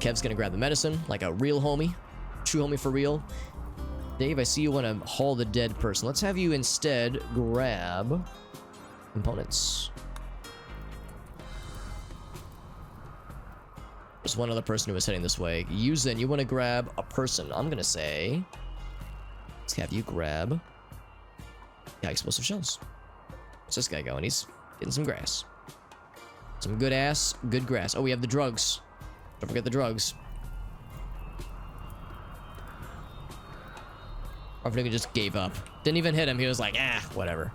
Kev's gonna grab the medicine like a real homie. True homie for real. Dave, I see you want to haul the dead person. Let's have you instead grab components. There's one other person who was heading this way. Yuzin, you want to grab a person. I'm gonna say, let's have you grab explosive shells. What's this guy going? He's getting some grass. Some good grass. Oh, we have the drugs. Don't forget the drugs. Farfnugan just gave up. Didn't even hit him. He was like, ah, whatever.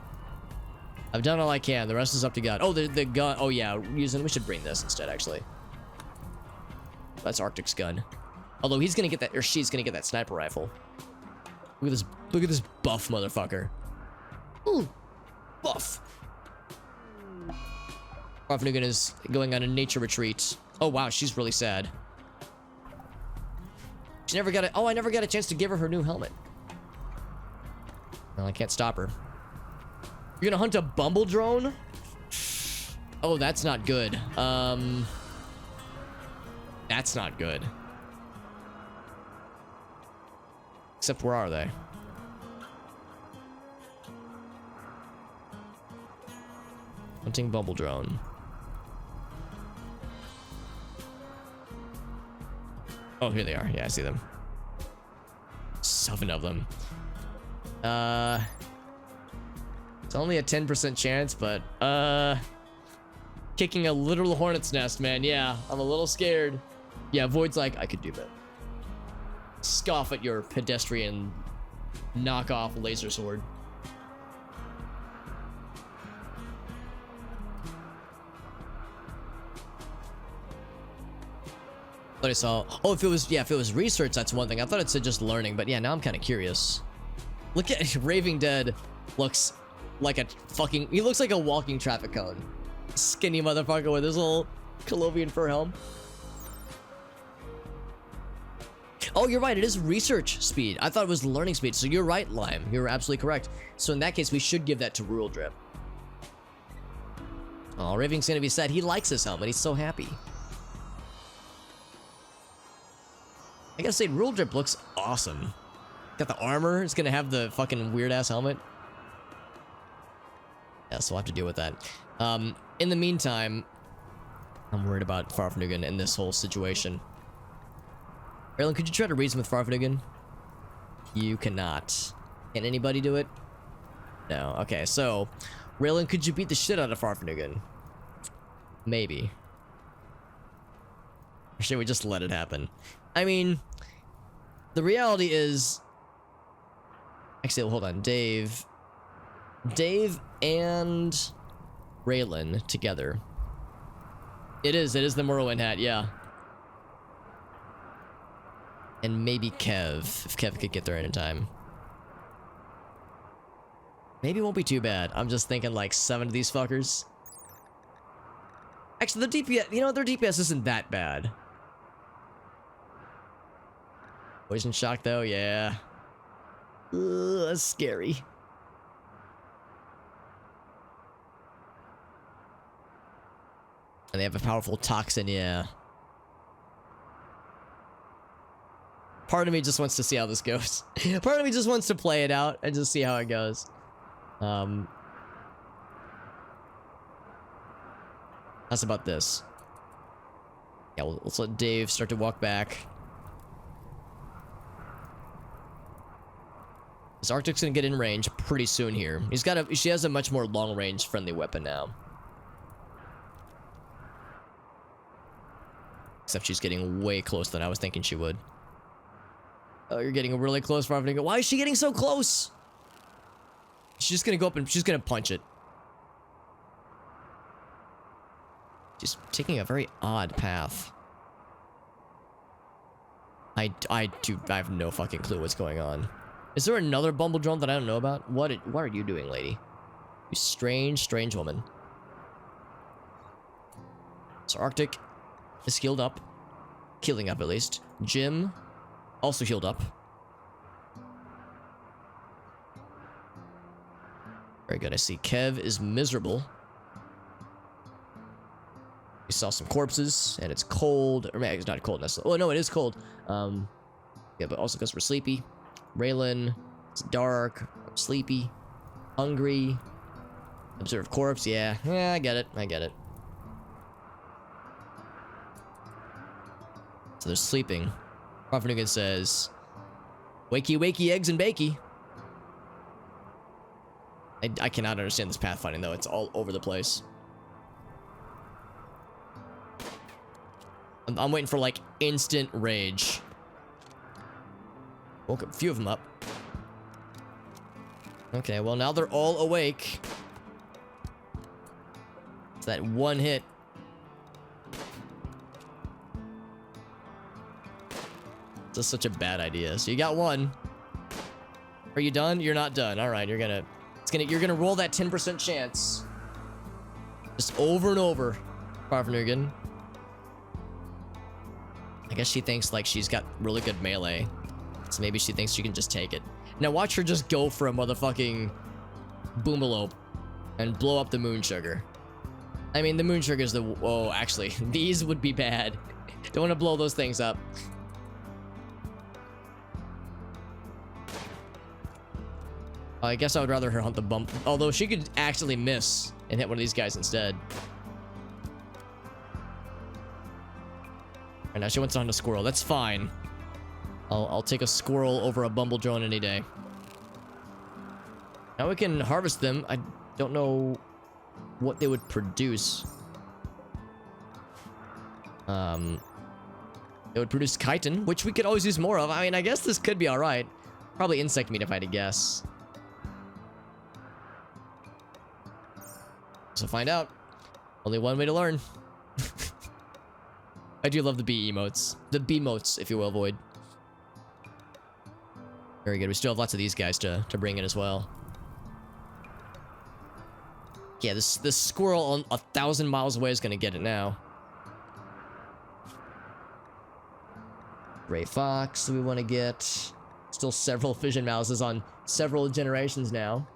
I've done all I can. The rest is up to God. Oh, the gun. Oh, yeah. We should bring this instead, actually. That's Arctic's gun. Although he's going to get that, or she's going to get that sniper rifle. Look at this buff motherfucker. Ooh, buff. Farfnugan is going on a nature retreat. Oh, wow. She's really sad. She never got I never got a chance to give her new helmet. Well, I can't stop her. You're gonna hunt a bumble drone? Oh, that's not good. That's not good. Except where are they? Hunting bumble drone. Oh, here they are. Yeah, I see them. 7 of them. It's only a 10% chance, but kicking a literal hornet's nest, man. Yeah, I'm a little scared. Yeah, Void's like, I could do that. Scoff at your pedestrian knockoff laser sword. But I saw, oh, if it was research, that's one thing. I thought it said just learning, but yeah, now I'm kind of curious. Look at Raving Dead. Looks like a fucking, he looks like a walking traffic cone. Skinny motherfucker with his little Colovian fur helm. Oh, you're right. It is research speed. I thought it was learning speed. So you're right, Lime. You're absolutely correct. So in that case, we should give that to Rural Drip. Oh, Raving's gonna be sad. He likes his helmet. He's so happy. I gotta say, Rural Drip looks awesome. Got the armor. It's gonna have the fucking weird-ass helmet. Yeah, so we'll have to deal with that. In the meantime, I'm worried about Farfnugan and this whole situation. Raylan, could you try to reason with Farfnugan? You cannot. Can anybody do it? No. Okay, so Raylan, could you beat the shit out of Farfnugan? Maybe. Or should we just let it happen? I mean, the reality is... Actually, hold on. Dave and Raylan together. It is the Morrowind hat, yeah. And maybe Kev, if Kev could get there in time. Maybe it won't be too bad. I'm just thinking like 7 of these fuckers. Actually, their DPS, you know, their DPS isn't that bad. Poison shock though, yeah. Ugh, that's scary. And they have a powerful toxin, yeah. Part of me just wants to see how this goes. Part of me just wants to play it out and just see how it goes. How's about this? Yeah, let's let Dave start to walk back. This Arctic's gonna get in range pretty soon here. She has a much more long-range friendly weapon now. Except she's getting way closer than I was thinking she would. Oh, you're getting really close, Farfnugan. Why is she getting so close? She's just gonna go up and she's gonna punch it. She's taking a very odd path. I have no fucking clue what's going on. Is there another bumble drone that I don't know about? What are you doing, lady? You strange woman. So Arctic is healed up. Healing up, at least. Jim, also healed up. Very good. I see Kev is miserable. We saw some corpses, and it's cold. Or maybe it's not cold necessarily. Oh, no, it is cold. Yeah, but also because we're sleepy. Raylan, it's dark. I'm sleepy. Hungry. Observe corpse. Yeah, I get it. So they're sleeping. Farfnugan says, wakey, wakey, eggs and bakey. I cannot understand this pathfinding, though. It's all over the place. I'm waiting for, like, instant rage. Woke a few of them up. Okay, well now they're all awake. It's that one hit. This is such a bad idea. So you got one. Are you done? You're not done. All right, you're gonna roll that 10% chance. Just over and over, Parvnugan. I guess she thinks like she's got really good melee. So maybe she thinks she can just take it. Now watch her just go for a motherfucking boomalope and blow up the moon sugar. I mean, the moon sugar is the... Oh, actually, these would be bad. Don't want to blow those things up. I guess I would rather her hunt the bump. Although she could actually miss and hit one of these guys instead. And now she wants to hunt a squirrel. That's fine. I'll take a squirrel over a bumble drone any day. Now we can harvest them. I don't know what they would produce. They would produce chitin, which we could always use more of. I mean, I guess this could be all right. Probably insect meat if I had to guess. So find out. Only one way to learn. I do love the bee emotes. The bee motes, if you will, Void. Very good. We still have lots of these guys to bring in as well. Yeah, this squirrel on 1,000 miles away is gonna get it now. Gray fox we want to get. Still several fission mouses on several generations now.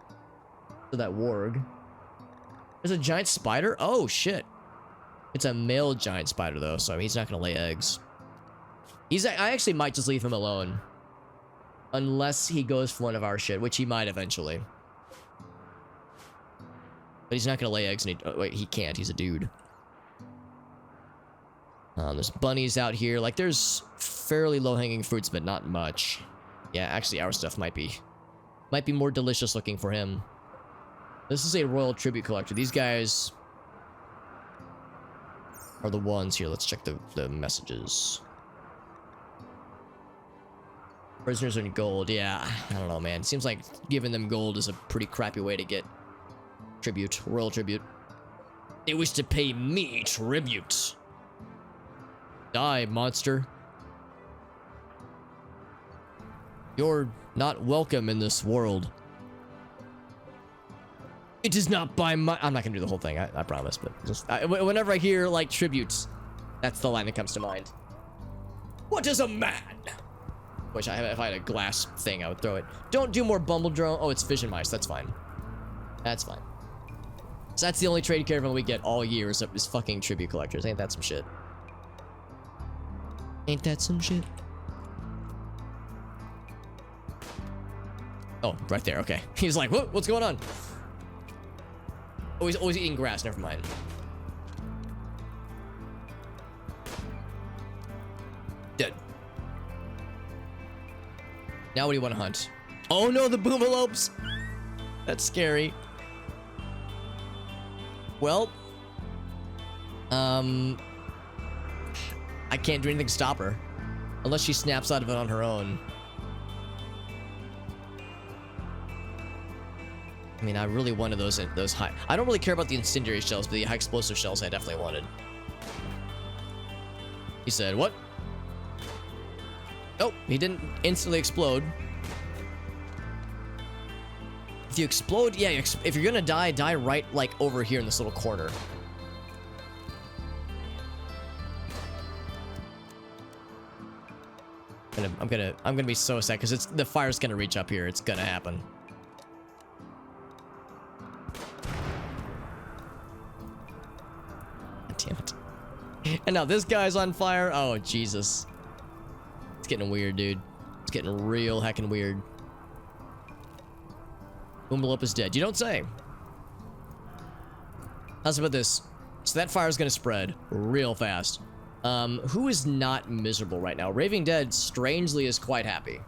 So that warg. There's a giant spider? Oh, shit. It's a male giant spider, though, so I mean, he's not gonna lay eggs. I actually might just leave him alone. Unless he goes for one of our shit, which he might eventually. But he's not gonna lay eggs, and wait, he can't. He's a dude. There's bunnies out here. Like, there's fairly low-hanging fruits, but not much. Yeah, actually, our stuff might be more delicious looking for him. This is a royal tribute collector. These guys are the ones here. Let's check the messages. Prisoners in gold. Yeah, I don't know, man. Seems like giving them gold is a pretty crappy way to get tribute, royal tribute. They wish to pay me tribute. Die, monster. You're not welcome in this world. It is not by my... I'm not gonna do the whole thing, I promise, but just... whenever I hear, like, tributes, that's the line that comes to mind. What is a man? Wish if I had a glass thing, I would throw it. Don't do more bumble drone. Oh, it's fission mice. That's fine. That's fine. So that's the only trade caravan we get all year is fucking tribute collectors. Ain't that some shit? Ain't that some shit? Oh, right there. Okay. He's like, what's going on? Oh, he's always eating grass. Never mind. Dead. Now what do you want to hunt? Oh no, the boomalopes! That's scary. Well, I can't do anything to stop her. Unless she snaps out of it on her own. I mean, I really wanted those high... I don't really care about the incendiary shells, but the high explosive shells I definitely wanted. He said, what? Oh, he didn't instantly explode. If you explode, yeah, if you're gonna die right, like, over here in this little corner. I'm gonna be so sad, because the fire's gonna reach up here. It's gonna happen. Damn it. And now this guy's on fire. Oh, Jesus. It's getting weird, dude. It's getting real heckin' weird. Boomalope is dead. You don't say. How's about this? So that fire's gonna spread real fast. Who is not miserable right now? Raving Dead, strangely, is quite happy.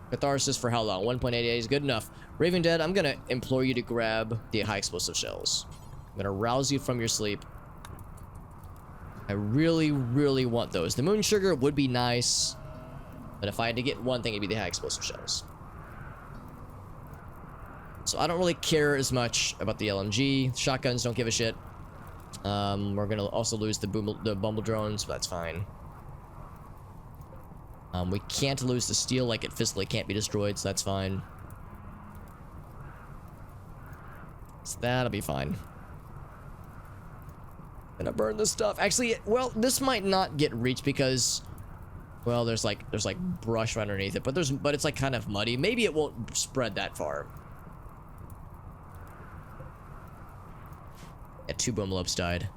Catharsis for how long? 1.88 is good enough. Raving Dead, I'm gonna implore you to grab the high explosive shells. I'm gonna rouse you from your sleep. I really, really want those. The moon sugar would be nice, but if I had to get one thing, it'd be the high explosive shells. So I don't really care as much about the LMG. Shotguns don't give a shit. We're gonna also lose the bumble drones, but that's fine. We can't lose the steel, like it physically can't be destroyed, so that's fine. So that'll be fine. Gonna burn this stuff. Actually, well, this might not get reached because, well, there's like brush right underneath it, but it's like kind of muddy. Maybe it won't spread that far. Yeah, 2 boomalopes died.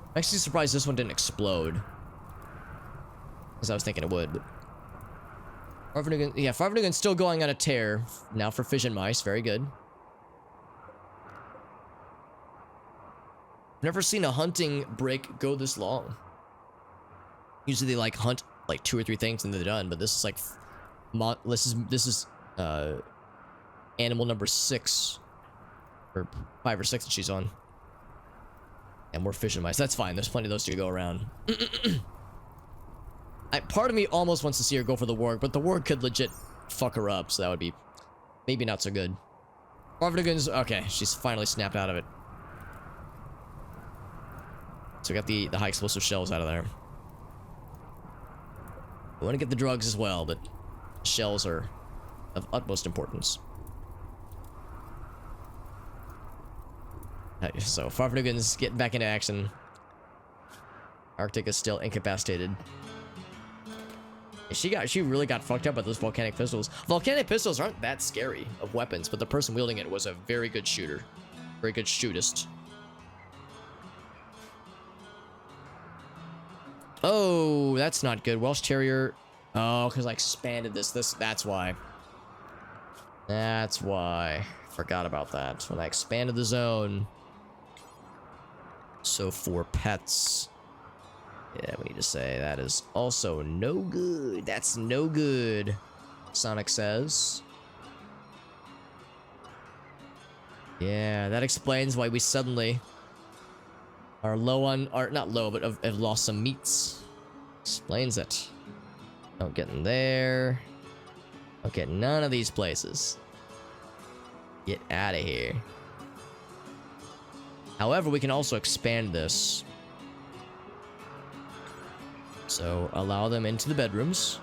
I'm actually surprised this one didn't explode, because I was thinking it would. But Farvanugan's still going on a tear now for fission mice. Very good. Never seen a hunting break go this long. Usually they like hunt like 2 or 3 things and they're done, but this is like this is animal number 6 or 5 or 6 that she's on. And more fission mice. That's fine. There's plenty of those to go around. Part of me almost wants to see her go for the warg, but the warg could legit fuck her up, so that would be maybe not so good. Farvanugan's okay. She's finally snapped out of it. So we got the high explosive shells out of there. We want to get the drugs as well, but shells are of utmost importance. So Farvanugan's getting back into action. Arctic is still incapacitated. She really got fucked up with those volcanic pistols. Volcanic pistols aren't that scary of weapons, but the person wielding it was a very good shooter. Very good shootist. Oh, that's not good. Welsh Terrier. Oh, because I expanded this. That's why. That's why. Forgot about that. When I expanded the zone. So for pets. Yeah, we need to say that is also no good. That's no good, Sonic says. Yeah, that explains why we suddenly are low on, or not low, but have lost some meats. Explains it. Don't get in there. Don't get none of these places. Get out of here. However, we can also expand this. So allow them into the bedrooms.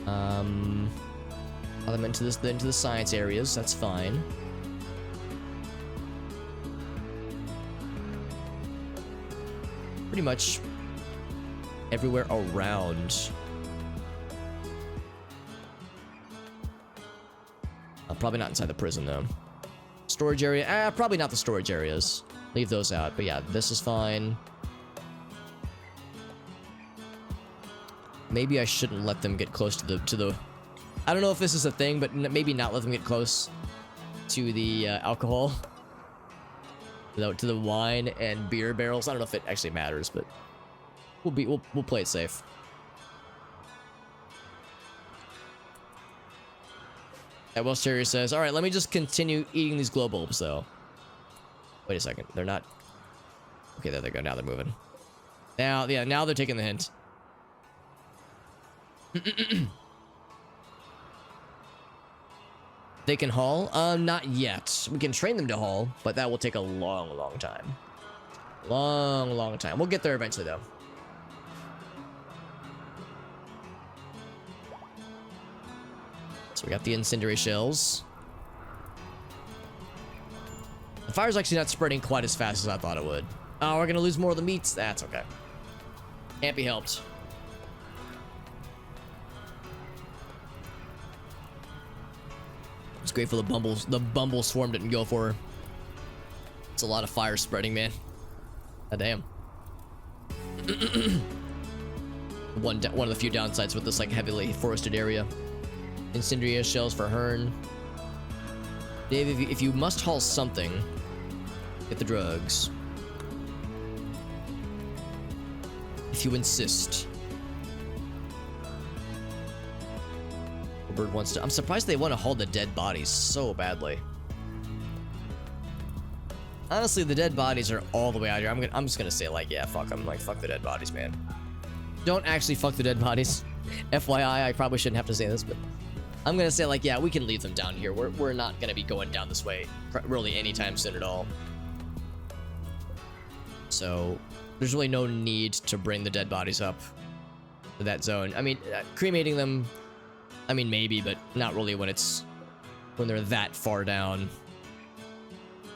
Allow them into the science areas. That's fine. Pretty much everywhere around. Probably not inside the prison though. Storage area, probably not the storage areas. Leave those out, but yeah, this is fine. Maybe I shouldn't let them get close to the I don't know if this is a thing, but maybe not let them get close to the alcohol. To the wine and beer barrels. I don't know if it actually matters, but we'll play it safe. That Welsh Terrier says, all right, let me just continue eating these glow bulbs, though. Wait a second. They're not... Okay, there they go. Now they're moving. Now, yeah, now they're taking the hint. They can haul? Not yet. We can train them to haul, but that will take a long, long time. Long time. We'll get there eventually, though. So we got the incendiary shells. The fire's actually not spreading quite as fast as I thought it would. Oh, we're gonna lose more of the meats. That's okay. Can't be helped. It's grateful the bumble swarm didn't go for her. It's a lot of fire spreading, man. God damn. One of the few downsides with this like heavily forested area. Incendiary shells for Hearn. Dave, if you must haul something, get the drugs. If you insist. Bird wants to. I'm surprised they want to haul the dead bodies so badly. Honestly, the dead bodies are all the way out here. I'm just gonna say like, yeah, fuck them. Like, fuck the dead bodies, man. Don't actually fuck the dead bodies. FYI, I probably shouldn't have to say this, but I'm gonna say, like, yeah, we can leave them down here. We're not gonna be going down this way really anytime soon at all. So there's really no need to bring the dead bodies up to that zone. I mean, cremating them, I mean, maybe, but not really when they're that far down.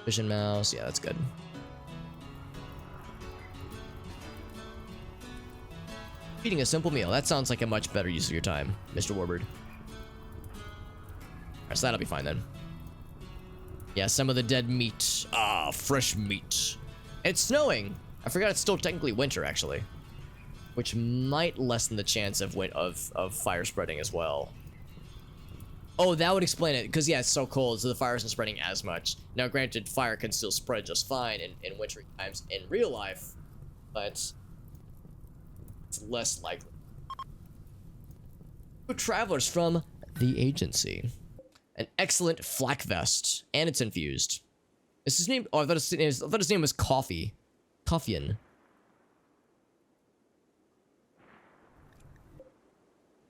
Vision mouse, yeah, that's good. Eating a simple meal. That sounds like a much better use of your time, Mr. Warbird. Alright, so that'll be fine then. Yeah, some of the dead meat. Ah, fresh meat. And it's snowing. I forgot it's still technically winter, actually. Which might lessen the chance of fire spreading as well. Oh, that would explain it. Because, yeah, it's so cold, so the fire isn't spreading as much. Now, granted, fire can still spread just fine in wintry times in real life. But it's less likely. Two travelers from the agency. An excellent flak vest, and it's infused. Is his name? Oh, I thought his name was Coffee. Coffian.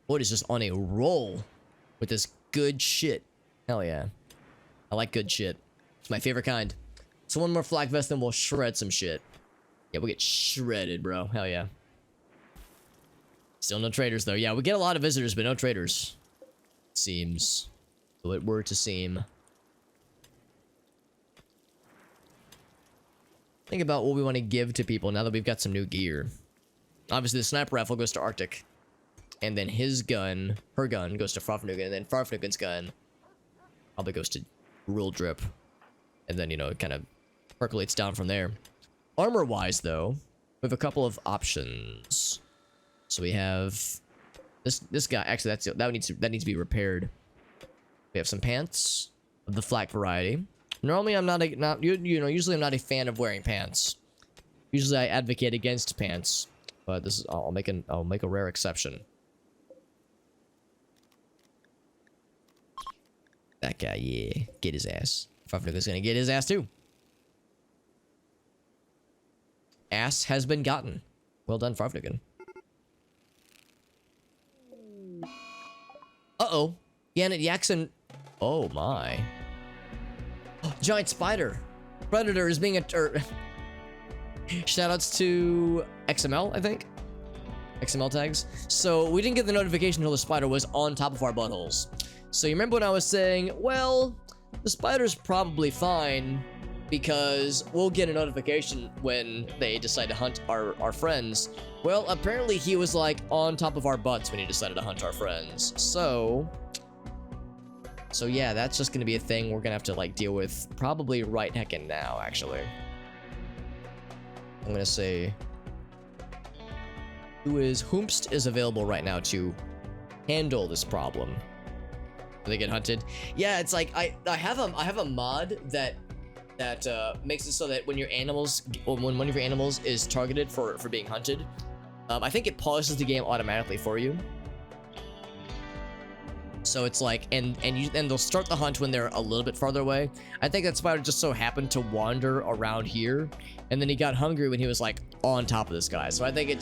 What is just on a roll with this good shit? Hell yeah, I like good shit. It's my favorite kind. So one more flak vest, then we'll shred some shit. Yeah, we'll get shredded, bro. Hell yeah. Still no traders, though. Yeah, we get a lot of visitors, but no traders. Seems. So it were to seem. Think about what we want to give to people now that we've got some new gear. Obviously, the sniper rifle goes to Arctic. And then his gun, her gun, goes to Farfnugan. And then Farfnugan's gun probably goes to Rule Drip. And then, you know, it kind of percolates down from there. Armor-wise, though, we have a couple of options. So we have this guy. Actually, that needs to be repaired. We have some pants of the flak variety. Normally, I'm usually I'm not a fan of wearing pants. Usually, I advocate against pants, but this is I'll make a rare exception. That guy, yeah, get his ass. Farfnugan's gonna get his ass too. Ass has been gotten. Well done, Farfnugan. Uh-oh. Janet Jackson. Oh, my. Giant spider. Predator is being shoutouts to XML, I think. XML tags. So, we didn't get the notification until the spider was on top of our buttholes. So, you remember when I was saying, well, the spider's probably fine because we'll get a notification when they decide to hunt our friends. Well, apparently he was like on top of our butts when he decided to hunt our friends. So yeah, that's just gonna be a thing we're gonna have to like deal with probably right heckin' now, actually. I'm gonna say Whomst is available right now to handle this problem. Do they get hunted? Yeah, it's like I have a mod that makes it so that when one of your animals is targeted for being hunted, I think it pauses the game automatically for you. So it's like, and they'll start the hunt when they're a little bit farther away. I think that spider just so happened to wander around here, and then he got hungry when he was like on top of this guy. So I think it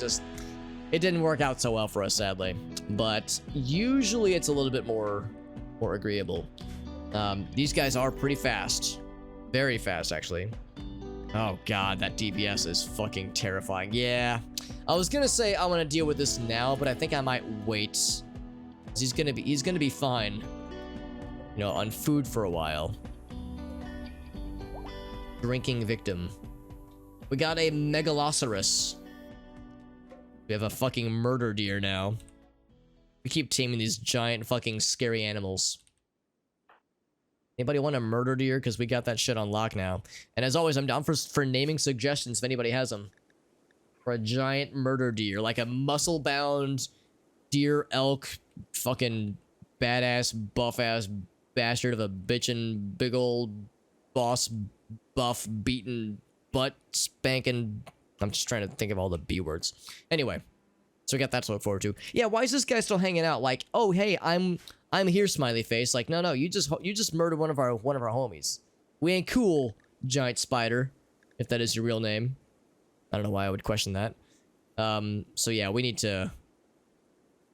didn't work out so well for us, sadly. But usually it's a little bit more agreeable. These guys are pretty fast. Very fast, actually. Oh god, that DPS is fucking terrifying. Yeah, I was gonna say I want to deal with this now, but I think I might wait. He's gonna be fine, you know, on food for a while. Drinking victim. We got a megalosaurus. We have a fucking murder deer now. We keep taming these giant fucking scary animals. Anybody want a murder deer? Because we got that shit on lock now. And as always, I'm down for naming suggestions if anybody has them. For a giant murder deer. Like a muscle-bound deer elk fucking badass buff-ass bastard of a bitchin' big old boss buff beaten butt spanking. I'm just trying to think of all the B words. Anyway. So we got that to look forward to. Yeah, why is this guy still hanging out? Like, oh hey, I'm here, smiley face. Like, no, you just murdered one of our homies. We ain't cool, giant spider, if that is your real name. I don't know why I would question that. So yeah, we need to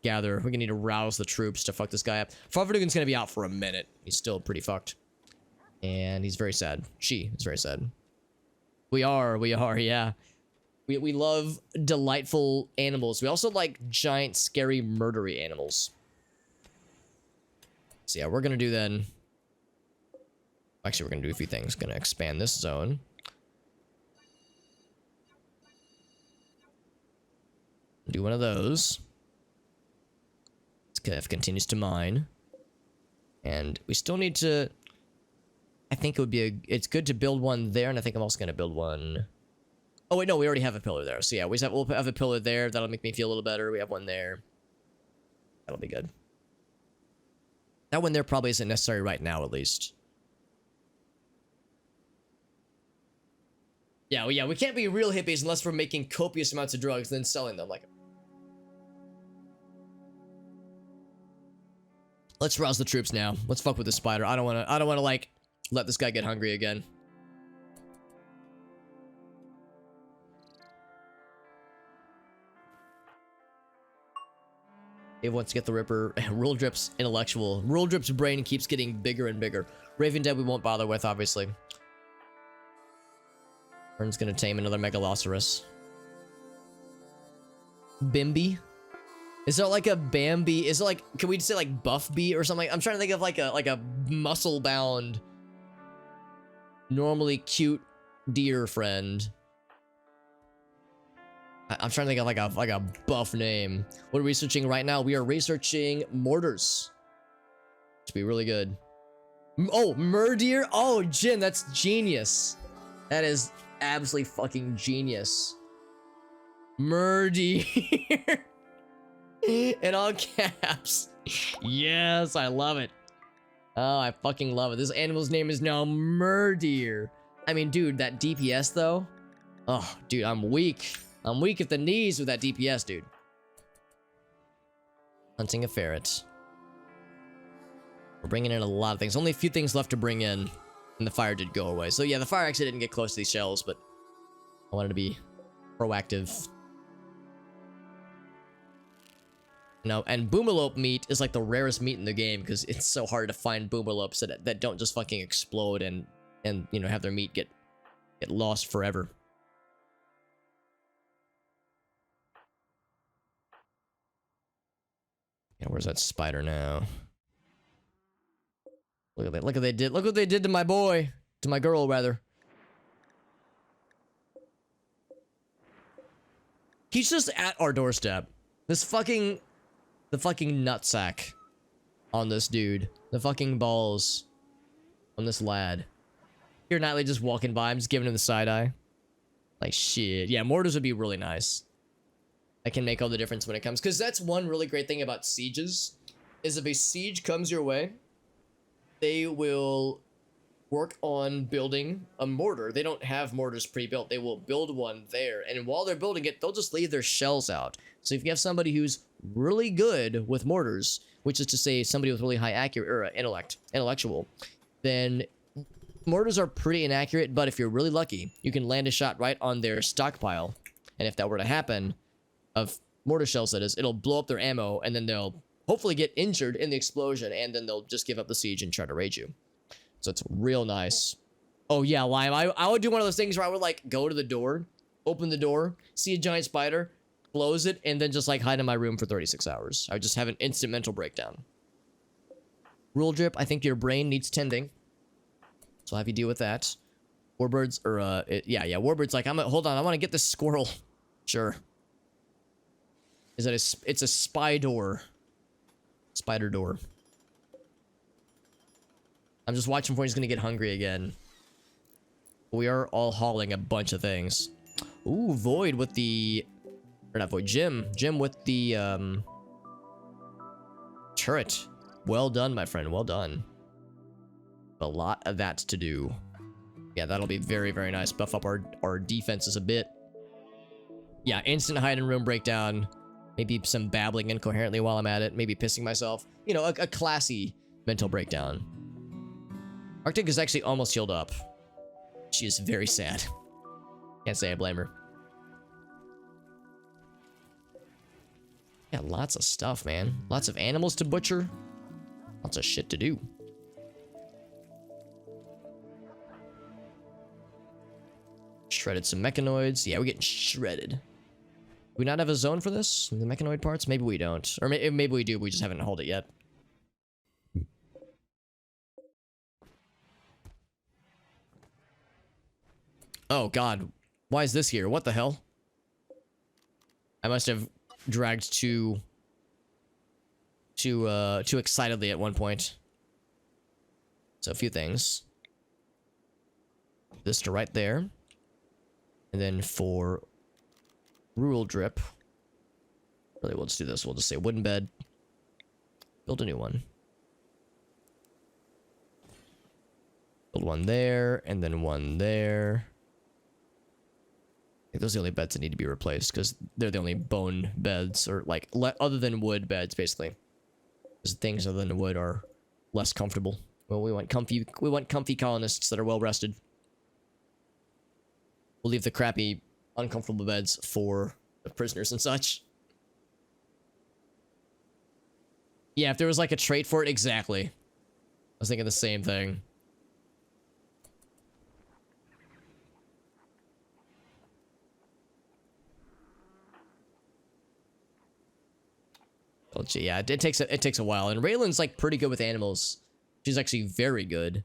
gather. We're gonna need to rouse the troops to fuck this guy up. Farvadugan's gonna be out for a minute. He's still pretty fucked. And he's very sad. She is very sad. We are, yeah. We love delightful animals. We also like giant, scary, murdery animals. So yeah, we're gonna do then. Actually, we're gonna do a few things. Gonna expand this zone. Do one of those. This continues to mine. And we still need to... I think it would be it's good to build one there, and I think I'm also gonna build one... Oh wait, no, we already have a pillar there. So yeah, we'll have a pillar there. That'll make me feel a little better. We have one there. That'll be good. That one there probably isn't necessary right now, at least. Yeah, we can't be real hippies unless we're making copious amounts of drugs and then selling them. Like, let's rouse the troops now. Let's fuck with the spider. I don't wanna like let this guy get hungry again. Dave wants to get the Ripper. Rule Drip's intellectual. Rule Drip's brain keeps getting bigger and bigger. Raven Dead we won't bother with, obviously. Vern's gonna tame another Megalosaurus. Bimby? Is there like a Bambi? Is it like, can we say like Buff Bee or something? I'm trying to think of like a muscle-bound, normally cute deer friend. I'm trying to think of like a buff name. What are we researching right now? We are researching mortars. To be really good. Oh, Murdeer? Oh, Jin, that's genius. That is absolutely fucking genius. Murdeer. In all caps. Yes, I love it. Oh, I fucking love it. This animal's name is now Murdeer. I mean, dude, that DPS though. Oh, dude, I'm weak. I'm weak at the knees with that DPS, dude. Hunting a ferret. We're bringing in a lot of things. Only a few things left to bring in. And the fire did go away. So yeah, the fire actually didn't get close to these shells, but I wanted to be proactive. No, and Boomalope meat is like the rarest meat in the game because it's so hard to find Boomalopes that don't just fucking explode and you know have their meat get lost forever. Yeah, where's that spider now? Look at that! Look what they did to my boy, to my girl rather. He's just at our doorstep. The fucking nutsack on this dude. The fucking balls on this lad. Here, Nightly just walking by. I'm just giving him the side eye. Like shit. Yeah, mortars would be really nice. That can make all the difference when it comes. Because that's one really great thing about sieges. Is if a siege comes your way, they will work on building a mortar. They don't have mortars pre-built. They will build one there. And while they're building it, they'll just leave their shells out. So if you have somebody who's really good with mortars, which is to say somebody with really high intellectual, then mortars are pretty inaccurate. But if you're really lucky, you can land a shot right on their stockpile. And if that were to happen, of mortar shells that is, it'll blow up their ammo and then they'll hopefully get injured in the explosion and then they'll just give up the siege and try to raid you. So it's real nice. Oh yeah, Lime. I would do one of those things where I would like go to the door, open the door, see a giant spider, close it, and then just like hide in my room for 36 hours. I would just have an instant mental breakdown. Rule Drip, I think your brain needs tending. So I'll have you deal with that. Warbirds, or yeah, Warbirds like, hold on, I want to get this squirrel. Sure. Is that it's a spy door. Spider door. I'm just watching for he's gonna get hungry again. We are all hauling a bunch of things. Ooh, Void with the... Or not Void, Jim. Jim with the, turret. Well done, my friend. Well done. A lot of that to do. Yeah, that'll be very, very nice. Buff up our defenses a bit. Yeah, instant hide and room breakdown. Maybe some babbling incoherently while I'm at it. Maybe pissing myself. You know, a classy mental breakdown. Arctic is actually almost healed up. She is very sad. Can't say I blame her. Got lots of stuff, man. Lots of animals to butcher. Lots of shit to do. Shredded some mechanoids. Yeah, we're getting shredded. Do we not have a zone for this? The mechanoid parts? Maybe we don't. Or maybe we do, we just haven't hauled it yet. Oh god. Why is this here? What the hell? I must have dragged too excitedly at one point. So a few things. This to right there. And then for rural drip. Really, we'll just do this. We'll just say wooden bed. Build a new one. Build one there, and then one there. I think those are the only beds that need to be replaced, because they're the only bone beds, or like, other than wood beds, basically. Because things other than wood are less comfortable. Well, we want comfy colonists that are well rested. We'll leave the crappy, uncomfortable beds for the prisoners and such. Yeah, if there was like a trait for it, exactly. I was thinking the same thing. Well, yeah, it takes a while, and Raylan's like pretty good with animals. She's actually very good,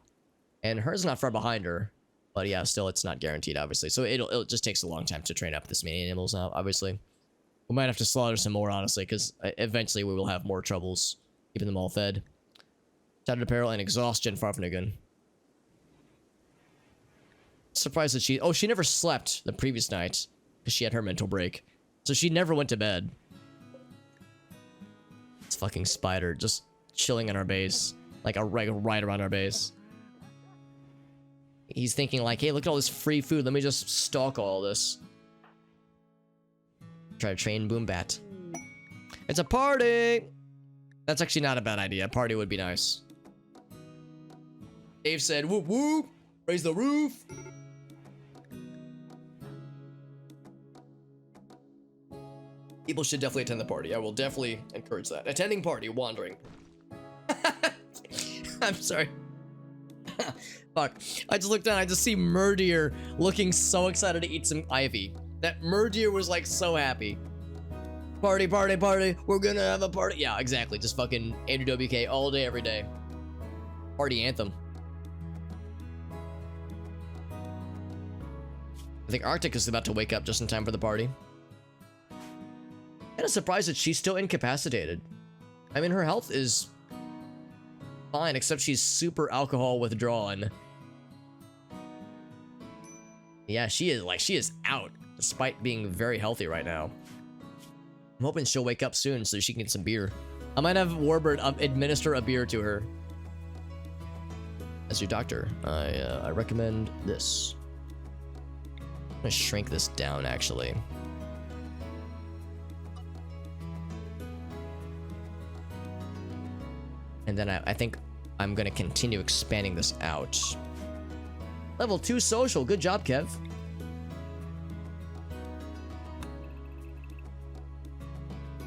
and hers not far behind her. But yeah, still, it's not guaranteed, obviously. So it just takes a long time to train up this many animals now, obviously. We might have to slaughter some more, honestly, because eventually we will have more troubles keeping them all fed. Tattered apparel and exhaustion, Farfnugan. Surprised that she never slept the previous night because she had her mental break. So she never went to bed. This fucking spider just chilling in our base. Like right around our base. He's thinking like, hey, look at all this free food. Let me just stalk all this. Try to train Boombat. It's a party! That's actually not a bad idea. A party would be nice. Dave said, whoop whoop! Raise the roof! People should definitely attend the party. I will definitely encourage that. Attending party, wandering. I'm sorry. Fuck. I just looked down, I just see Murdeer looking so excited to eat some ivy. That Murdeer was like so happy. Party, party, party. We're gonna have a party. Yeah, exactly. Just fucking Andrew WK all day, every day. Party anthem. I think Arctic is about to wake up just in time for the party. Kind of surprised that she's still incapacitated. I mean, her health is fine, except she's super alcohol withdrawn. Yeah, she is out, despite being very healthy right now. I'm hoping she'll wake up soon so she can get some beer. I might have Warbird administer a beer to her. As your doctor, I recommend this. I'm gonna shrink this down, actually. And then I think I'm gonna continue expanding this out. Level 2 social. Good job, Kev.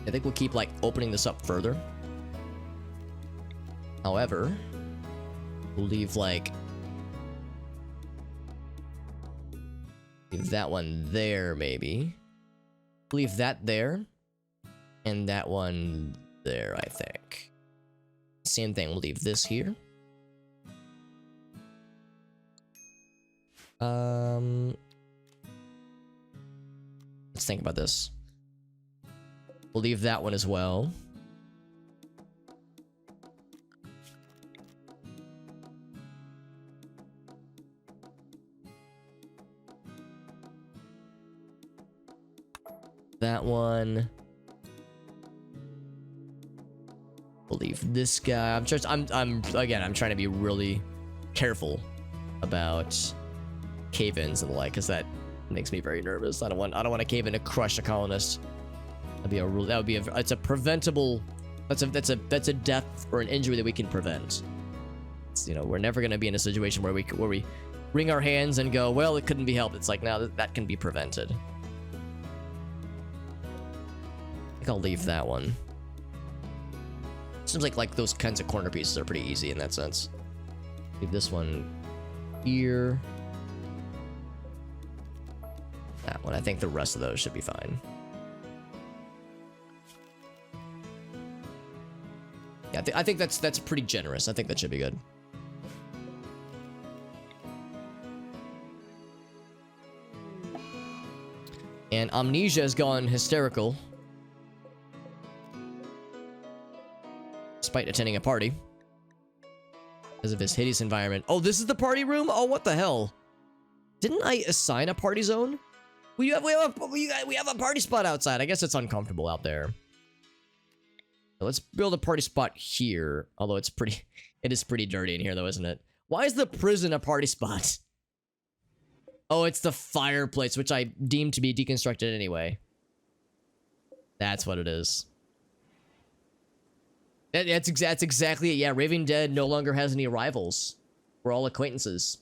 I think we'll keep like opening this up further. However, we'll leave that one there, maybe. Leave that there. And that one there, I think. Same thing, we'll leave this here. Let's think about this. We'll leave that one as well. That one. We'll leave this guy. I'm trying to be really careful about cave-ins and the like, because that makes me very nervous. I don't want to cave in to crush a colonist. It's a preventable. That's a death or an injury that we can prevent. It's, you know, we're never gonna be in a situation where we wring our hands and go, well, it couldn't be helped. It's like, now that can be prevented. think I'll leave that one. Seems like those kinds of corner pieces are pretty easy in that sense. Leave this one here. That one. I think the rest of those should be fine. Yeah, I think that's pretty generous. I think that should be good. And Amnesia has gone hysterical. Despite attending a party. Because of his hideous environment. Oh, this is the party room? Oh, what the hell? Didn't I assign a party zone? We have a party spot outside. I guess it's uncomfortable out there. So let's build a party spot here. Although it is pretty dirty in here though, isn't it? Why is the prison a party spot? Oh, it's the fireplace, which I deemed to be deconstructed anyway. That's what it is. That's exactly it. Yeah, Raving Dead no longer has any rivals. We're all acquaintances.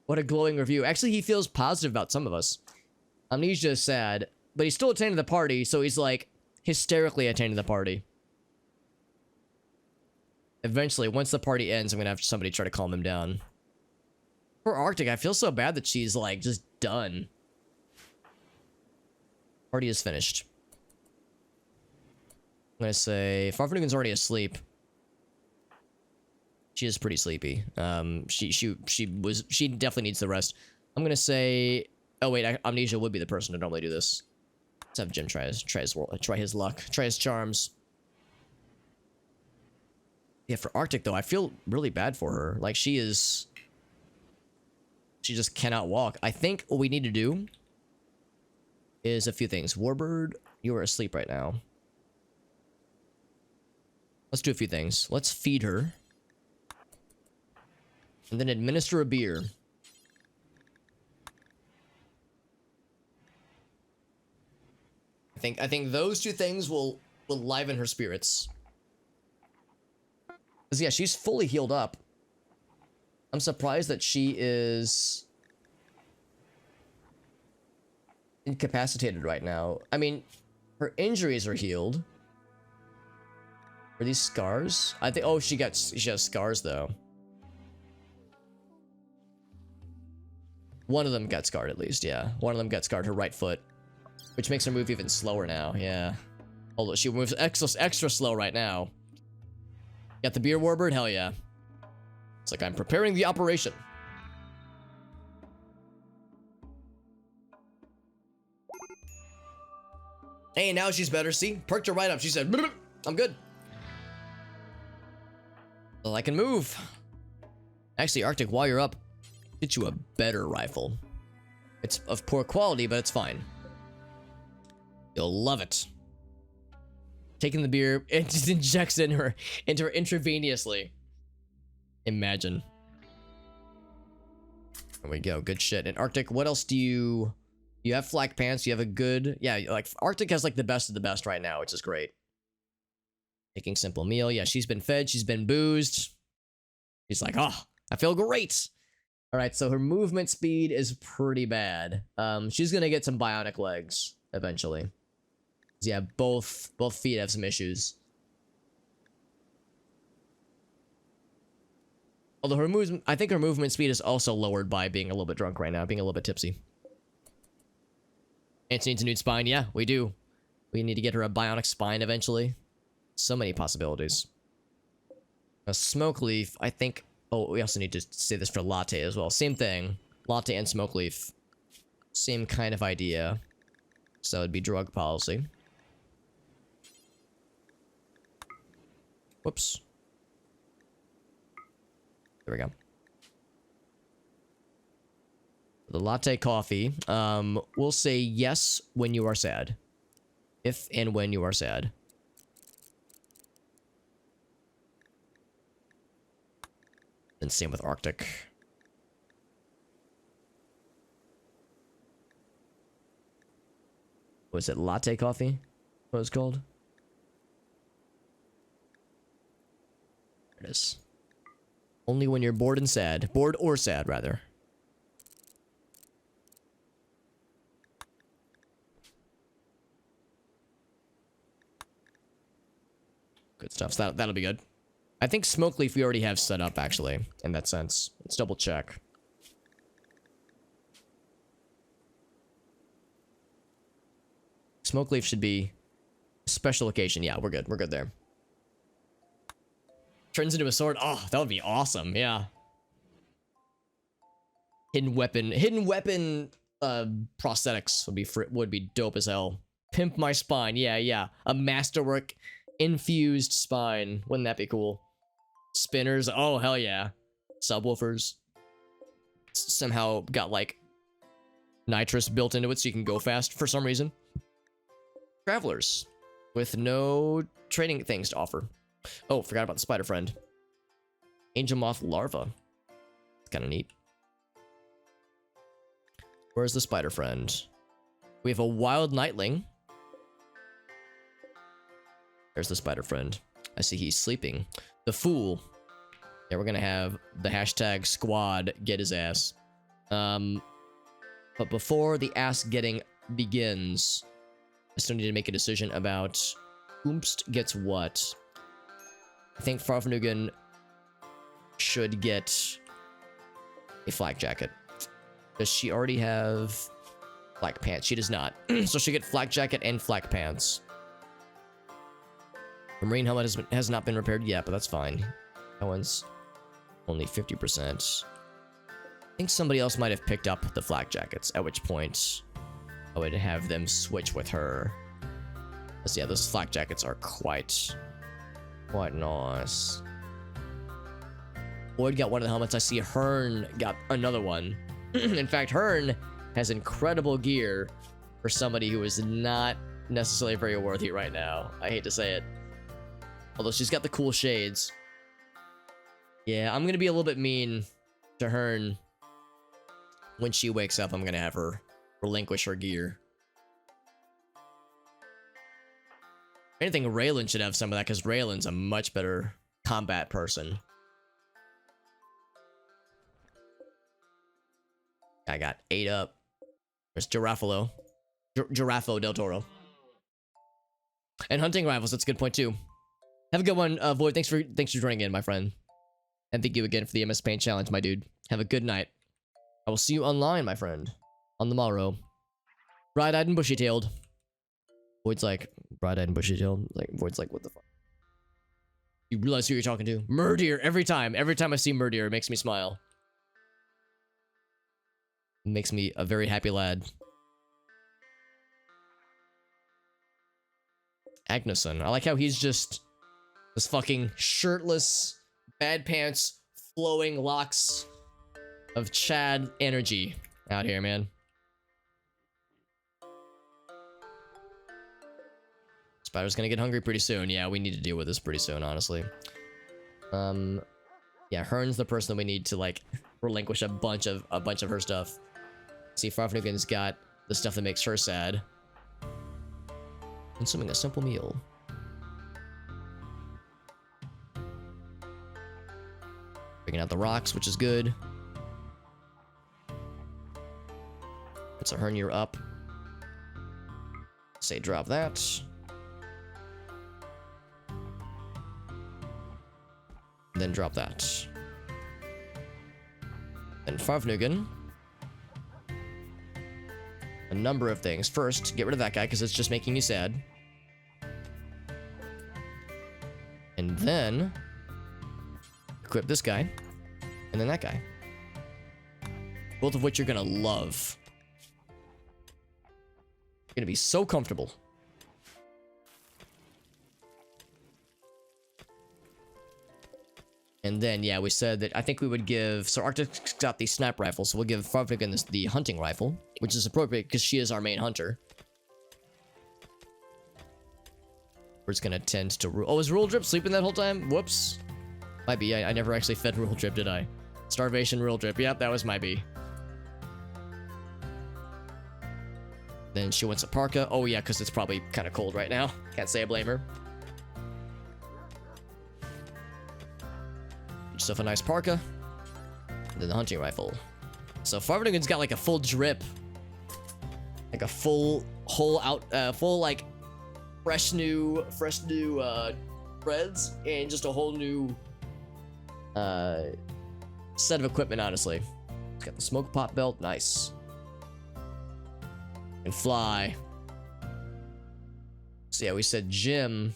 What a glowing review. Actually, he feels positive about some of us. Amnesia is sad, but he's still attending the party, so he's like hysterically attending the party. Eventually, once the party ends, I'm gonna have somebody try to calm him down. Poor Arctic, I feel so bad that she's like just done. Party is finished. I'm gonna say Farfanugan's already asleep. She is pretty sleepy. She definitely needs the rest. I'm gonna say, oh wait, Amnesia would be the person to normally do this. Let's have Jim try his luck, try his charms. Yeah, for Arctic though, I feel really bad for her. Like she just cannot walk. I think what we need to do is a few things. Warbird, you are asleep right now. Let's do a few things. Let's feed her. And then administer a beer. I think those two things will liven her spirits. 'Cause yeah, she's fully healed up. I'm surprised that she is incapacitated right now. I mean, her injuries are healed. Are these scars? I think, oh, she has scars though. One of them got scarred at least, yeah. One of them got scarred, her right foot. Which makes her move even slower now, yeah. Although she moves extra slow right now. Got the beer, Warbird? Hell yeah. It's like I'm preparing the operation. Hey, now she's better, see? Perked her right up. She said, I'm good. Well, I can move. Actually, Arctic, while you're up, get you a better rifle. It's of poor quality, but it's fine. You'll love it. Taking the beer, it just injects into her intravenously. Imagine. There we go. Good shit. And Arctic, what else do you have? Flak pants. You have a good, yeah. Like Arctic has like the best of the best right now, which is great. Taking simple meal. Yeah, she's been fed. She's been boozed. She's like, oh, I feel great. All right, so her movement speed is pretty bad. She's gonna get some bionic legs eventually. Yeah, both feet have some issues. Although her movement, I think her movement speed is also lowered by being a little bit drunk right now, being a little bit tipsy. Antsy needs a new spine. Yeah, we do. We need to get her a bionic spine eventually. So many possibilities. A smoke leaf, I think. Oh, we also need to say this for latte as well. Same thing. Latte and smoke leaf. Same kind of idea. So it'd be drug policy. Whoops. There we go. The latte coffee. We'll say yes when you are sad. If and when you are sad. And same with Arctic. Was it latte coffee? What was it called? There it is. Only when you're bored and sad. Bored or sad, rather. Good stuff. So that'll be good. I think Smoke Leaf we already have set up, actually, in that sense. Let's double check. Smoke Leaf should be a special occasion. Yeah, we're good. We're good there. Turns into a sword. Oh, that would be awesome. Yeah. Hidden weapon prosthetics would be dope as hell. Pimp my spine. Yeah, yeah. A masterwork infused spine. Wouldn't that be cool? Spinners. Oh, hell yeah. Subwoofers. Somehow got like nitrous built into it so you can go fast for some reason. Travelers with no trading things to offer. Oh, forgot about the spider friend. Angel moth larva. It's kind of neat. Where's the spider friend? We have a wild nightling. There's the spider friend. I see he's sleeping. The fool. Yeah, we're gonna have the hashtag squad get his ass. But before the ass getting begins, I still need to make a decision about whomst gets what. I think Farfnugan should get a flak jacket. Does she already have flak pants? She does not. So she'll get flak jacket and flak pants. The marine helmet has not been repaired yet, but that's fine. That one's only 50%. I think somebody else might have picked up the flak jackets, at which point I would have them switch with her. Because yeah, those flak jackets are quite nice. Boyd got one of the helmets. I see Hearn got another one. In fact, Hearn has incredible gear for somebody who is not necessarily very worthy right now. I hate to say it. Although she's got the cool shades. Yeah, I'm going to be a little bit mean to Hearn. When she wakes up, I'm going to have her relinquish her gear. If anything, Raylan should have some of that, because Raylan's a much better combat person. I got 8 up. There's Girafalo. Girafo del Toro. And hunting rifles, that's a good point too. Have a good one, Void. Thanks for joining in, my friend. And thank you again for the MS Paint Challenge, my dude. Have a good night. I will see you online, my friend. On the morrow. Bright-eyed and bushy-tailed. Void's like, bright-eyed and bushy-tailed? Like, Void's like, what the fuck? You realize who you're talking to? Murdeer, every time. Every time I see Murdeer, it makes me smile. It makes me a very happy lad. Agneson. I like how he's just this fucking shirtless, bad pants, flowing locks of Chad energy out here, man. Spider's gonna get hungry pretty soon. Yeah, we need to deal with this pretty soon, honestly. Yeah, Hearn's the person that we need to like relinquish a bunch of her stuff. See, Farfnugan's got the stuff that makes her sad. Consuming a simple meal. Bringing out the rocks, which is good. It's a hernia up. Say drop that. Then drop that. Then Farfnugan. A number of things. First, get rid of that guy because it's just making you sad. And then equip this guy. And then that guy. Both of which you're gonna love. You're gonna be so comfortable. And then, yeah, we said that I think we would give... So Arctic's got the snap rifle, so we'll give Farfnugan the hunting rifle, which is appropriate because she is our main hunter. We're just gonna tend to... Oh, is Rule Drip sleeping that whole time? Whoops. Might be. I never actually fed Rule Drip, did I? Starvation Rule Drip. Yep, that was might be. Then she wants a parka. Oh, yeah, because it's probably kind of cold right now. Can't say I blame her. Yourself a nice parka. And then the hunting rifle. So Farfnugan's got like a full drip. Like a full, whole out, full like fresh new threads and just a whole new set of equipment, honestly. It's got the smoke pop belt, nice. And fly. So yeah, we said gym.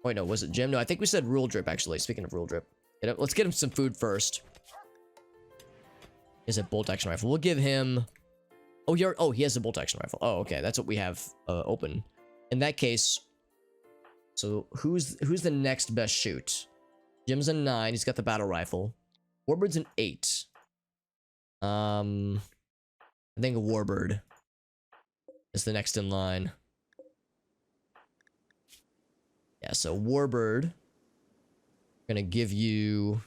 Wait, no, was it gym? No, I think we said rule drip, actually. Speaking of rule drip. Let's get him some food first. Is it bolt action rifle? We'll give him... Oh, he has a bolt action rifle. Oh, okay, that's what we have open. In that case, so who's the next best shoot? Jim's a 9. He's got the battle rifle. Warbird's an 8. I think Warbird is the next in line. Yeah, so Warbird, gonna give you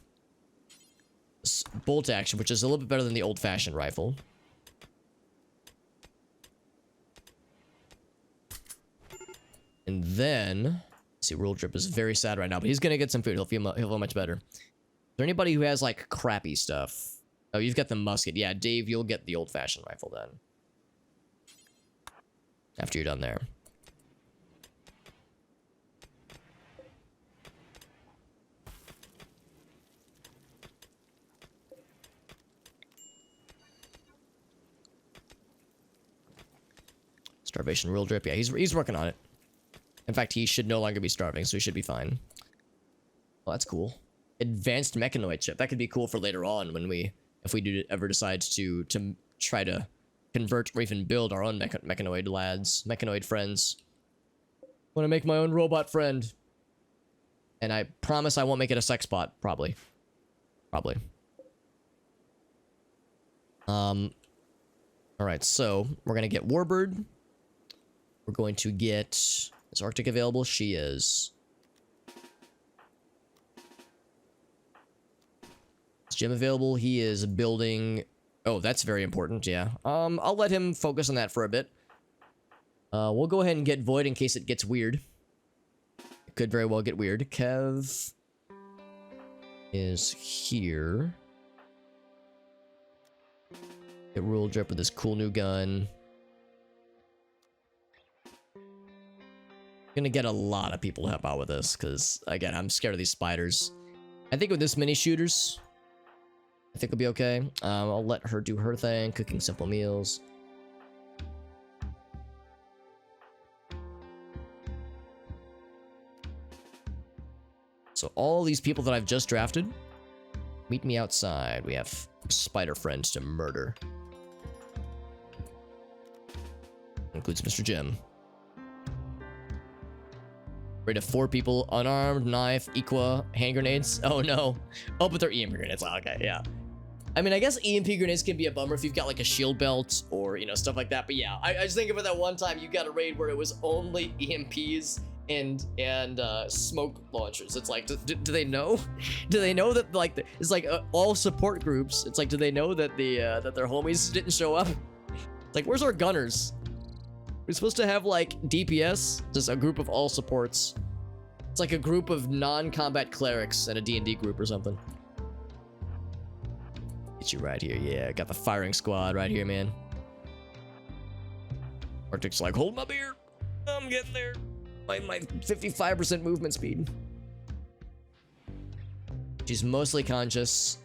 bolt action, which is a little bit better than the old-fashioned rifle. And then, see, Rule Drip is very sad right now, but he's gonna get some food. He'll feel much better. Is there anybody who has like crappy stuff? Oh, you've got the musket. Yeah, Dave, you'll get the old-fashioned rifle then. After you're done there. Starvation Rule Drip. Yeah, he's working on it. In fact, he should no longer be starving, so he should be fine. Well, that's cool. Advanced mechanoid chip. That could be cool for later on when if we do ever decide to try to convert or even build our own mechanoid friends. Want to make my own robot friend. And I promise I won't make it a sex bot, probably. All right, so we're gonna get Warbird. We're going to get... Is Arctic available? She is. Is Jim available? He is building... Oh, that's very important, yeah. I'll let him focus on that for a bit. We'll go ahead and get Void in case it gets weird. It could very well get weird. Kev is here. Get Rule Drip with this cool new gun. Gonna get a lot of people to help out with this, because, again, I'm scared of these spiders. I think with this many shooters, I think we'll be okay. I'll let her do her thing, cooking simple meals. So all these people that I've just drafted, meet me outside. We have spider friends to murder. Includes Mr. Jim. Rate of 4 people, unarmed, knife, equa, hand grenades. Oh no. Oh, but they're EMP grenades. Oh, okay, yeah. I mean, I guess EMP grenades can be a bummer if you've got like a shield belt or, you know, stuff like that. But yeah, I just think about that one time you got a raid where it was only EMPs and smoke launchers. It's like, do they know? Do they know that like it's like all support groups? It's like, do they know that that their homies didn't show up? It's like, where's our gunners? We're supposed to have like DPS, just a group of all supports. It's like a group of non-combat clerics and a D&D group or something. Get you right here, yeah. Got the firing squad right here, man. Arctic's like, hold my beer. I'm getting there. My 55% movement speed. She's mostly conscious.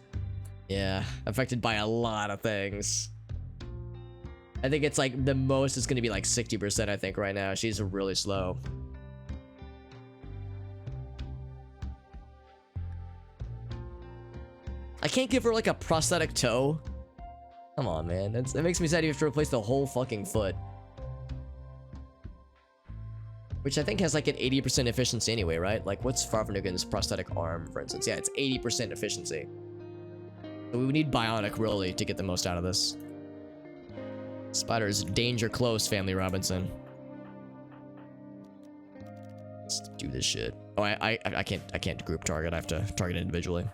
Yeah, affected by a lot of things. I think it's like the most is going to be like 60%, I think, right now. She's really slow. I can't give her like a prosthetic toe. Come on, man. That makes me sad you have to replace the whole fucking foot. Which I think has like an 80% efficiency anyway, right? Like, what's Farvanugan's prosthetic arm, for instance? Yeah, it's 80% efficiency. So we would need bionic, really, to get the most out of this. Spider's danger close, Family Robinson. Let's do this shit. Oh, I can't group target. I have to target individually.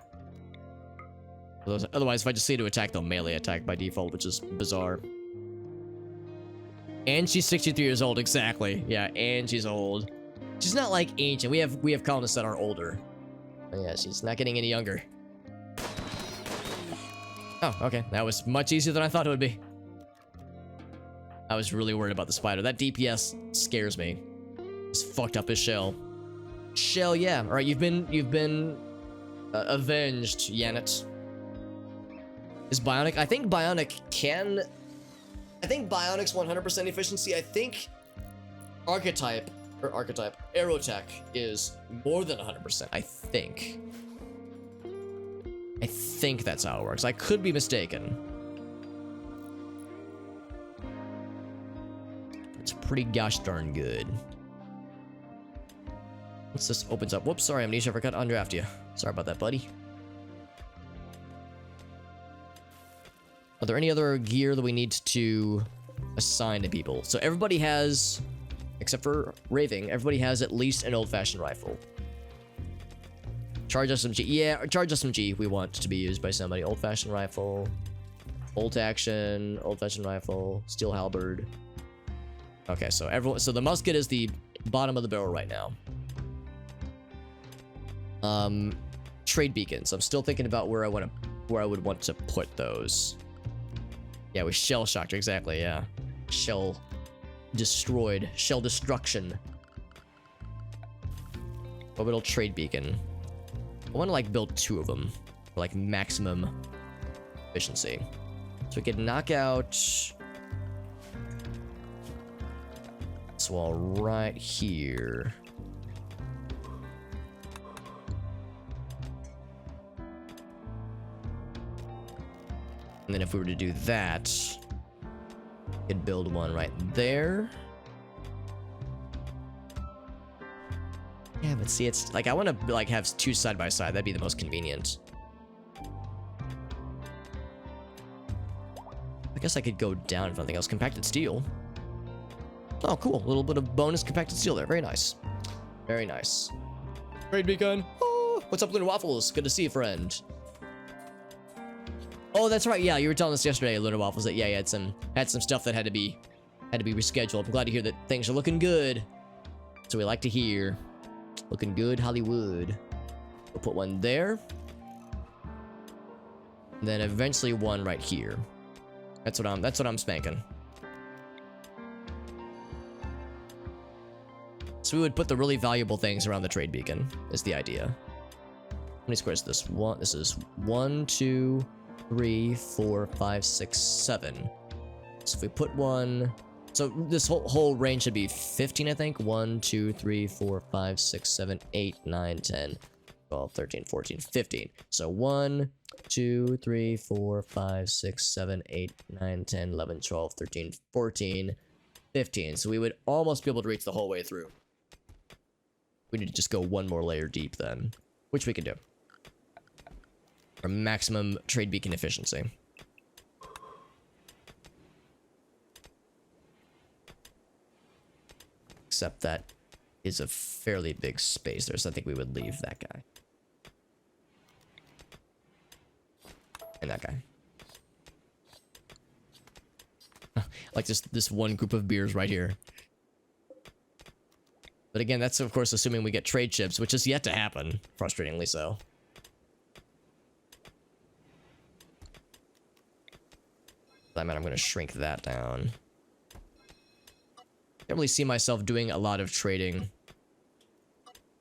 Otherwise, if I just say to attack, they'll melee attack by default, which is bizarre. And she's 63 years old, exactly. Yeah, and she's old. She's not like ancient. We have colonists that are older. But yeah, she's not getting any younger. Oh, okay. That was much easier than I thought it would be. I was really worried about the spider. That DPS scares me. It's fucked up his shell. Shell, yeah. All right, you've been avenged, Yanet. Is Bionic? I think Bionic can. I think Bionic's 100% efficiency. I think Archetype Aerotech is more than 100%. I think. I think that's how it works. I could be mistaken. It's pretty gosh darn good. Once this opens up. Whoops, sorry, Amnesia, I forgot to undraft you. Sorry about that, buddy. Are there any other gear that we need to assign to people? So everybody has, except for Raving, everybody has at least an old-fashioned rifle. Charge SMG. Yeah, charge SMG we want to be used by somebody. Old-fashioned rifle. Bolt action. Old-fashioned rifle. Steel halberd. Okay, so so the musket is the bottom of the barrel right now. Trade beacons. I'm still thinking about where I would want to put those. Yeah, we shell shocked, exactly, yeah. Shell destroyed. Shell destruction. Orbital trade beacon. I want to like build 2 of them for like maximum efficiency. So we could knock out this wall right here. And then if we were to do that, we could build one right there. Yeah, but see, it's like I want to like have 2 side by side. That'd be the most convenient. I guess I could go down if nothing else. Compacted steel. Oh, cool. A little bit of bonus compacted steel there. Very nice. Very nice. Trade beacon. Oh, what's up, Lunar Waffles? Good to see you, friend. Oh, that's right. Yeah, you were telling us yesterday, Lunar Waffles, that yeah, you had some stuff that had to be rescheduled. I'm glad to hear that things are looking good. So we like to hear. Looking good, Hollywood. We'll put one there. And then eventually one right here. That's what I'm spanking. So we would put the really valuable things around the trade beacon, is the idea. How many squares is this? This is 1, 2, 3, 4, 5, 6, 7. So if we put one, so this whole range should be 15, I think. 1, 2, 3, 4, 5, 6, 7, 8, 9, 10, 12, 13, 14, 15. So 1, 2, 3, 4, 5, 6, 7, 8, 9, 10, 11, 12, 13, 14, 15. So we would almost be able to reach the whole way through. We need to just go one more layer deep then, which we can do. For maximum trade beacon efficiency. Except that is a fairly big space there, so I think we would leave that guy. And that guy. Like this one group of beers right here. But again, that's of course assuming we get trade chips, which is yet to happen, frustratingly so. I mean, I'm going to shrink that down. Can't really see myself doing a lot of trading.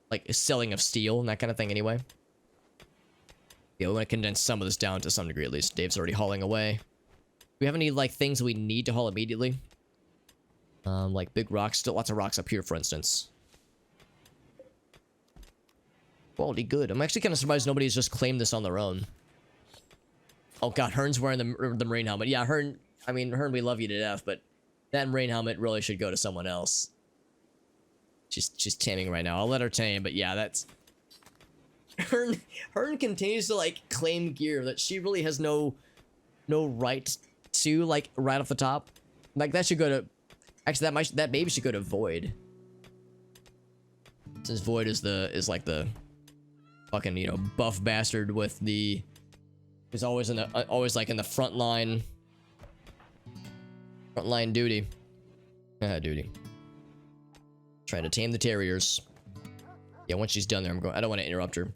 Like, selling of steel and that kind of thing anyway. Yeah, we want to condense some of this down to some degree at least. Dave's already hauling away. Do we have any, like, things we need to haul immediately? Like big rocks. Still lots of rocks up here, for instance. Quality good. I'm actually kind of surprised nobody's just claimed this on their own. Oh god, Hearn's wearing the marine helmet. Yeah, Hearn, I mean, Hearn, we love you to death, but that marine helmet really should go to someone else. She's taming right now. I'll let her tame, but yeah, that's... Hearn continues to, like, claim gear that she really has no right to, like, right off the top. Like, that should go to... Actually, that maybe should go to Void. Since Void is like the fucking, you know, buff bastard with the... He's always in the like in the front line duty. Duty. Trying to tame the terriers. Yeah, once she's done there, I don't want to interrupt her.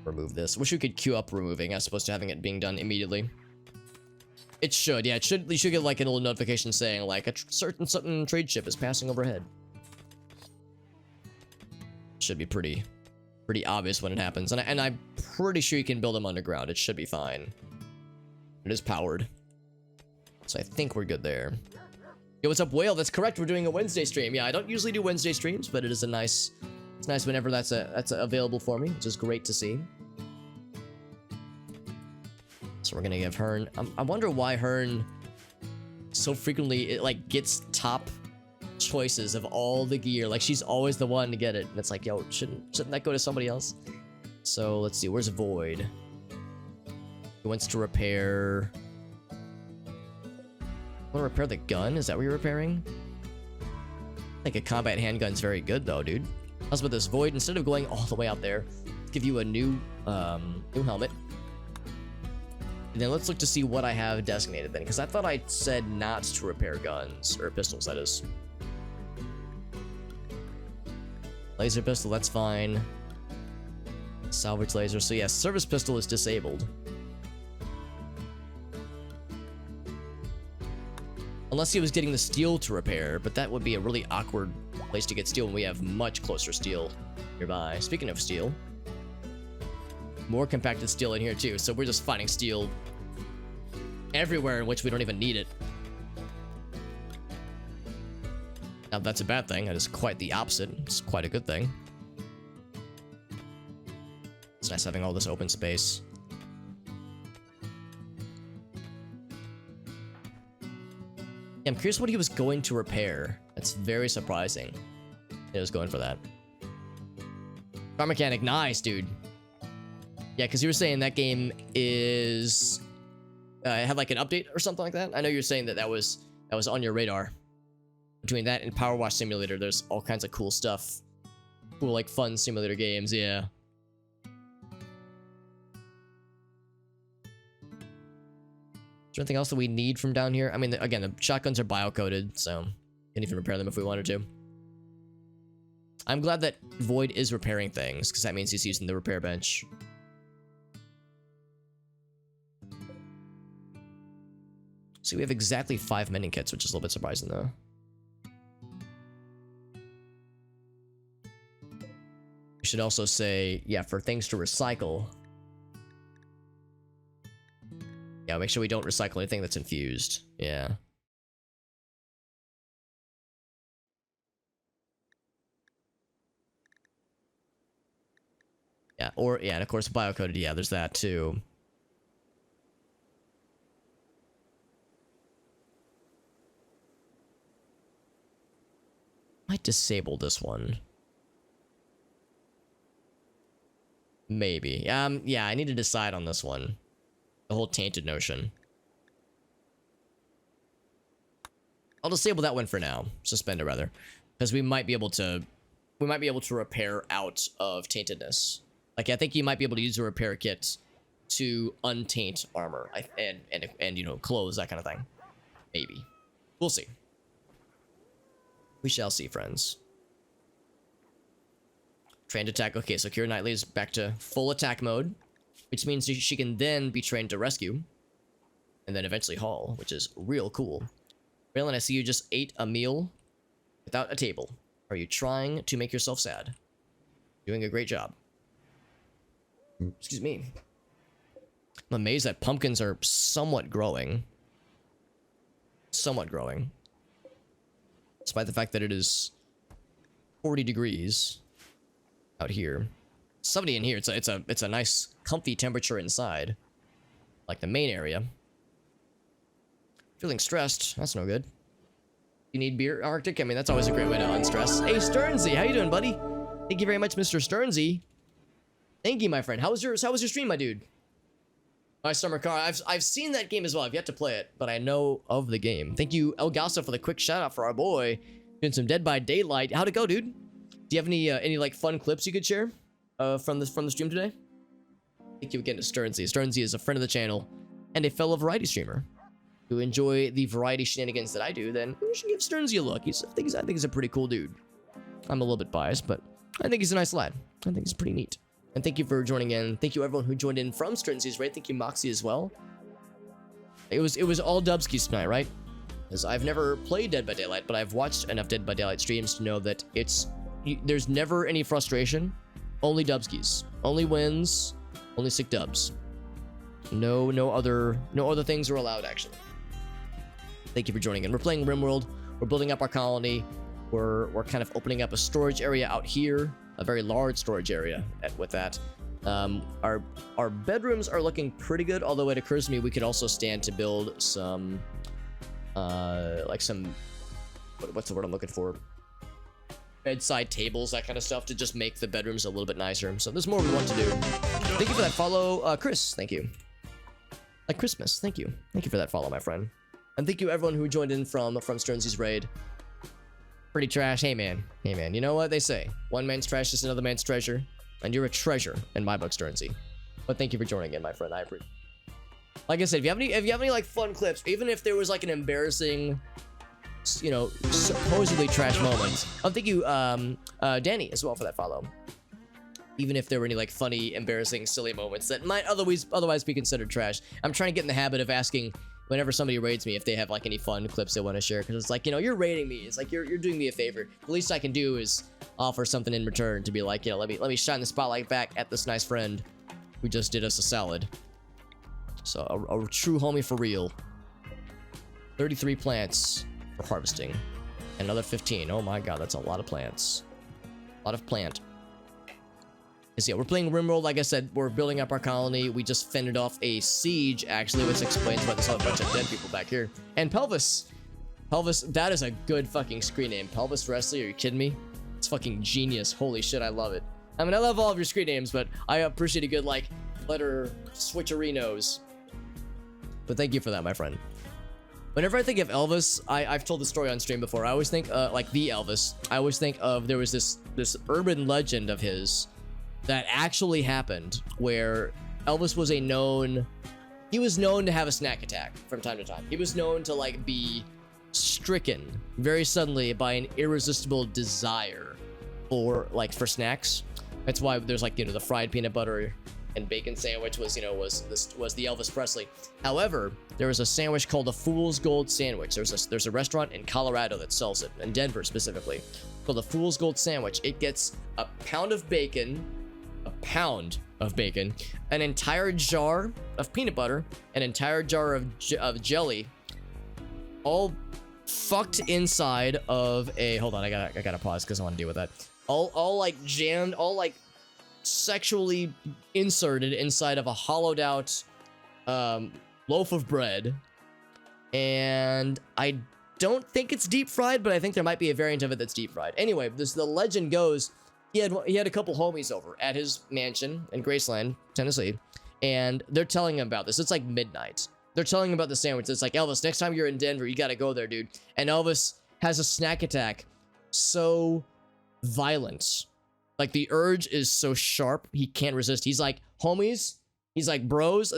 Remove this. Wish we could queue up removing as opposed to having it being done immediately. It should, yeah, you should get like a little notification saying like a certain trade ship is passing overhead. should be pretty obvious when it happens. And I'm pretty sure you can build them underground. It should be fine. It is powered. So I think we're good there. Yo, what's up, Whale? That's correct. We're doing a Wednesday stream. Yeah, I don't usually do Wednesday streams, but it is it's nice whenever that's available for me, which is great to see. So we're gonna give Hearn. I wonder why Hearn so frequently it like gets top choices of all the gear. Like she's always the one to get it, and it's like, yo, shouldn't that go to somebody else? So let's see. Where's Void? He wants to repair. Want to repair the gun? Is that what you're repairing? I think a combat handgun's very good though, dude. How's about this Void? Instead of going all the way out there, let's give you a new helmet. And then let's look to see what I have designated then, because I thought I said not to repair guns, or pistols, that is. Laser pistol, that's fine. Salvage laser, so yeah, service pistol is disabled. Unless he was getting the steel to repair, but that would be a really awkward place to get steel when we have much closer steel nearby. Speaking of steel, more compacted steel in here too, so we're just finding steel everywhere in which we don't even need it. Now that's a bad thing. That is quite the opposite. It's quite a good thing. It's nice having all this open space. I'm curious what he was going to repair. That's very surprising. He was going for that. Car mechanic, nice, dude. Yeah, because you were saying that game is had like an update or something like that. I know you're saying that was on your radar. Between that and Power Wash Simulator, there's all kinds of cool stuff. Cool, like fun simulator games, yeah. Is there anything else that we need from down here? I mean, again, the shotguns are bio-coded, so we can even repair them if we wanted to. I'm glad that Void is repairing things, because that means he's using the repair bench. So we have exactly 5 mending kits, which is a little bit surprising, though. We should also say, yeah, for things to recycle. Yeah, make sure we don't recycle anything that's infused. Yeah. Yeah, or, yeah, and of course, bio-coded, yeah, there's that too. Might disable this one. Maybe. Yeah, I need to decide on this one. The whole tainted notion. I'll disable that one for now. Suspend it, rather. Because we might be able to repair out of taintedness. Like, I think you might be able to use a repair kit to untaint armor and you know, clothes, that kind of thing. Maybe. We'll see. We shall see, friends. Trained attack. Okay, so Kira Knightley is back to full attack mode, which means she can then be trained to rescue, and then eventually haul, which is real cool. Raylan, I see you just ate a meal without a table. Are you trying to make yourself sad? Doing a great job. Excuse me. I'm amazed that pumpkins are somewhat growing. Somewhat growing. Despite the fact that it is 40 degrees out here. 70 in here. It's a nice comfy temperature inside. Like the main area. Feeling stressed. That's no good. You need beer, Arctic? I mean, that's always a great way to unstress. Hey, Sternsy, how you doing, buddy? Thank you very much, Mr. Sternsy. Thank you, my friend. How was your stream, my dude? My summer car. I've seen that game as well. I've yet to play it, but I know of the game. Thank you, El Gasso, for the quick shout out for our boy doing some Dead by Daylight. How'd it go, dude? Do you have any like fun clips you could share from the stream today? Thank you again to Sternsy. Sternsy is a friend of the channel and a fellow variety streamer who enjoy the variety shenanigans that I do. Then we should give Sternsy a look. I think he's a pretty cool dude. I'm a little bit biased, but I think he's a nice lad. I think he's pretty neat. And thank you for joining in. Thank you everyone who joined in from Sternsy's raid. Thank you Moxie as well. It was all Dubskis tonight, right? Because I've never played Dead by Daylight, but I've watched enough Dead by Daylight streams to know that it's there's never any frustration. Only dubskis, only wins, only sick dubs. No other things are allowed, actually. Thank you for joining in. We're playing RimWorld. We're building up our colony. We're kind of opening up a storage area out here, a very large storage area with that. Our bedrooms are looking pretty good, although it occurs to me we could also stand to build some like some, what's the word I'm looking for? Bedside tables, that kind of stuff, to just make the bedrooms a little bit nicer. So there's more we want to do. Thank you for that follow, Chris. Thank you. Like Christmas. Thank you. Thank you for that follow, my friend. And thank you everyone who joined in from Sternsy's raid. Pretty trash. Hey man. Hey man. You know what they say? One man's trash is another man's treasure. And you're a treasure in my book, Sternsy. But thank you for joining in, my friend. I appreciate it. Like I said, if you have any like fun clips, even if there was like an embarrassing, you know, supposedly trash moment. Thank you, Danny, as well, for that follow. Even if there were any like funny, embarrassing, silly moments that might otherwise be considered trash. I'm trying to get in the habit of asking whenever somebody raids me if they have like any fun clips they want to share, because it's like, you know, you're raiding me. It's like you're doing me a favor. The least I can do is offer something in return to be like, you know, let me shine the spotlight back at this nice friend who just did us a salad. So a true homie for real. 33 plants for harvesting. Another 15. Oh my god, that's a lot of plants. A lot of plant. So yeah, we're playing RimWorld. Like I said, we're building up our colony. We just fended off a siege, actually, which explains why there's a bunch of dead people back here. And Pelvis. Pelvis, that is a good fucking screen name. Pelvis Wrestler, are you kidding me? It's fucking genius. Holy shit, I love it. I mean, I love all of your screen names, but I appreciate a good, like, letter switcherinos. But thank you for that, my friend. Whenever I think of Elvis, I've told the story on stream before. I always think, like, the Elvis. I always think of, there was this urban legend of his that actually happened, where Elvis was he was known to have a snack attack from time to time. He was known to like be stricken very suddenly by an irresistible desire for snacks. That's why there's like, you know, the fried peanut butter and bacon sandwich was the Elvis Presley. However, there was a sandwich called a Fool's Gold Sandwich. There's a restaurant in Colorado that sells it, in Denver specifically, called the Fool's Gold Sandwich. It gets a pound of bacon, an entire jar of peanut butter, an entire jar of jelly, all fucked inside of a, hold on, I gotta pause because I want to deal with that. All like jammed, all like sexually inserted inside of a hollowed out loaf of bread. And I don't think it's deep fried, but I think there might be a variant of it that's deep fried. Anyway, the legend goes, he had a couple homies over at his mansion in Graceland, Tennessee, and they're telling him about this. It's like midnight. They're telling him about the sandwich. It's like, Elvis, next time you're in Denver, you gotta go there, dude. And Elvis has a snack attack so violent. Like, the urge is so sharp, he can't resist. He's like, homies, he's like, bros,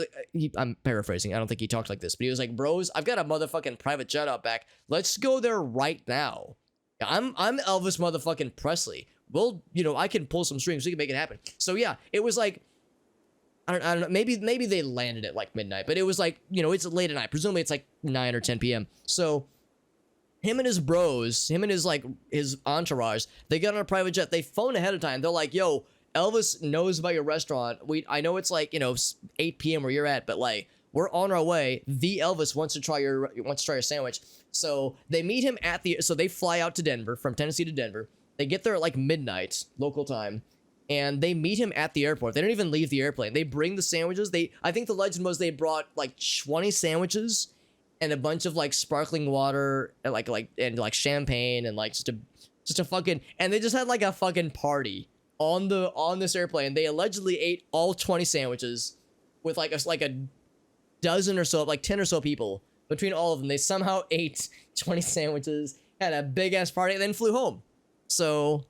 I'm paraphrasing, I don't think he talked like this, but he was like, bros, I've got a motherfucking private jet out back. Let's go there right now. I'm Elvis motherfucking Presley. Well, you know, I can pull some strings. We can make it happen. So yeah, it was like, I don't know. Maybe they landed at like midnight, but it was like, you know, it's late at night. Presumably it's like 9 or 10 p.m. So him and his bros, him and his entourage, they got on a private jet. They phone ahead of time. They're like, yo, Elvis knows about your restaurant. I know it's like, you know, 8 p.m. where you're at, but like, we're on our way. The Elvis wants to try your sandwich. So they meet him so they fly out to Denver, from Tennessee to Denver. They get there at like midnight local time, and they meet him at the airport. They don't even leave the airplane. They bring the sandwiches. I think the legend was they brought like 20 sandwiches and a bunch of like sparkling water and like champagne and like just a fucking, and they just had like a fucking party on this airplane. They allegedly ate all 20 sandwiches with like a dozen or so, like 10 or so people between all of them. They somehow ate 20 sandwiches, had a big ass party, and then flew home. So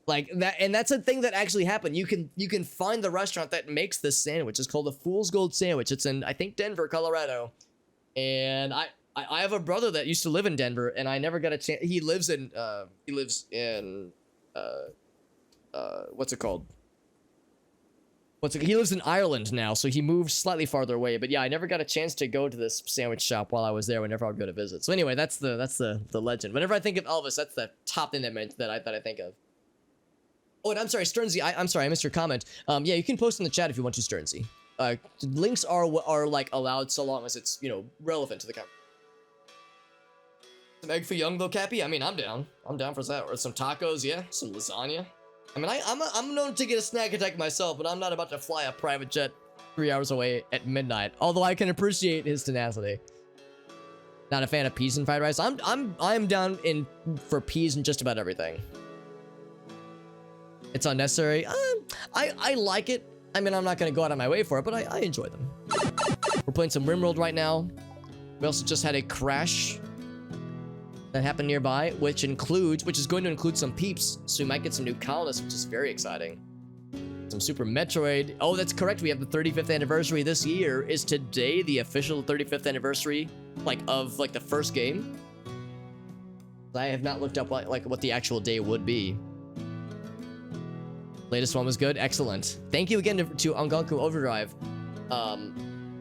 like that, and that's a thing that actually happened. You can find the restaurant that makes this sandwich. It's called the Fool's Gold Sandwich. It's in, I think, Denver, Colorado. And I have a brother that used to live in Denver, and I never got a chance. He lives in what's it called? He lives in Ireland now, so he moved slightly farther away. But yeah, I never got a chance to go to this sandwich shop while I was there. Whenever I would go to visit. So anyway, that's the legend. Whenever I think of Elvis, that's the top thing that I think of. Oh, and I'm sorry, Sternsy. I'm sorry, I missed your comment. Yeah, you can post in the chat if you want to, Sternsy. Links are like allowed so long as it's, you know, relevant to the conversation. Some egg for young though, Cappy. I mean, I'm down. I'm down for that. Or some tacos, yeah. Some lasagna. I mean, I'm known to get a snack attack myself, but I'm not about to fly a private jet 3 hours away at midnight. Although I can appreciate his tenacity. Not a fan of peas and fried rice. I'm down for peas and just about everything. It's unnecessary. I like it. I mean, I'm not gonna go out of my way for it, but I enjoy them. We're playing some RimWorld right now. We also just had a crash that happened nearby, which is going to include some peeps, so we might get some new colonists, which is very exciting. Some Super Metroid. Oh, that's correct. We have the 35th anniversary this year. Is today the official 35th anniversary, of the first game? I have not looked up like what the actual day would be. Latest one was good. Excellent. Thank you again to Ongoku Overdrive.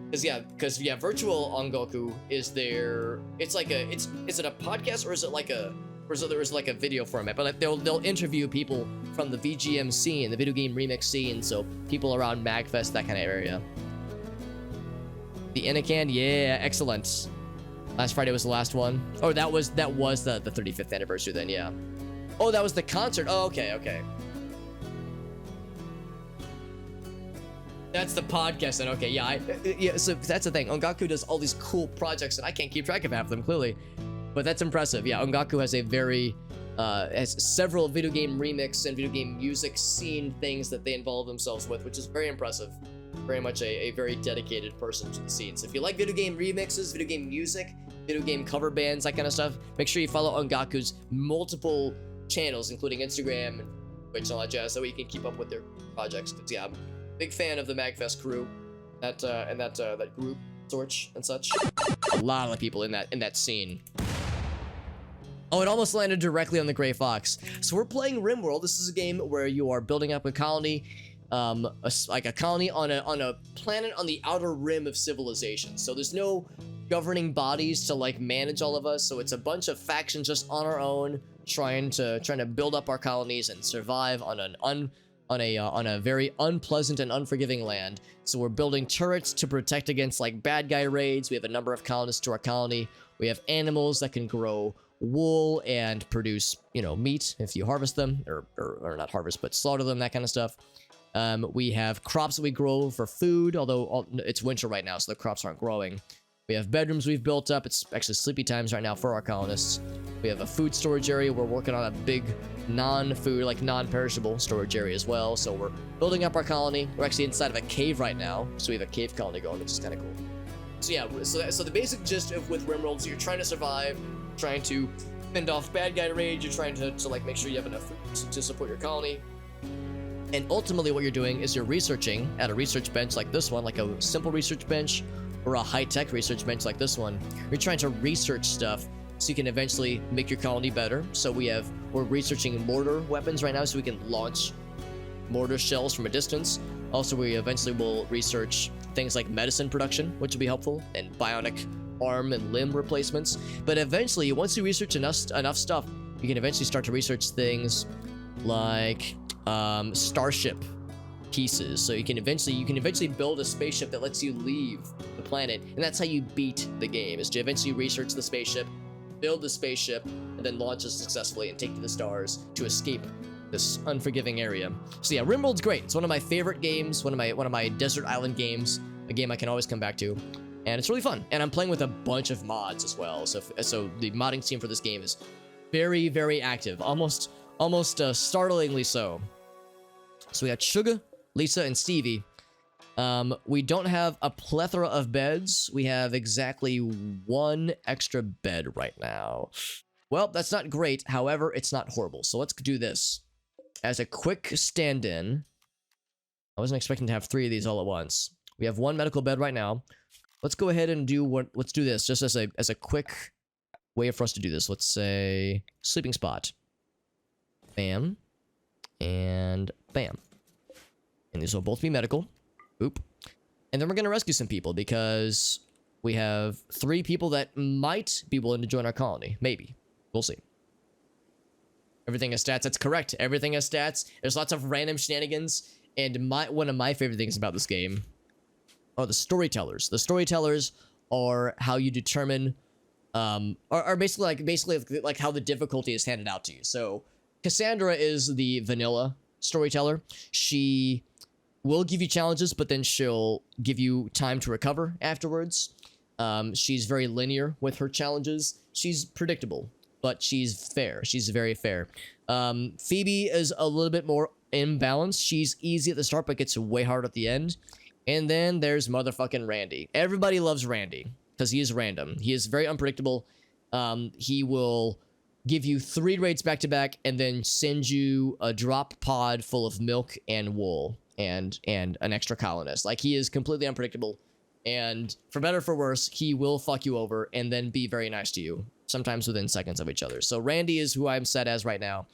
Because virtual Ongoku is there. It's like is it a podcast or is it like a video format? But they'll interview people from the VGM scene, the video game remix scene, so people around MagFest, that kind of area. The Inacan, yeah, excellent. Last Friday was the last one. Oh, that was the 35th anniversary then, yeah. Oh, that was the concert. Oh, okay. That's the podcast then. Okay, yeah, so that's the thing. Ongaku does all these cool projects, and I can't keep track of half of them, clearly. But that's impressive. Yeah, Ongaku has has several video game remix and video game music scene things that they involve themselves with, which is very impressive. Very much a very dedicated person to the scene. So if you like video game remixes, video game music, video game cover bands, that kind of stuff, make sure you follow Ongaku's multiple channels, including Instagram and Twitch and all that jazz, so you can keep up with their projects. Because yeah, I'm a big fan of the MagFest crew, that group, Sorch and such. A lot of people in that scene. Oh, it almost landed directly on the Gray Fox. So we're playing RimWorld. This is a game where you are building up a colony, a colony on a planet on the outer rim of civilization. So there's no governing bodies to manage all of us. So it's a bunch of factions just on our own, trying to build up our colonies and survive on a very unpleasant and unforgiving land. So we're building turrets to protect against bad guy raids. We have a number of colonists to our colony. We have animals that can grow wool and produce, meat if you harvest them, or not harvest, but slaughter them, that kind of stuff. We have crops that we grow for food, although it's winter right now, so the crops aren't growing. We have bedrooms we've built up. It's actually sleepy times right now for our colonists. We have a food storage area. We're working on a big non-food, non-perishable storage area as well. So we're building up our colony. We're actually inside of a cave right now, so we have a cave colony going, which is kind of cool. So yeah, so the basic gist with RimWorld is you're trying to survive, trying to fend off bad guy raids, you're trying to make sure you have enough food to support your colony. And ultimately what you're doing is you're researching at a research bench like this one, like a simple research bench or a high-tech research bench like this one. You're trying to research stuff so you can eventually make your colony better. So we're researching mortar weapons right now so we can launch mortar shells from a distance. Also, we eventually will research things like medicine production, which will be helpful, and bionic arm and limb replacements. But eventually, once you research enough stuff, you can eventually start to research things like starship pieces. So you can eventually build a spaceship that lets you leave the planet, and that's how you beat the game, is to eventually research the spaceship, build the spaceship, and then launch it successfully and take to the stars to escape this unforgiving area. So yeah, RimWorld's great. It's one of my favorite games, one of my desert island games, a game I can always come back to, and it's really fun. And I'm playing with a bunch of mods as well. So the modding team for this game is very, very active, almost startlingly so. So we got Sugar, Lisa, and Stevie. We don't have a plethora of beds. We have exactly one extra bed right now. Well, that's not great. However, it's not horrible. So let's do this. As a quick stand-in, I wasn't expecting to have 3 of these all at once. We have one medical bed right now. Let's go ahead and let's do this just as a quick way for us to do this. Let's say sleeping spot. Bam. And bam. And these will both be medical. Oop. And then we're going to rescue some people because we have 3 people that might be willing to join our colony. Maybe. We'll see. Everything has stats. That's correct. Everything has stats. There's lots of random shenanigans. And one of my favorite things about this game are the storytellers. The storytellers are how you determine, are basically like how the difficulty is handed out to you. So Cassandra is the vanilla storyteller. She will give you challenges, but then she'll give you time to recover afterwards. She's very linear with her challenges. She's predictable, but she's fair. She's very fair. Phoebe is a little bit more imbalanced. She's easy at the start, but gets way hard at the end. And then there's motherfucking Randy. Everybody loves Randy because he is random. He is very unpredictable. He will give you 3 raids back to back and then send you a drop pod full of milk and wool and an extra colonist. Like, he is completely unpredictable. And for better or for worse, he will fuck you over and then be very nice to you, sometimes within seconds of each other. So Randy is who I'm set as right now.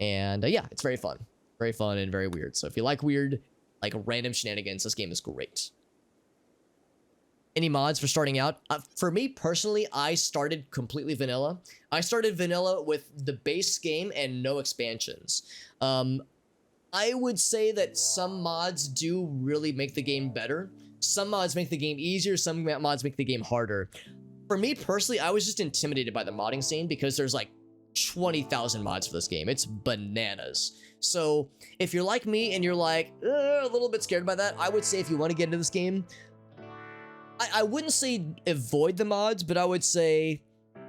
And yeah, it's very fun. Very fun and very weird. So if you like weird, like random shenanigans, this game is great. Any mods for starting out? For me personally, I started completely vanilla. I started vanilla with the base game and no expansions. I would say that some mods do really make the game better. Some mods make the game easier, some mods make the game harder. For me personally, I was just intimidated by the modding scene because there's like 20,000 mods for this game. It's bananas. So if you're like me and you're like a little bit scared by that, I would say if you want to get into this game, I wouldn't say avoid the mods, but I would say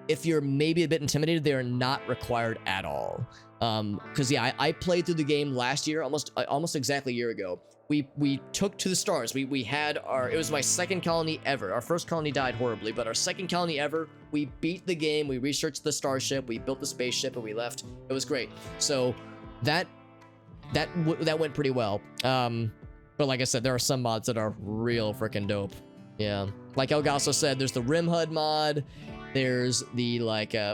if you're maybe a bit intimidated, they are not required at all. Because yeah, I played through the game last year, almost exactly a year ago. We took to the stars. We had it was my second colony ever. Our first colony died horribly, but our second colony ever, we beat the game, we researched the starship, we built the spaceship, and we left. It was great. So that went pretty well. But like I said, there are some mods that are real freaking dope. Yeah. Like Elgaso said, there's the RimHUD mod. There's the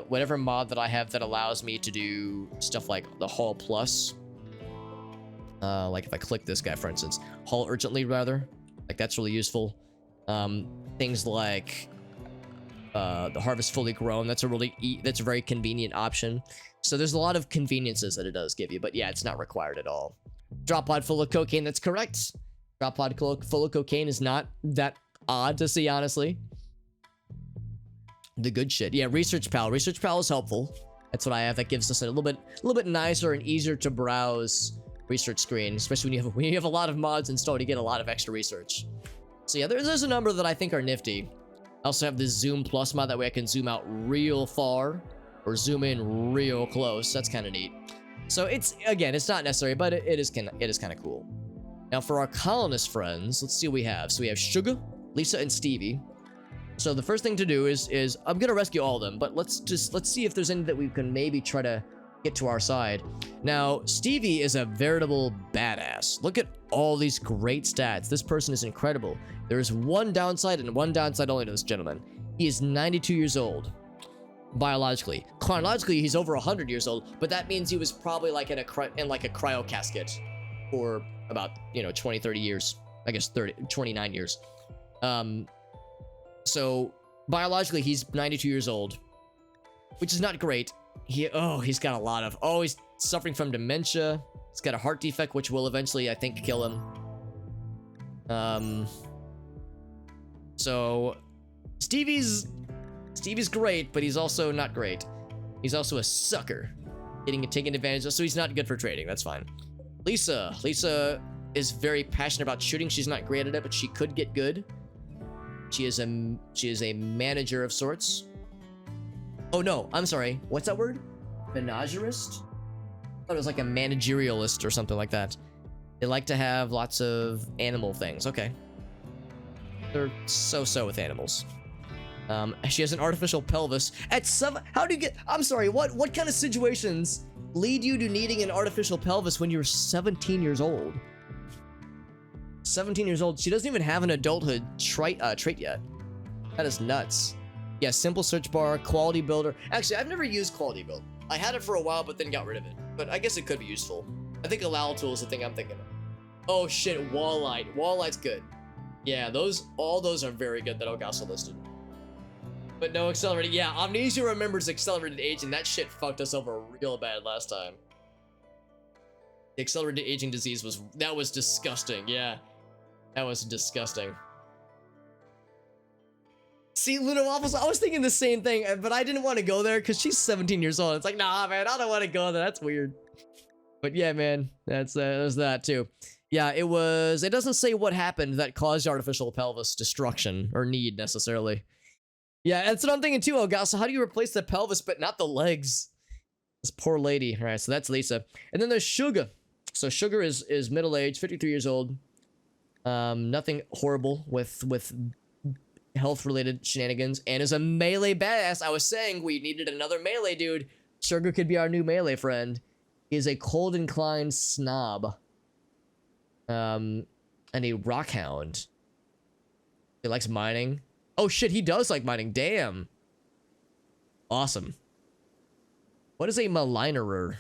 whatever mod that I have that allows me to do stuff like the Hall Plus. Like if I click this guy, for instance, Haul Urgently, rather. Like, that's really useful. Things like the Harvest Fully Grown, that's a very convenient option. So there's a lot of conveniences that it does give you, but yeah, it's not required at all. Drop pod full of cocaine, that's correct. Drop pod full of cocaine is not that odd to see, honestly. The good shit. Yeah, Research Pal. Research Pal is helpful. That's what I have. That gives us a little bit nicer and easier to browse research screen, especially when you have a lot of mods installed. You get a lot of extra research. So yeah, there's a number that I think are nifty. I also have this Zoom Plus mod. That way I can zoom out real far or zoom in real close. That's kind of neat. So it's not necessary, but it is kind of cool. Now for our colonist friends, let's see what we have. So we have Sugar, Lisa, and Stevie. So the first thing to do is I'm gonna rescue all of them, but let's see if there's any that we can maybe try to get to our side. Now, Stevie is a veritable badass. Look at all these great stats. This person is incredible. There is one downside and one downside only to this gentleman. He is 92 years old, biologically. Chronologically, he's over 100 years old, but that means he was probably like in a cryo casket for about 20, 30 years. I guess 29 years. So biologically, he's 92 years old, which is not great. He's got a lot of, he's suffering from dementia. He's got a heart defect, which will eventually, I think, kill him. So Stevie's great, but he's also not great. He's also a sucker, taken advantage of, so he's not good for trading. That's fine. Lisa is very passionate about shooting. She's not great at it, but she could get good. She is a manager of sorts. Oh no, I'm sorry. What's that word? Menagerist? I thought it was like a managerialist or something like that. They like to have lots of animal things. Okay. They're so with animals. She has an artificial pelvis. How do you get... I'm sorry, what kind of situations lead you to needing an artificial pelvis when you're 17 years old? 17 years old. She doesn't even have an adulthood trait yet. That is nuts. Yeah, simple search bar, quality builder. Actually, I've never used quality build. I had it for a while, but then got rid of it. But I guess it could be useful. I think allow tool is the thing I'm thinking of. Oh shit, wall light. Wall light's good. Yeah, all those are very good that Elgaso listed. But no accelerated. Yeah, Amnesia remembers accelerated aging. That shit fucked us over real bad last time. The accelerated aging disease was disgusting. Yeah, that was disgusting. See, Luna Waffles, I was thinking the same thing, but I didn't want to go there because she's 17 years old. It's like, nah, man, I don't want to go there. That's weird. But yeah, man, there's that too. Yeah, it doesn't say what happened that caused artificial pelvis destruction or need necessarily. Yeah, that's what I'm thinking too, Elgaso. How do you replace the pelvis but not the legs? This poor lady. All right, so that's Lisa. And then there's Sugar. So Sugar is middle-aged, 53 years old. Nothing horrible with health-related shenanigans, and is a melee badass. I was saying we needed another melee dude. Sugar could be our new melee friend. He is a cold inclined snob. And a rockhound. He likes mining. Oh shit, he does like mining. Damn. Awesome. What is a malinerer?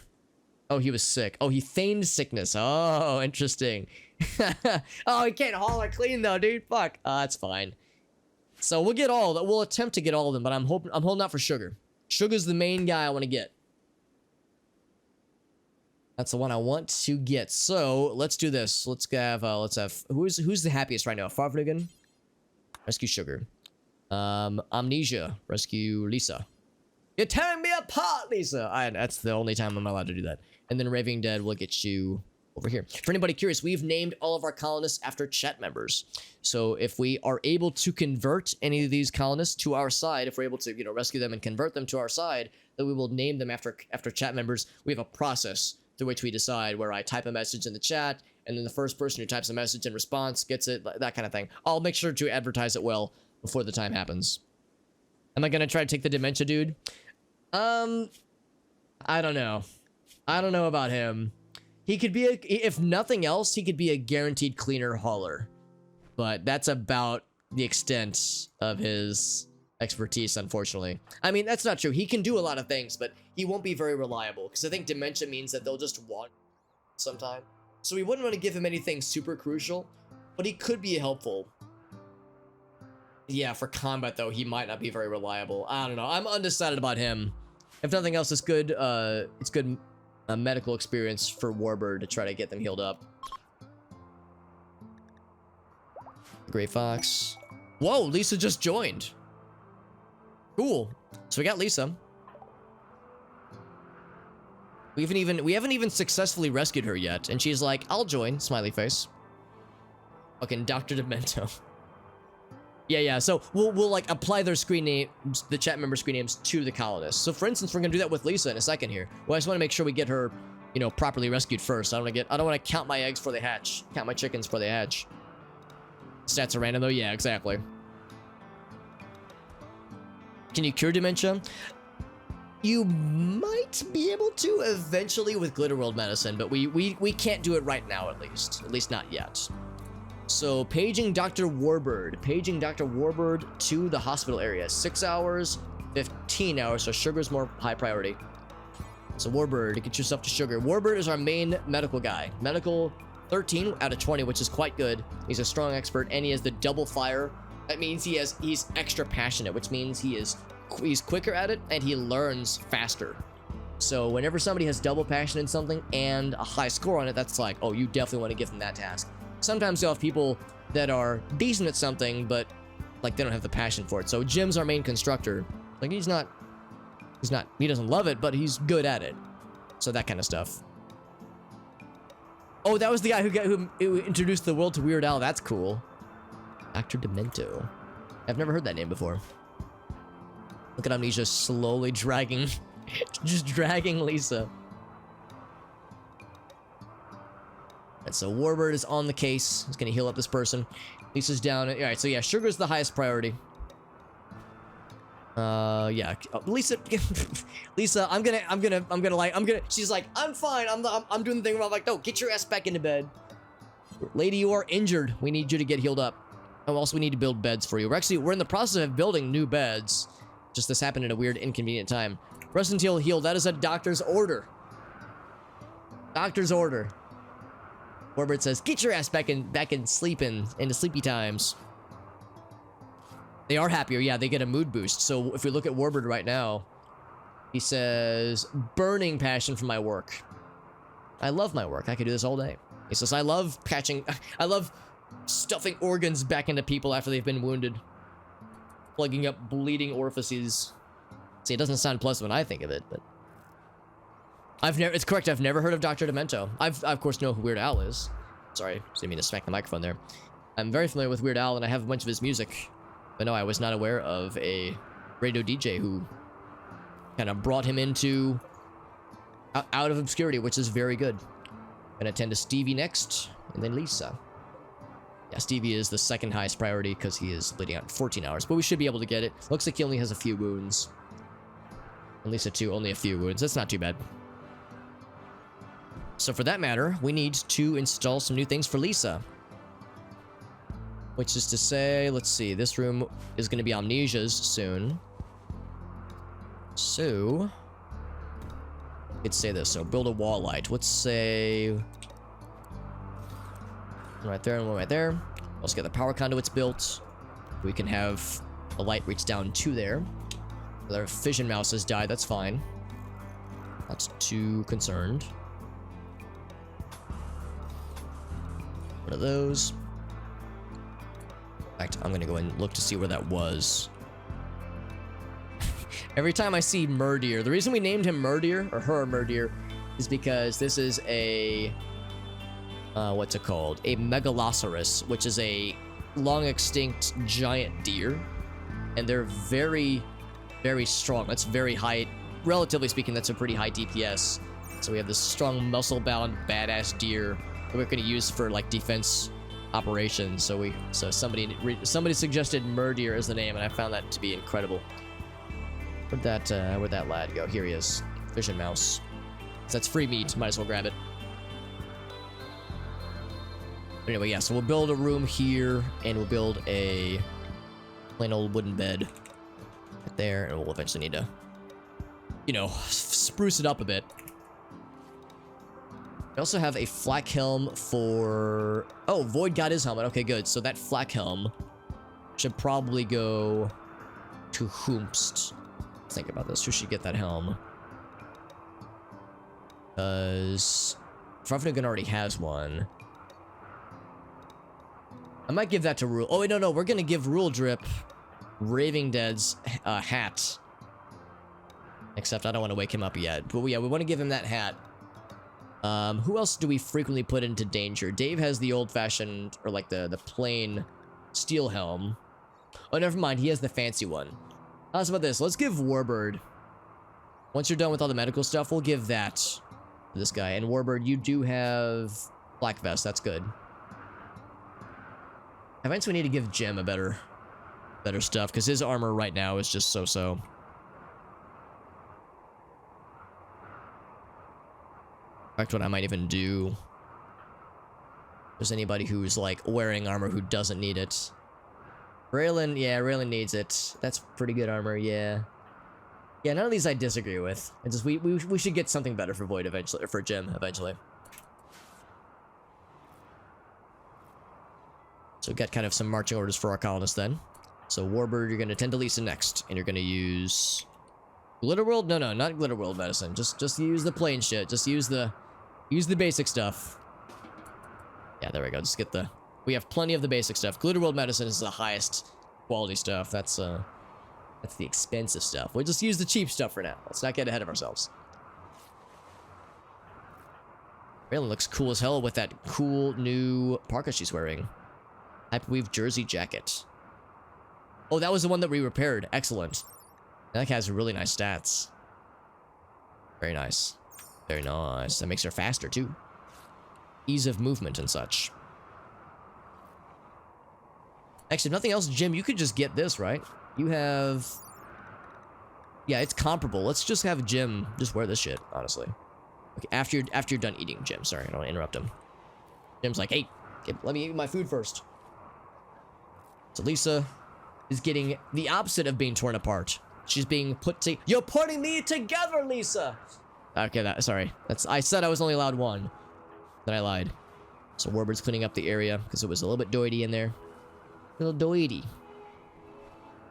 Oh, he was sick. Oh, he feigned sickness. Oh, interesting. Oh, he can't haul it clean though, dude. Fuck. That's fine. So we'll get all of them. We'll attempt to get all of them, but I'm holding out for Sugar. Sugar's the main guy I want to get. That's the one I want to get. So let's do this. Let's have who's the happiest right now? Farfnigan? Rescue Sugar. Amnesia. Rescue Lisa. You're tearing me apart, Lisa. That's the only time I'm allowed to do that. And then Raving Dead will get you over here. For anybody curious, we've named all of our colonists after chat members. So if we are able to convert any of these colonists to our side, if we're able to, rescue them and convert them to our side, then we will name them after chat members. We have a process through which we decide where I type a message in the chat, and then the first person who types a message in response gets it, that kind of thing. I'll make sure to advertise it well before the time happens. Am I gonna try to take the dementia dude? I don't know. I don't know about him. He could be if nothing else, he could be a guaranteed cleaner hauler. But that's about the extent of his expertise, unfortunately. I mean, that's not true. He can do a lot of things, but he won't be very reliable. Because I think dementia means that they'll just want sometime. So we wouldn't want to give him anything super crucial, but he could be helpful. Yeah, for combat, though, he might not be very reliable. I don't know. I'm undecided about him. If nothing else, it's good medical experience for Warbird to try to get them healed up. Gray Fox. Whoa, Lisa just joined. Cool. So we got Lisa. We haven't even successfully rescued her yet, and she's like, "I'll join." Smiley face. Fucking Dr. Demento. Yeah. So we'll like apply their screen names, the chat member screen names, to the colonists. So for instance, we're gonna do that with Lisa in a second here. Well, I just want to make sure we get her, properly rescued first. I don't want to count my eggs before they hatch. Count my chickens before they hatch. Stats are random though. Yeah, exactly. Can you cure dementia? You might be able to eventually with Glitter World medicine, but we can't do it right now at least not yet. So paging Dr. Warbird. Paging Dr. Warbird to the hospital area. 6 hours, 15 hours, so Sugar's more high priority. So Warbird, get yourself to Sugar. Warbird is our main medical guy. Medical 13 out of 20, which is quite good. He's a strong expert, and he has the double fire. That means he's extra passionate, which means he's quicker at it, and he learns faster. So whenever somebody has double passion in something and a high score on it, that's like, oh, you definitely want to give them that task. Sometimes you'll have people that are decent at something, but like they don't have the passion for it. So Jim's our main constructor. Like he doesn't love it, but he's good at it. So that kind of stuff. Oh, that was the guy who introduced the world to Weird Al. That's cool. Dr. Demento. I've never heard that name before. Look at Amnesia slowly dragging, just dragging Lisa. And so Warbird is on the case. He's gonna heal up this person. Lisa's down. All right, so yeah, Sugar's the highest priority. Yeah, Lisa, she's like, I'm fine. I'm doing the thing where I'm like, no, get your ass back into bed. Lady, you are injured. We need you to get healed up. And also, we need to build beds for you. We're in the process of building new beds. Just this happened at a weird, inconvenient time. Rest until healed. That is a doctor's order. Doctor's order. Warbird says, get your ass back in into sleepy times. They are happier. Yeah, they get a mood boost. So if we look at Warbird right now, he says, burning passion for my work. I love my work. I could do this all day. He says, I love I love stuffing organs back into people after they've been wounded. Plugging up bleeding orifices. See, it doesn't sound pleasant when I think of it, but... it's correct, I've never heard of Dr. Demento. I of course know who Weird Al is. Sorry, didn't mean to smack the microphone there. I'm very familiar with Weird Al, and I have a bunch of his music. But no, I was not aware of a radio DJ who kind of brought him into... out of obscurity, which is very good. Gonna attend to Stevie next, and then Lisa. Yeah, Stevie is the second highest priority because he is bleeding out in 14 hours, but we should be able to get it. Looks like he only has a few wounds. And Lisa too, only a few wounds. That's not too bad. So for that matter, we need to install some new things for Lisa. Which is to say, let's see, this room is going to be Amnesia's soon. So... let's say this, so build a wall light. Let's say... one right there and one right there. Let's get the power conduits built. We can have the light reach down to there. Their fission mouse has died, that's fine. Not too concerned. One of those. In fact, I'm gonna go and look to see where that was. Every time I see Murdeer, the reason we named him Murdeer, or her Murdeer, is because this is a... what's it called? A megalosaurus, which is a long extinct giant deer. And they're very, very strong. That's very high, relatively speaking, that's a pretty high DPS. So we have this strong, muscle-bound, badass deer that we're going to use for, like, defense operations. So somebody suggested Murdeer as the name, and I found that to be incredible. Where'd that lad go? Here he is. Fission mouse. So that's free meat. Might as well grab it. Anyway, yeah, so we'll build a room here, and we'll build a plain old wooden bed right there, and we'll eventually need to, you know, spruce it up a bit. We also have a flak helm for... oh, Void got his helmet. Okay, good. So that flak helm should probably go to Hoomst. Think about this. Who should get that helm? Because Farfnagun already has one. I might give that to Rule. Oh, wait, no. We're going to give Rule Drip Raving Dead's hat. Except I don't want to wake him up yet. But yeah, we want to give him that hat. Who else do we frequently put into danger? Dave has the old-fashioned, or like the plain steel helm. Oh, never mind. He has the fancy one. How's about this? Let's give Warbird. Once you're done with all the medical stuff, we'll give that to this guy. And Warbird, you do have Black Vest. That's good. Eventually we need to give Jim a better stuff, because his armor right now is just so-so. In fact, what I might even do... if there's anybody who's, like, wearing armor who doesn't need it. Raylan, yeah, Raylan needs it. That's pretty good armor, yeah. Yeah, none of these I disagree with. It's just we should get something better for Void eventually, or for Jim eventually. So we got kind of some marching orders for our colonists then. So Warbird, you're gonna tend to Lisa next, and you're gonna use Glitterworld? No, not Glitterworld medicine. Just use the plain shit. Just use the basic stuff. Yeah, there we go. Just get the... we have plenty of the basic stuff. Glitterworld medicine is the highest quality stuff. That's the expensive stuff. We'll just use the cheap stuff for now. Let's not get ahead of ourselves. Raylan looks cool as hell with that cool new parka she's wearing. Hyperweave jersey jacket. Oh, that was the one that we repaired. Excellent. That has really nice stats. Very nice. Very nice. That makes her faster, too. Ease of movement and such. Actually, if nothing else, Jim, you could just get this, right? You have... yeah, it's comparable. Let's just have Jim just wear this shit, honestly. Okay, after you're done eating, Jim. Sorry, I don't want to interrupt him. Jim's like, hey, let me eat my food first. So Lisa is getting the opposite of being torn apart. She's being put to... you're putting me together, Lisa! Okay, sorry. I said I was only allowed one. Then I lied. So Warbird's cleaning up the area because it was a little bit doity in there. A little doity.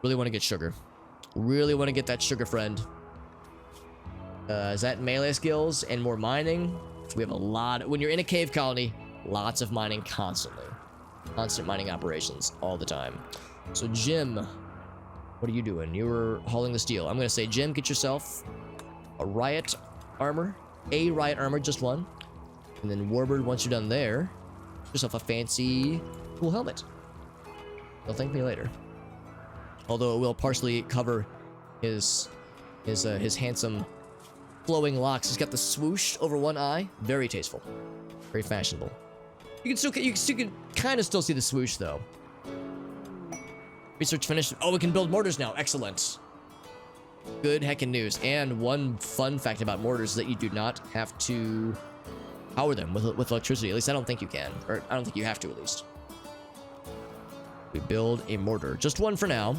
Really want to get sugar. Really want to get that sugar, friend. Is that melee skills and more mining? We have a lot. When you're in a cave colony, lots of mining constantly. Constant mining operations all the time. So, Jim, what are you doing? You were hauling the steel. I'm going to say, Jim, get yourself a riot armor. A riot armor, just one. And then Warbird, once you're done there, get yourself a fancy, cool helmet. You'll thank me later. Although it will partially cover his handsome flowing locks. He's got the swoosh over one eye. Very tasteful. Very fashionable. You can still kind of still see the swoosh though. Research finished. Oh, we can build mortars now. Excellent. Good heckin' news. And one fun fact about mortars is that you do not have to power them with electricity. At least I don't think you can. Or I don't think you have to, at least. We build a mortar. Just one for now.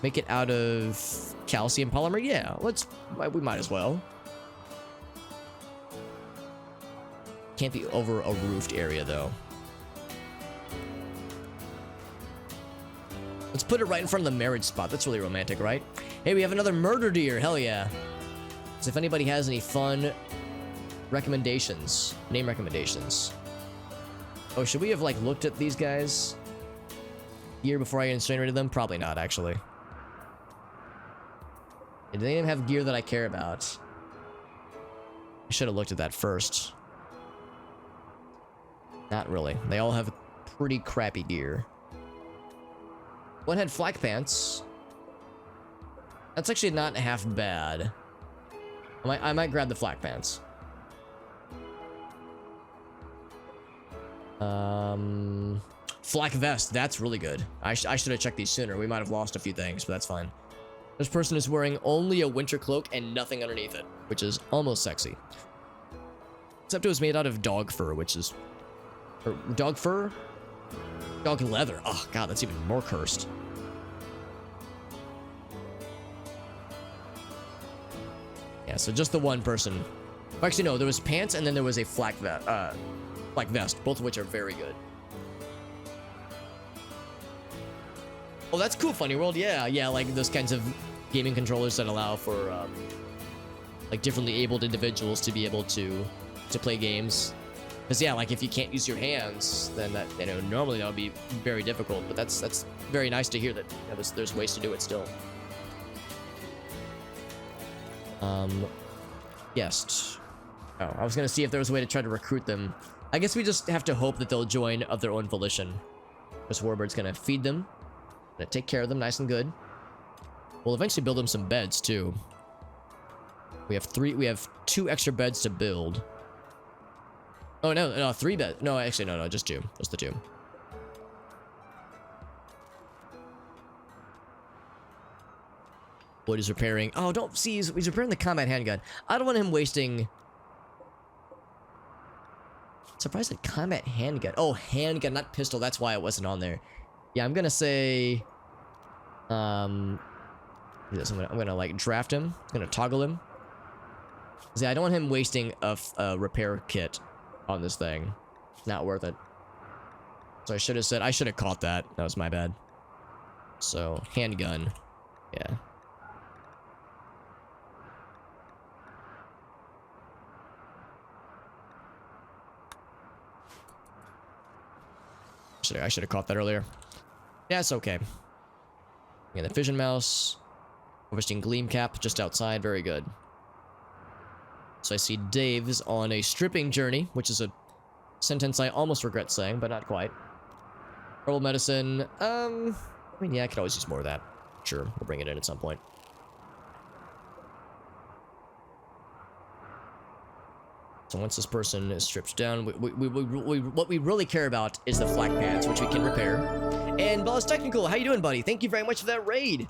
Make it out of calcium polymer. Yeah, we might as well. Can't be over a roofed area, though. Let's put it right in front of the marriage spot. That's really romantic, right? Hey, we have another murder deer. Hell yeah. So if anybody has any fun recommendations, name recommendations. Oh, should we have, like, looked at these guys gear before I incinerated them? Probably not, actually. Do they even have gear that I care about? I should have looked at that first. Not really. They all have pretty crappy gear. One had flak pants. That's actually not half bad. I might grab the flak pants. Flak vest. That's really good. I should have checked these sooner. We might have lost a few things, but that's fine. This person is wearing only a winter cloak and nothing underneath it, which is almost sexy. Except it was made out of dog fur, which is... Or dog fur? Dog leather. Oh, God, that's even more cursed. Yeah, so just the one person. Actually, no, there was pants and then there was a flak vest, both of which are very good. Oh, that's cool, Funny World. Yeah, like those kinds of gaming controllers that allow for like differently abled individuals to be able to play games. Because yeah, like if you can't use your hands, then that, you know, normally that would be very difficult. But that's very nice to hear that there's ways to do it still. Yes. Oh, I was gonna see if there was a way to try to recruit them. I guess we just have to hope that they'll join of their own volition. This Warbird's gonna feed them, gonna take care of them nice and good. We'll eventually build them some beds too. We have 2 extra beds to build. Oh no, 3 beds. No, actually no, just 2. Just the 2. Wood is repairing. Oh, don't see, he's repairing the combat handgun. I don't want him wasting. Surprised at combat handgun. Oh, handgun, not pistol. That's why it wasn't on there. Yeah, I'm gonna say. I'm gonna like draft him. I'm gonna toggle him. See, I don't want him wasting a repair kit on this thing. Not worth it. So I should have caught that. That was my bad. So handgun. Yeah. I should have caught that earlier. Yeah, it's okay. Yeah, the fission mouse. Harvesting gleam cap just outside. Very good. So I see Dave's on a stripping journey, which is a sentence I almost regret saying, but not quite. Herbal medicine. I mean, yeah, I could always use more of that. Sure, we'll bring it in at some point. So once this person is stripped down, what we really care about is the flak pants, which we can repair. And Ballas Technical, how you doing, buddy? Thank you very much for that raid.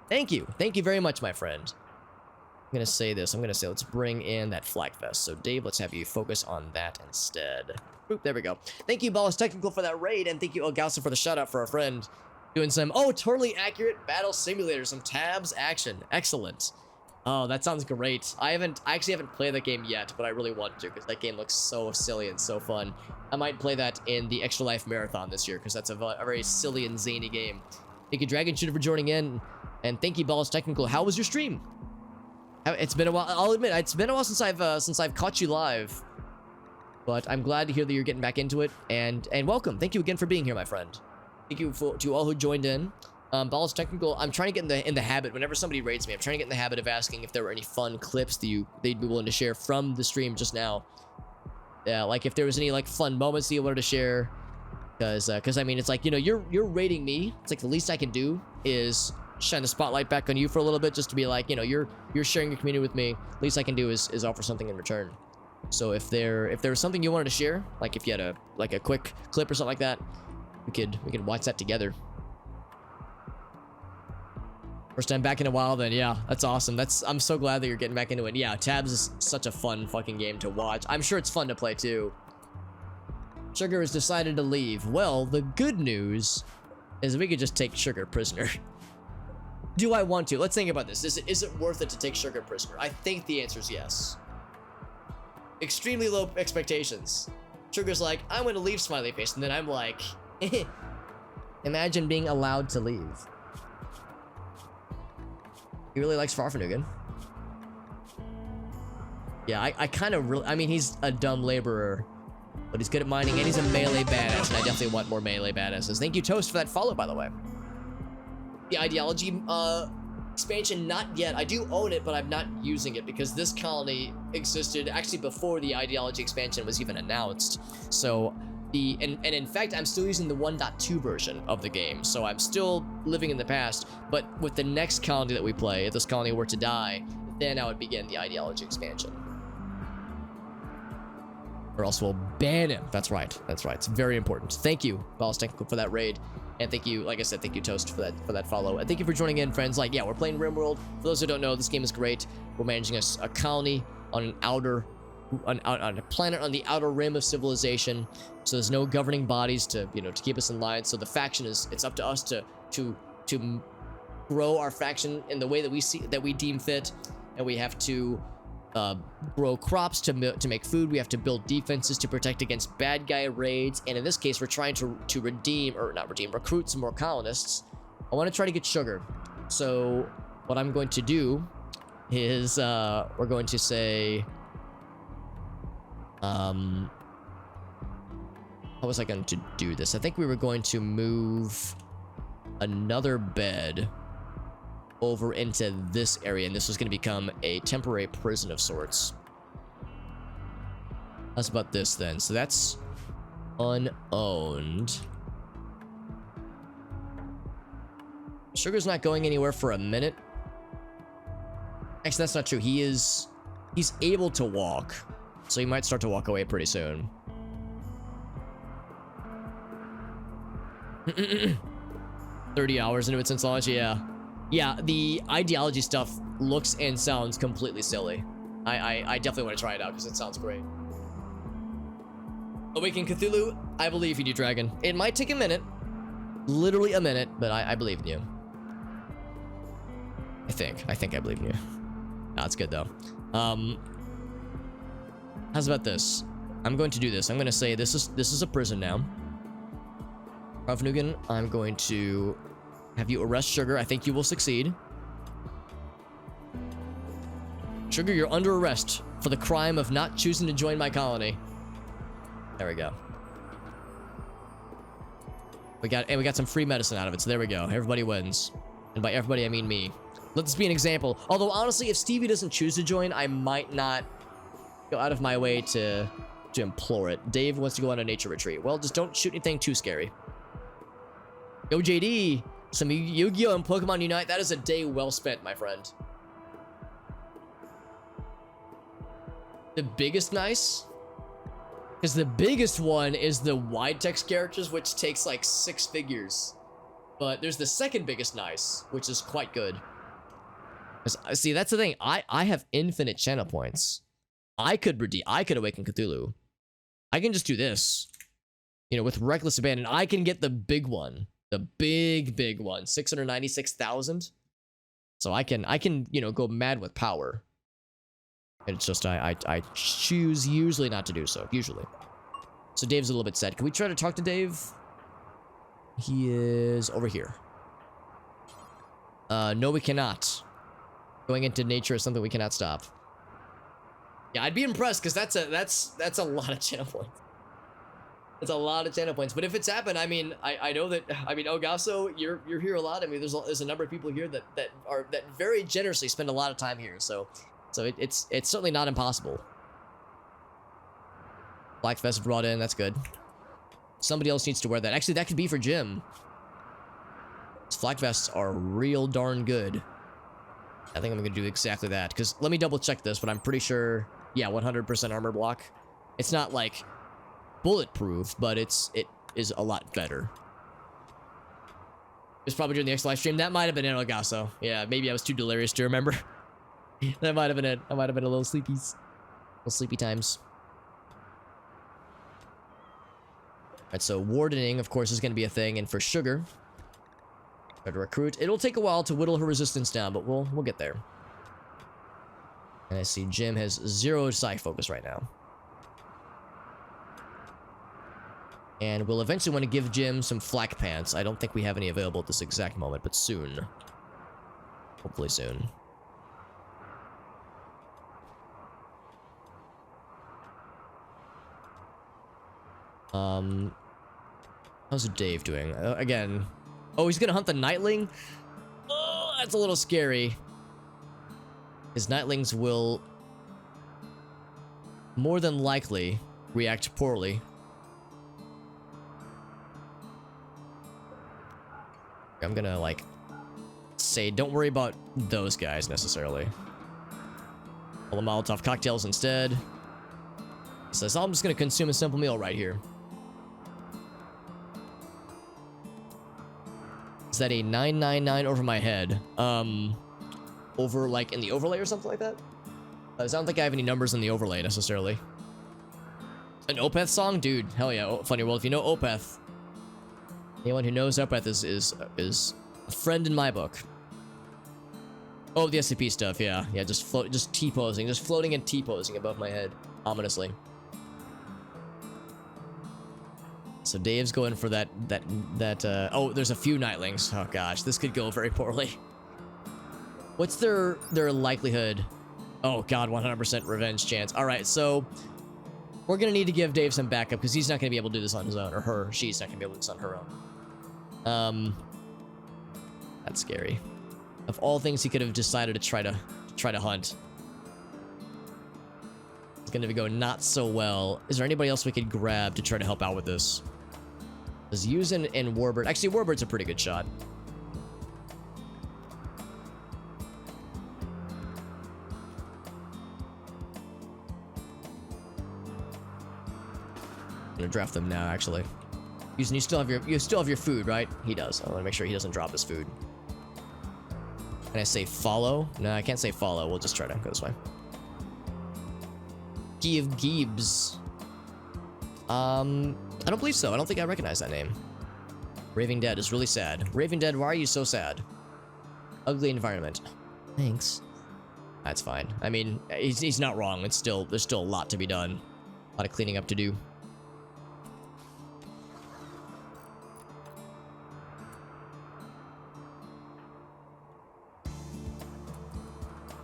Thank you very much, my friend. I'm gonna say this. I'm gonna say let's bring in that flak vest. So Dave, let's have you focus on that instead. Oop, there we go. Thank you, Ballas Technical, for that raid, and thank you, Ogausa, for the shout out for our friend doing some totally accurate battle simulator, some tabs action. Excellent. Oh, that sounds great. I actually haven't played that game yet, but I really want to because that game looks so silly and so fun. I might play that in the Extra Life Marathon this year because that's a very silly and zany game. Thank you, Dragon Shooter, for joining in. And thank you, Balls Technical. How was your stream? It's been a while. I'll admit, it's been a while since I've caught you live. But I'm glad to hear that you're getting back into it. And welcome. Thank you again for being here, my friend. Thank you to all who joined in. Balls Technical, I'm trying to get in the habit, whenever somebody rates me, I'm trying to get in the habit of asking if there were any fun clips that they'd be willing to share from the stream just now. Yeah, like if there was any like fun moments that you wanted to share. Because I mean, it's like, you know, you're rating me. It's like the least I can do is shine the spotlight back on you for a little bit, just to be like, you know, you're sharing your community with me. Least I can do is offer something in return. So if there was something you wanted to share, like if you had a quick clip or something like that, we could watch that together. First time back in a while, then yeah, that's awesome. I'm so glad that you're getting back into it. Yeah, Tabs is such a fun fucking game to watch. I'm sure it's fun to play too. Sugar has decided to leave. Well, the good news is we could just take Sugar prisoner. Do I want to? Let's think about this. Is it worth it to take Sugar prisoner? I think the answer is yes. Extremely low expectations. Sugar's like, I'm going to leave, smiley face. And then I'm like, imagine being allowed to leave. He really likes Farfanugan. Yeah, I kind of really... I mean, he's a dumb laborer, but he's good at mining, and he's a melee badass, and I definitely want more melee badasses. Thank you, Toast, for that follow, by the way. The Ideology expansion, not yet. I do own it, but I'm not using it, because this colony existed actually before the Ideology expansion was even announced. So... And in fact, I'm still using the 1.2 version of the game, so I'm still living in the past, but with the next colony that we play, if this colony were to die, then I would begin the Ideology expansion. Or else we'll ban him. That's right. That's right. It's very important. Thank you, Balls Technical, for that raid. And thank you, like I said, thank you, Toast, for that follow. And thank you for joining in, friends. Like, yeah, we're playing RimWorld. For those who don't know, this game is great. We're managing a colony on on a planet on the outer rim of civilization, so there's no governing bodies to keep us in line. So the faction it's up to us to grow our faction in the way that we deem fit, and we have to grow crops to make food. We have to build defenses to protect against bad guy raids, and in this case we're trying to recruit some more colonists. I want to try to get sugar, so what I'm going to do is we're going to say how was I going to do this? I think we were going to move another bed over into this area, and this was going to become a temporary prison of sorts. How's about this then? So that's unowned. Sugar's not going anywhere for a minute. Actually, that's not true. He's able to walk, so he might start to walk away pretty soon. 30 hours into it since launch, yeah. Yeah, the ideology stuff looks and sounds completely silly. I definitely want to try it out because it sounds great. Awaken Cthulhu, I believe in you, Dragon. It might take a minute, literally a minute, but I believe in you. I think I believe in you. That's good though. How's about this? I'm going to do this. I'm going to say this is a prison now. Ravnugan, I'm going to have you arrest Sugar. I think you will succeed. Sugar, you're under arrest for the crime of not choosing to join my colony. There we go. We got some free medicine out of it, so there we go. Everybody wins. And by everybody, I mean me. Let this be an example. Although, honestly, if Stevie doesn't choose to join, I might not go out of my way to implore it. Dave wants to go on a nature retreat. Well, just don't shoot anything too scary. Yo, JD, some Yu-Gi-Oh! And Pokemon Unite. That is a day well spent, my friend. The biggest nice? Because the biggest one is the wide text characters, which takes like 6 figures. But there's the second biggest nice, which is quite good. See, that's the thing. I have infinite channel points. I could awaken Cthulhu. I can just do this. With Reckless Abandon, I can get the big one. The big one. 696,000. So I can, go mad with power. It's just I choose usually not to do so. Usually. So Dave's a little bit sad. Can we try to talk to Dave? He is over here. No, we cannot. Going into nature is something we cannot stop. Yeah, I'd be impressed because that's a lot of channel points. That's a lot of channel points. But if it's happened, I mean, I know that. I mean, Ogasso, you're here a lot. I mean, there's a number of people here that very generously spend a lot of time here. So it's certainly not impossible. Black vest brought in. That's good. Somebody else needs to wear that. Actually, that could be for Jim. These flak vests are real darn good. I think I'm gonna do exactly that. Because let me double check this, but I'm pretty sure. Yeah, 100% armor block. It's not like bulletproof, but it is a lot better. It was probably during the X live stream. That might have been in Ogasso. Yeah, maybe I was too delirious to remember. That might have been it. I might have been a little sleepies. Little sleepy times. Alright, so wardening, of course, is going to be a thing, and for Sugar, try to recruit. It'll take a while to whittle her resistance down, but we'll get there. And I see Jim has 0 psych focus right now. And we'll eventually want to give Jim some flak pants. I don't think we have any available at this exact moment, but soon. Hopefully soon. How's Dave doing? Again. Oh, he's gonna hunt the Nightling? Oh, that's a little scary. His Nightlings will more than likely react poorly. I'm gonna, like, say don't worry about those guys necessarily. Pull the Molotov cocktails instead. He says, I'm just gonna consume a simple meal right here. Is that a 999 over my head? Over, like, in the overlay or something like that? I don't think I have any numbers in the overlay necessarily. An Opeth song? Dude, hell yeah. Funny World, if you know Opeth, anyone who knows Opeth is a friend in my book. Oh, the SCP stuff, yeah. Yeah, just T-posing. Just floating and T-posing above my head. Ominously. So Dave's going for that, oh, there's a few Nightlings. Oh gosh, this could go very poorly. What's their likelihood? Oh god, 100% revenge chance. Alright, so we're gonna need to give Dave some backup because he's not gonna be able to do this on his own, or her. She's not gonna be able to do this on her own. That's scary. Of all things he could have decided to try to hunt. It's gonna go not so well. Is there anybody else we could grab to try to help out with this? Does Yuzen and Warbird... Actually, Warbird's a pretty good shot. I'm gonna draft them now, actually. Yuzen, you still have your food, right? He does. I want to make sure he doesn't drop his food. Can I say follow? No, I can't say follow. We'll just try to go this way. Give Gibbs. I don't believe so. I don't think I recognize that name. Raving Dead is really sad. Raving Dead, why are you so sad? Ugly environment. Thanks. That's fine. I mean, he's not wrong. There's still a lot to be done. A lot of cleaning up to do.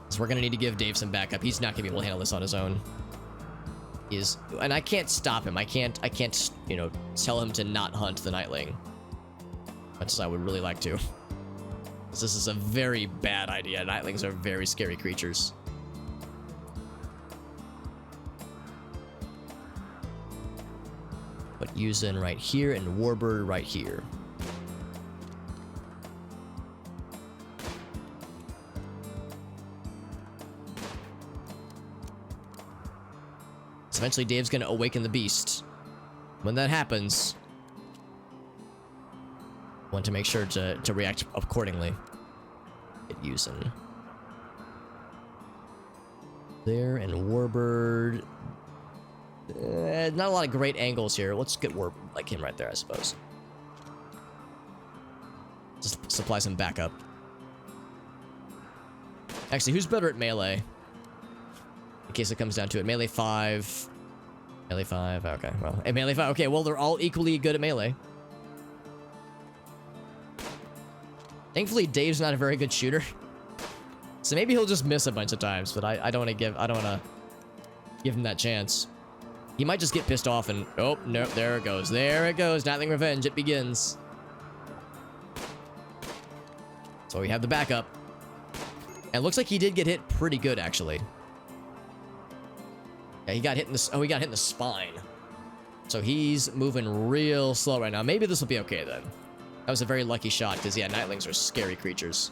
So we're gonna need to give Dave some backup. He's not gonna be able to handle this on his own. And I can't stop him. I can't, you know, tell him to not hunt the Nightling. Much as I would really like to. This is a very bad idea. Nightlings are very scary creatures. But Yuzen right here and Warbird right here. So eventually Dave's gonna awaken the beast. When that happens, I want to make sure to react accordingly. Get Yuzen there, and Warbird. Not a lot of great angles here. Let's get Warbird like him right there, I suppose. Just supply some backup. Actually, who's better at melee? In case it comes down to it. Melee 5. Melee 5. Okay, well. And melee 5. Okay, well, they're all equally good at melee. Thankfully, Dave's not a very good shooter. So maybe he'll just miss a bunch of times, but I don't want to give him that chance. He might just get pissed off and... Oh, no, there it goes. There it goes. Nightling Revenge. It begins. So we have the backup. And it looks like he did get hit pretty good, actually. Yeah, he got hit in the... Oh, he got hit in the spine. So he's moving real slow right now. Maybe this will be okay, then. That was a very lucky shot, because, yeah, Nightlings are scary creatures.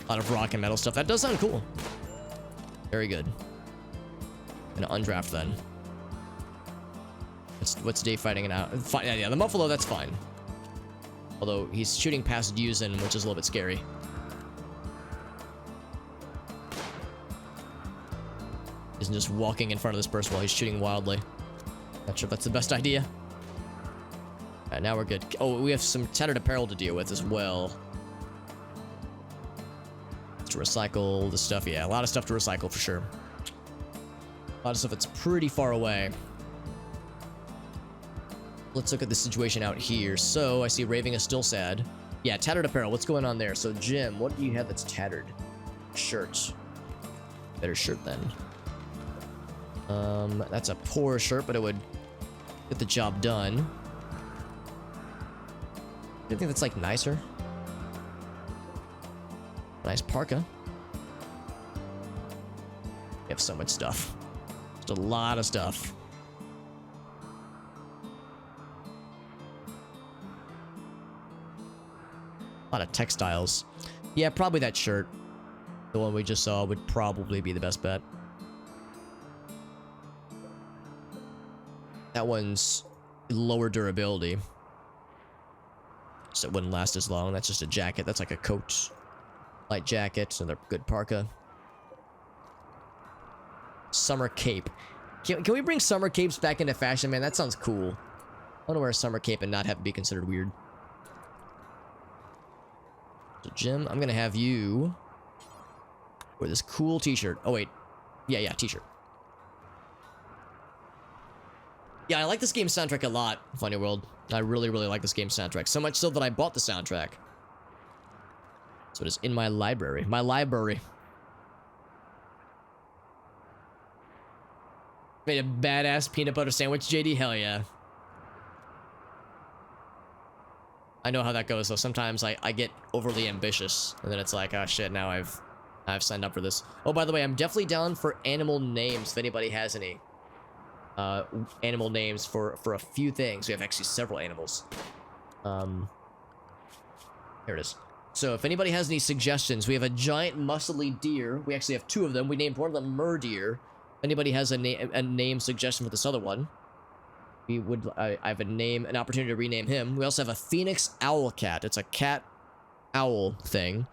A lot of rock and metal stuff. That does sound cool. Very good. Gonna undraft then. What's Dave fighting it out? Yeah, the Muffalo, that's fine. Although he's shooting past Yuzen, which is a little bit scary. Isn't just walking in front of this person while he's shooting wildly. Not sure if that's the best idea. Alright, now we're good. Oh, we have some tattered apparel to deal with as well. To recycle the stuff. Yeah, a lot of stuff to recycle for sure. A lot of stuff that's pretty far away. Let's look at the situation out here. So, I see Raving is still sad. Yeah, tattered apparel. What's going on there? So, Jim, what do you have that's tattered? Shirt. Better shirt then. That's a poor shirt, but it would get the job done. I think that's, like, nicer. Nice parka. We have so much stuff. Just a lot of stuff. A lot of textiles. Yeah, probably that shirt. The one we just saw would probably be the best bet. That one's lower durability. So it wouldn't last as long. That's just a jacket. That's like a coat. Light jacket, another good parka. Summer cape. Can we bring summer capes back into fashion, man? That sounds cool. I want to wear a summer cape and not have it be considered weird. So, Jim, I'm going to have you wear this cool t-shirt. Oh, wait. Yeah, t-shirt. Yeah, I like this game's soundtrack a lot, Funny World. I really, really like this game's soundtrack. So much so that I bought the soundtrack. So it is in my library. My library. Made a badass peanut butter sandwich, JD. Hell yeah. I know how that goes, though. Sometimes I get overly ambitious, and then it's like, oh shit, now I've signed up for this. Oh, by the way, I'm definitely down for animal names if anybody has any animal names for a few things. We have actually several animals. Here it is. So if anybody has any suggestions, we have a giant muscly deer. We actually have two of them. We named one of them Murdeer. If anybody has a name suggestion for this other one, we would. I have an opportunity to rename him. We also have a Phoenix Owl Cat. It's a cat owl thing.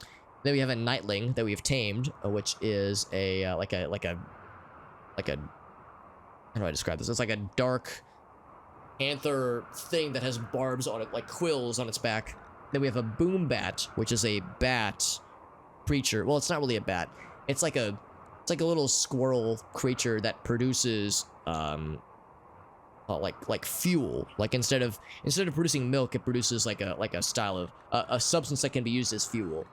Then we have a Nightling that we have tamed, which is a like a how do I describe this? It's like a dark panther thing that has barbs on it, like quills on its back. Then we have a Boom Bat, which is a bat creature. Well, it's not really a bat. It's like a little squirrel creature that produces like fuel. Like instead of producing milk, it produces like a style of a substance that can be used as fuel.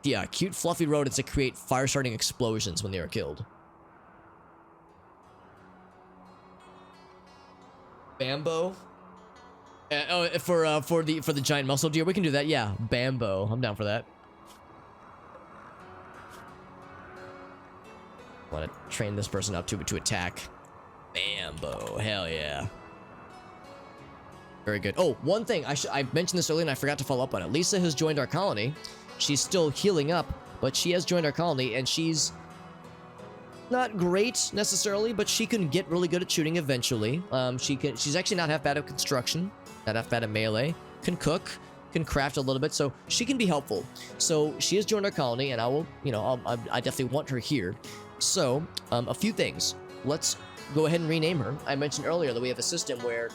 Yeah, cute fluffy rodents that create fire-starting explosions when they are killed. Bambo. For the giant muscle deer, we can do that. Yeah, Bambo. I'm down for that. Want to train this person up to attack. Bambo. Hell yeah. Very good. Oh, one thing I mentioned this earlier and I forgot to follow up on it. Lisa has joined our colony. She's still healing up, but she has joined our colony and she's not great necessarily, but she can get really good at shooting eventually. She's actually not half bad at construction, not half bad at melee, can cook, can craft a little bit, so she can be helpful. So she has joined our colony, and I will, I definitely want her here. So a few things. Let's go ahead and rename her. I mentioned earlier that we have a system where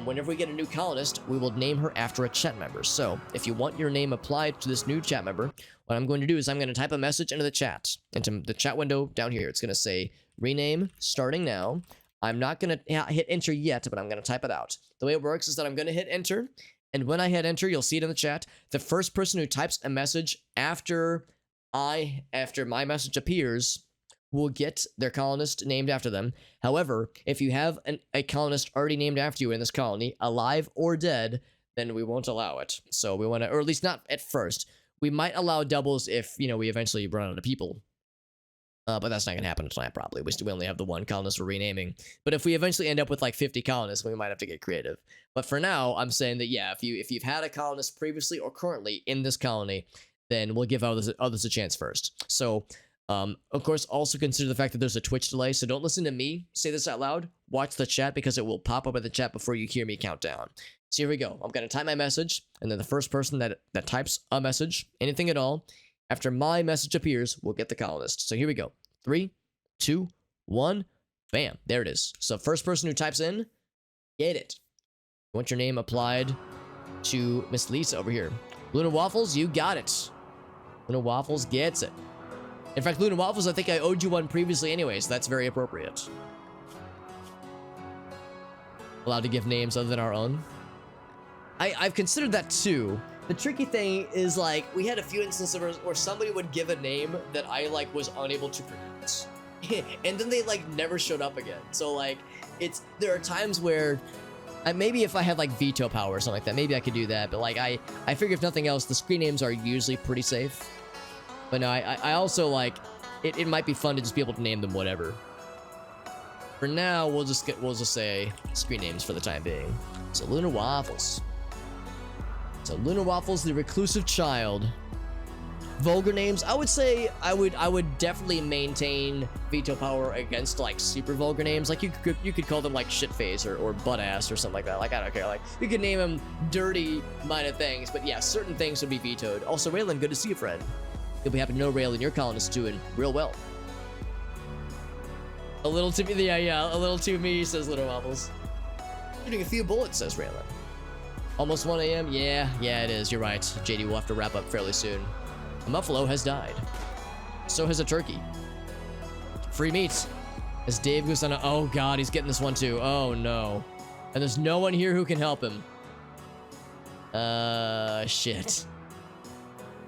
whenever we get a new colonist, we will name her after a chat member. So if you want your name applied to this new chat member, what I'm going to do is I'm going to type a message into the chat window down here. It's going to say rename starting now. I'm not gonna hit enter yet, but I'm gonna type it out. The way it works is that I'm gonna hit enter, and when I hit enter, you'll see it in the chat. The first person who types a message after my message appears will get their colonist named after them. However, if you have a colonist already named after you in this colony, alive or dead, then we won't allow it. So we want to, or at least not at first. We might allow doubles if, you know, we eventually run out of people. But that's not going to happen tonight, probably. We only have the one colonist we're renaming. But if we eventually end up with like 50 colonists, we might have to get creative. But for now, I'm saying that, yeah, if you've had a colonist previously or currently in this colony, then we'll give others a chance first. So, of course, also consider the fact that there's a Twitch delay. So don't listen to me say this out loud. Watch the chat because it will pop up in the chat before you hear me count down. So here we go. I'm going to type my message, and then the first person that types a message, anything at all, after my message appears, will get the colonist. So here we go. 3, 2, 1, bam. There it is. So first person who types in, get it. You want your name applied to Miss Lisa over here. Luna Waffles, you got it. Luna Waffles gets it. In fact, Luna Waffles, I think I owed you one previously anyway, so that's very appropriate. Allowed to give names other than our own. I've considered that too. The tricky thing is, like, we had a few instances where somebody would give a name that I, like, was unable to pronounce. And then they, like, never showed up again. So, like, there are times where, maybe if I had, like, veto power or something like that, maybe I could do that. But, like, I figure if nothing else, the screen names are usually pretty safe. But no, I also, like, it might be fun to just be able to name them whatever. For now, we'll just say screen names for the time being. So, Luna Waffles. So Luna Waffles, the reclusive child. Vulgar names, I would say I would definitely maintain veto power against like super vulgar names. Like you could call them like shitface or butt ass or something like that. Like I don't care. Like you could name them dirty minor things, but yeah, certain things would be vetoed. Also, Raylan, good to see you, friend. You'll be happy to know Raylan, your colonist doing real well. A little too me, yeah, a little too me, says Luna Waffles. Shooting a few bullets, says Raylan. Almost 1 a.m. Yeah, it is. You're right. JD will have to wrap up fairly soon. A muffalo has died. So has a turkey. Free meat. As Dave goes on a... Oh, God, he's getting this one, too. Oh, no. And there's no one here who can help him. Shit.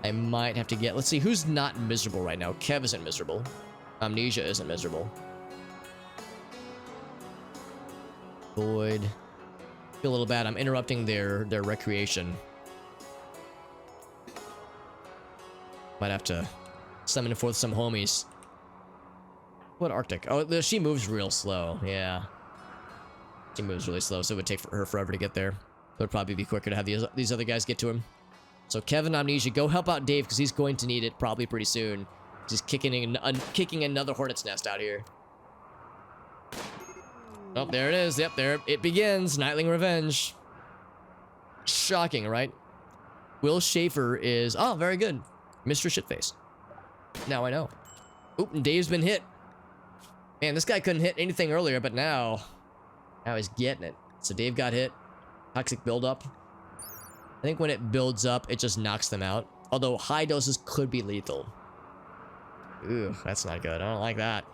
I might have to get... Let's see, who's not miserable right now? Kev isn't miserable. Amnesia isn't miserable. Boyd... Feel a little bad. I'm interrupting their recreation. Might have to summon forth some homies. What Arctic? Oh, she moves real slow. Yeah. She moves really slow, so it would take her forever to get there. It would probably be quicker to have these other guys get to him. So Kevin, Amnesia, go help out Dave because he's going to need it probably pretty soon. He's kicking another hornet's nest out here. Oh, there it is. Yep, there it begins. Nightling Revenge. Shocking, right? Will Schaefer is... Oh, very good. Mr. Shitface. Now I know. Oop, and Dave's been hit. Man, this guy couldn't hit anything earlier, but now he's getting it. So Dave got hit. Toxic buildup. I think when it builds up, it just knocks them out. Although high doses could be lethal. Ooh, that's not good. I don't like that.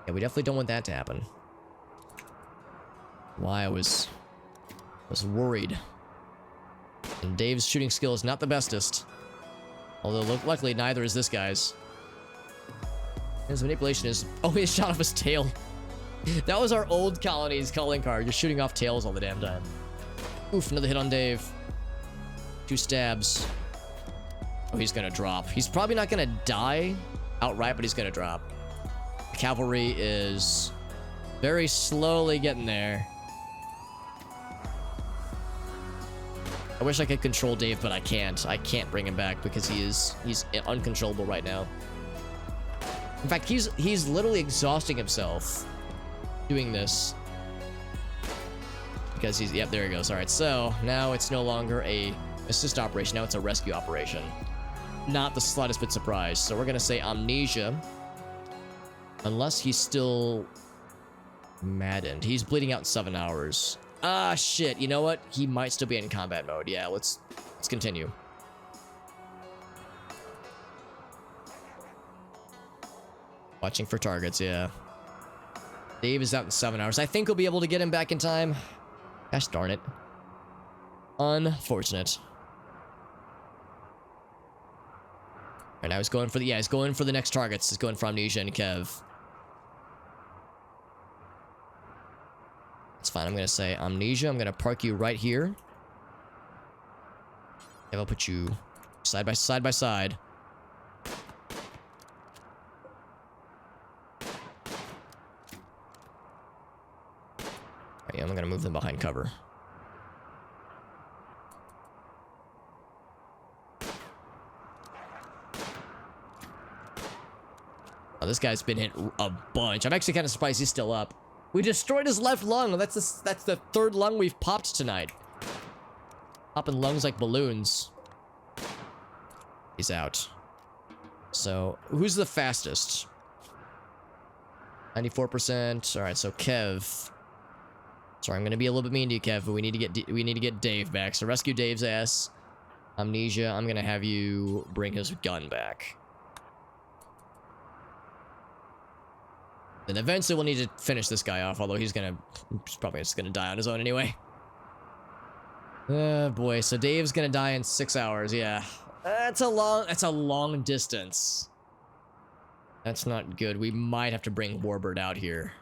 Yeah, we definitely don't want that to happen. Why I was worried. And Dave's shooting skill is not the bestest. Although luckily neither is this guy's. His manipulation is... Oh, he shot off his tail. That was our old colony's calling card. Just shooting off tails all the damn time. Oof, another hit on Dave. 2 stabs. Oh, he's gonna drop. He's probably not gonna die outright, but he's gonna drop. Cavalry is very slowly getting there. I wish I could control Dave, but I can't. I can't bring him back because he's uncontrollable right now. In fact, he's literally exhausting himself doing this. Because he's... Yep, there he goes. All right, so now it's no longer a assist operation. Now it's a rescue operation. Not the slightest bit surprised. So we're going to say Amnesia. Unless he's still maddened. He's bleeding out in 7 hours. Ah, shit. You know what? He might still be in combat mode. Yeah, let's continue. Watching for targets, yeah. Dave is out in 7 hours. I think we'll be able to get him back in time. Gosh darn it. Unfortunate. Alright, now he's going for the, he's going for the next targets. He's going for Amnesia and Kev. It's fine. I'm gonna say Amnesia. I'm gonna park you right here. And I'll put you side by side by side. Alright, I'm gonna move them behind cover. Oh, this guy's been hit a bunch. I'm actually kind of surprised he's still up. We destroyed his left lung. That's the third lung we've popped tonight. Popping lungs like balloons. He's out. So, who's the fastest? 94%. All right, so Kev. Sorry, I'm gonna be a little bit mean to you, Kev, but we need to get Dave back. So rescue Dave's ass. Amnesia, I'm gonna have you bring his gun back. Then eventually we'll need to finish this guy off, although he's probably just gonna die on his own anyway. Oh boy, so Dave's gonna die in 6 hours, yeah. That's a long distance. That's not good. We might have to bring Warbird out here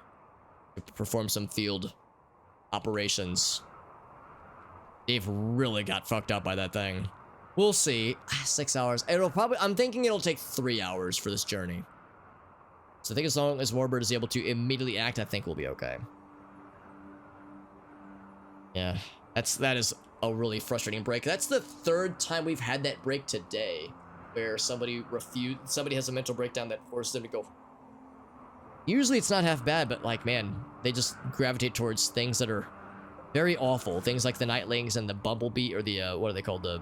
to perform some field operations. Dave really got fucked up by that thing. We'll see. 6 hours. I'm thinking it'll take 3 hours for this journey. So I think as long as Warbird is able to immediately act, I think we'll be okay. Yeah, that is a really frustrating break. That's the third time we've had that break today, where somebody has a mental breakdown that forces them to go. Usually it's not half bad, but like, man, they just gravitate towards things that are very awful. Things like the Nightlings and the Bumblebee, or the, what are they called? The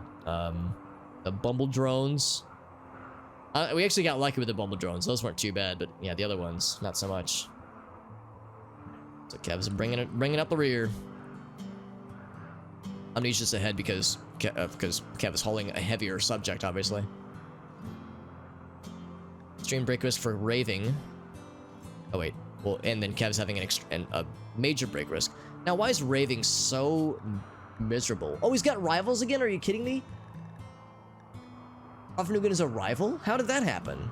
Bumble Drones. We actually got lucky with the Bumble Drones. Those weren't too bad, but yeah, the other ones, not so much. So Kev's bringing up the rear. Amnesia's ahead because Kev is hauling a heavier subject, obviously. Extreme break risk for raving. Oh wait, well, and then Kev's having a major break risk. Now, why is raving so miserable? Oh, he's got rivals again? Are you kidding me? Frognugan is a rival? How did that happen?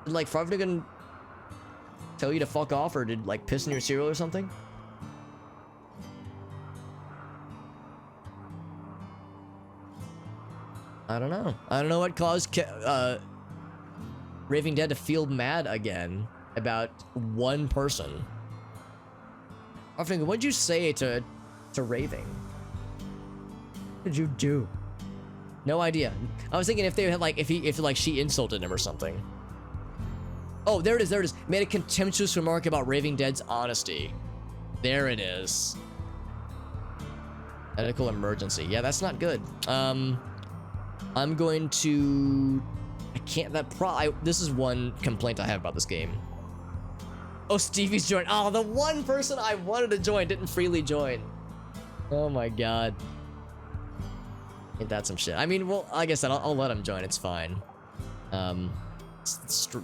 Did, like, Frognugan tell you to fuck off, or did, like, piss in your cereal or something? I don't know. I don't know what caused Raving Dead to feel mad again about one person. Frognugan, what'd you say to Raving? What did you do? No idea. I was thinking if they had, like, if she insulted him or something. Oh, there it is. Made a contemptuous remark about Raving Dead's honesty. There it is. Medical emergency. Yeah, that's not good. I'm going to... this is one complaint I have about this game. Oh, Stevie's joined. Oh, the one person I wanted to join didn't freely join. Oh my god. Ain't that some shit? I mean, well, like I said, I'll let him join. It's fine.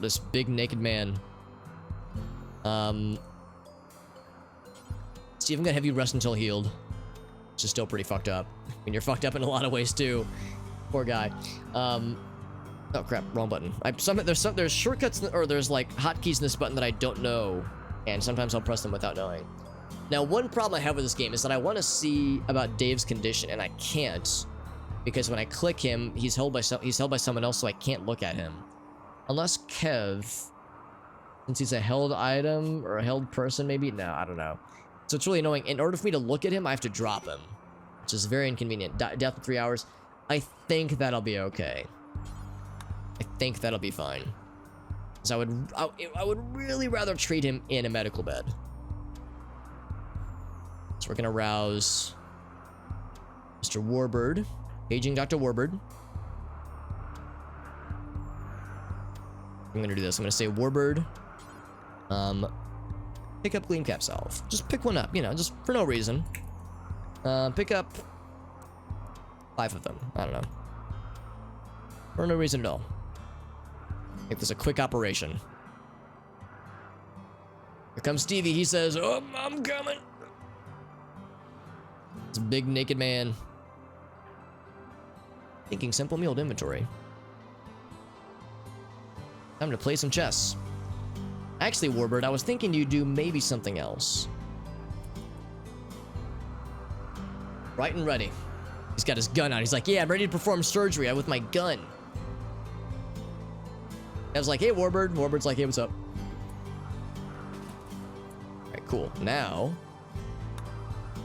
This big naked man. Steve, I'm gonna have you rest until healed. Which is still pretty fucked up. I mean, you're fucked up in a lot of ways too. Poor guy. Oh crap, wrong button. There's shortcuts, or there's like hotkeys in this button that I don't know, and sometimes I'll press them without knowing. Now, one problem I have with this game is that I want to see about Dave's condition, and I can't. Because when I click him, he's held by someone else, so I can't look at him. Unless Kev, since he's a held item or a held person, maybe? No, I don't know. So it's really annoying. In order for me to look at him, I have to drop him, which is very inconvenient. Death in 3 hours. I think that'll be okay. I think that'll be fine. Because I would really rather treat him in a medical bed. So we're gonna rouse Mr. Warbird. Paging Dr. Warbird. I'm gonna do this. I'm gonna say Warbird. Pick up Gleam Cap Salve. Just pick one up, you know, just for no reason. Pick up 5 of them. I don't know. For no reason at all. Make this a quick operation. Here comes Stevie. He says, "Oh, I'm coming." It's a big naked man. Thinking simple meal inventory. Time to play some chess. Actually, Warbird, I was thinking you'd do maybe something else. Right and ready. He's got his gun out. He's like, yeah, I'm ready to perform surgery with my gun. I was like, hey, Warbird. Warbird's like, hey, what's up? All right, cool. Now.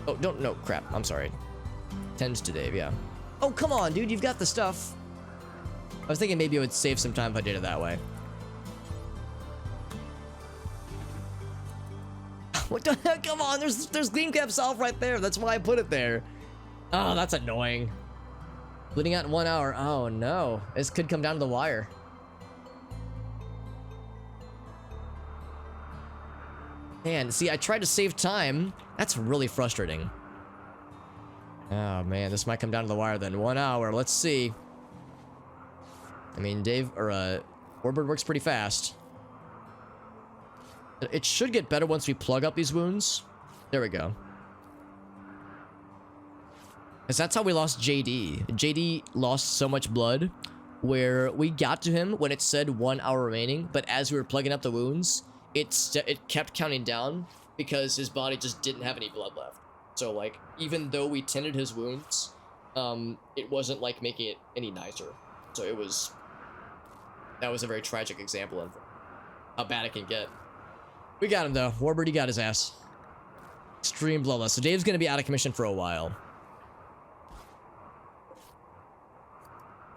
Oh, no, crap. I'm sorry. Tends to Dave, yeah. Oh, come on, dude. You've got the stuff. I was thinking maybe it would save some time if I did it that way. What the heck? Come on, there's Gleam Cap Solve right there. That's why I put it there. Oh, that's annoying. Bleeding out in 1 hour. Oh no, this could come down to the wire. Man, see, I tried to save time. That's really frustrating. Oh man, this might come down to the wire then. 1 hour. Let's see. I mean, Warbird works pretty fast. It should get better once we plug up these wounds. There we go. Because that's how we lost JD. JD lost so much blood where we got to him when it said 1 hour remaining, but as we were plugging up the wounds, it kept counting down because his body just didn't have any blood left. So, like, even though we tended his wounds, it wasn't, like, making it any nicer. So that was a very tragic example of how bad it can get. We got him, though. Warbird, he got his ass. Extreme bloodlust. So Dave's going to be out of commission for a while.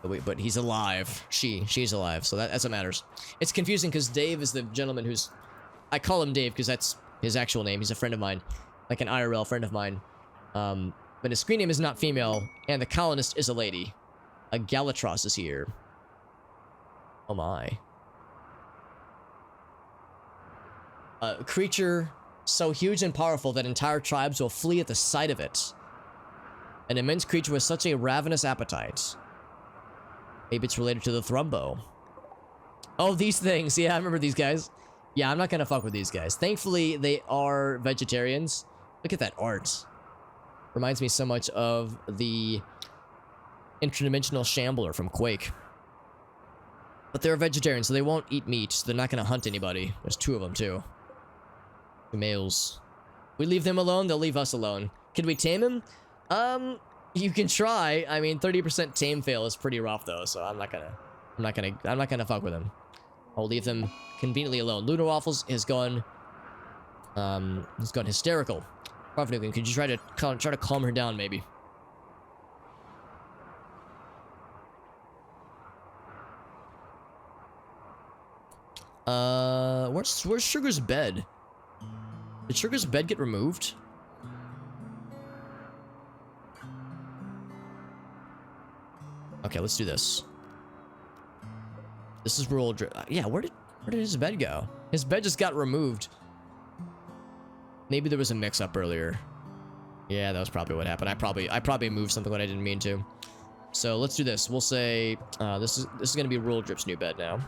But he's alive. She's alive. So that's what matters. It's confusing because Dave is the gentleman who's... I call him Dave because that's his actual name. He's a friend of mine. Like an IRL friend of mine. But his screen name is not female. And the colonist is a lady. A Galatros is here. Oh my. A creature so huge and powerful that entire tribes will flee at the sight of it. An immense creature with such a ravenous appetite. Maybe it's related to the Thrumbo. Oh, these things. Yeah, I remember these guys. Yeah, I'm not gonna fuck with these guys. Thankfully, they are vegetarians. Look at that art. Reminds me so much of the interdimensional shambler from Quake. But they're vegetarians, so they won't eat meat. So they're not gonna hunt anybody. There's 2 of them, too. Males. We leave them alone, they'll leave us alone. Can we tame him? You can try. I mean, 30% tame fail is pretty rough though, so I'm not gonna fuck with him. I'll leave them conveniently alone. Lunar Waffles has gone hysterical. Profnugan, could you try to calm her down maybe? Where's Sugar's bed? Did Sugar's bed get removed? Okay, let's do this. This is rural. Yeah, where did his bed go? His bed just got removed. Maybe there was a mix-up earlier. Yeah, that was probably what happened. I probably moved something when I didn't mean to. So let's do this. We'll say this is gonna be Rural Drip's new bed now.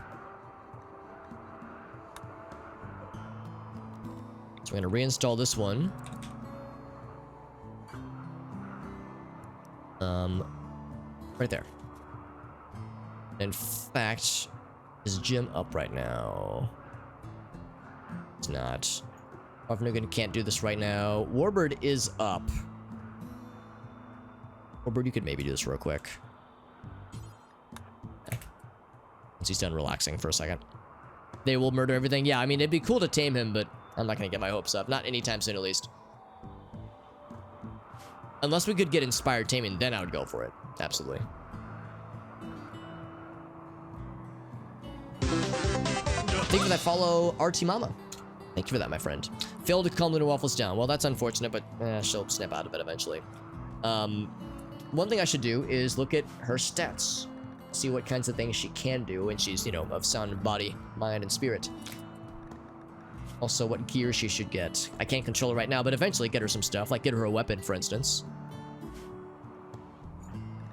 So we're gonna reinstall this one. Right there. In fact, is Jim up right now? It's not. Profnugan can't do this right now. Warbird is up. Warbird, you could maybe do this real quick. Okay. Once he's done relaxing for a second. They will murder everything. Yeah, I mean, it'd be cool to tame him, but I'm not gonna get my hopes up. Not anytime soon, at least. Unless we could get inspired taming, then I would go for it. Absolutely. Thank you for that follow, RT Mama. Thank you for that, my friend. Failed to calm Lunar Waffles down. Well, that's unfortunate, but she'll snap out of it eventually. One thing I should do is look at her stats. See what kinds of things she can do when she's, you know, of sound body, mind, and spirit. Also, what gear she should get. I can't control her right now, but eventually get her some stuff, like get her a weapon, for instance.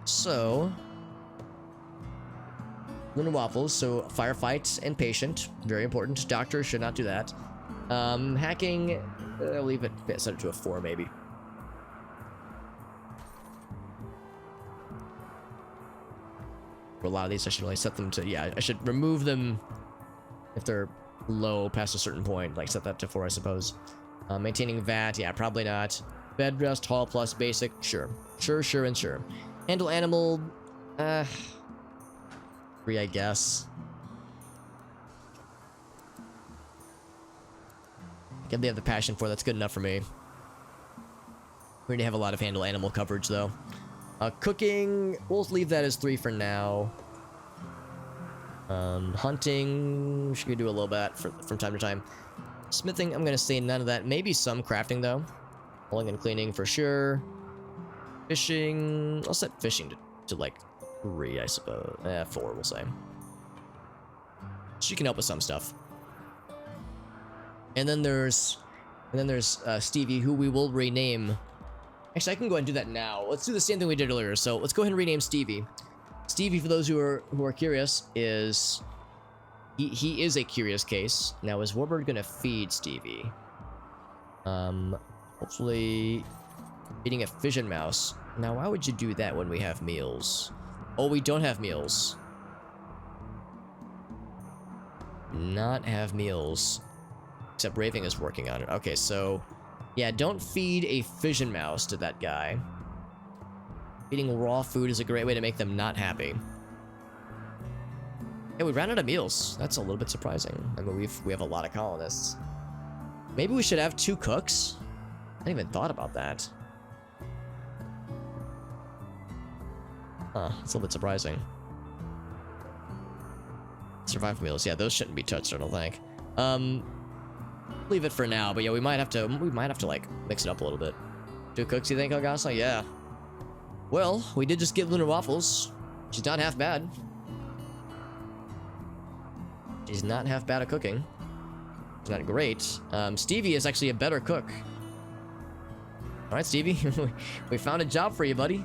So... Lunar Waffles, so firefight and patient, very important. Doctor should not do that. Hacking, I'll leave it, set it to a 4 maybe. For a lot of these, I should really set them to, yeah, I should remove them if they're low past a certain point, like set that to 4, I suppose. Maintaining VAT, yeah, probably not. Bed rest, hall plus, basic, sure. Sure, and sure. Handle animal, 3, I guess. If they have the passion for, that's good enough for me. We already have a lot of handle animal coverage, though. Cooking, we'll leave that as 3 for now. Hunting, we should do a little bit from time to time. Smithing, I'm gonna say none of that. Maybe some crafting, though. Pulling and cleaning for sure. Fishing, I'll set fishing to like 3, I suppose. 4, we'll say. She can help with some stuff. And then there's Stevie, who we will rename. Actually, I can go ahead and do that now. Let's do the same thing we did earlier. So let's go ahead and rename Stevie. Stevie, for those who are curious, is he is a curious case. Now, is Warbird gonna feed Stevie? Hopefully feeding a fission mouse. Now, why would you do that when we have meals? Oh, we don't have meals. Not have meals. Except Raving is working on it. Okay, so yeah, don't feed a fission mouse to that guy. Feeding raw food is a great way to make them not happy. Yeah, we ran out of meals. That's a little bit surprising. I mean, we have a lot of colonists. Maybe we should have 2 cooks? I hadn't even thought about that. Huh, it's a little bit surprising. Survival meals, yeah, those shouldn't be touched, I don't think. Leave it for now, but yeah, we might have to like mix it up a little bit. 2 cooks, you think, Elgaso? Yeah. Well, we did just get Lunar Waffles. She's not half bad. She's not half bad at cooking. She's not great. Stevie is actually a better cook. All right, Stevie, we found a job for you, buddy.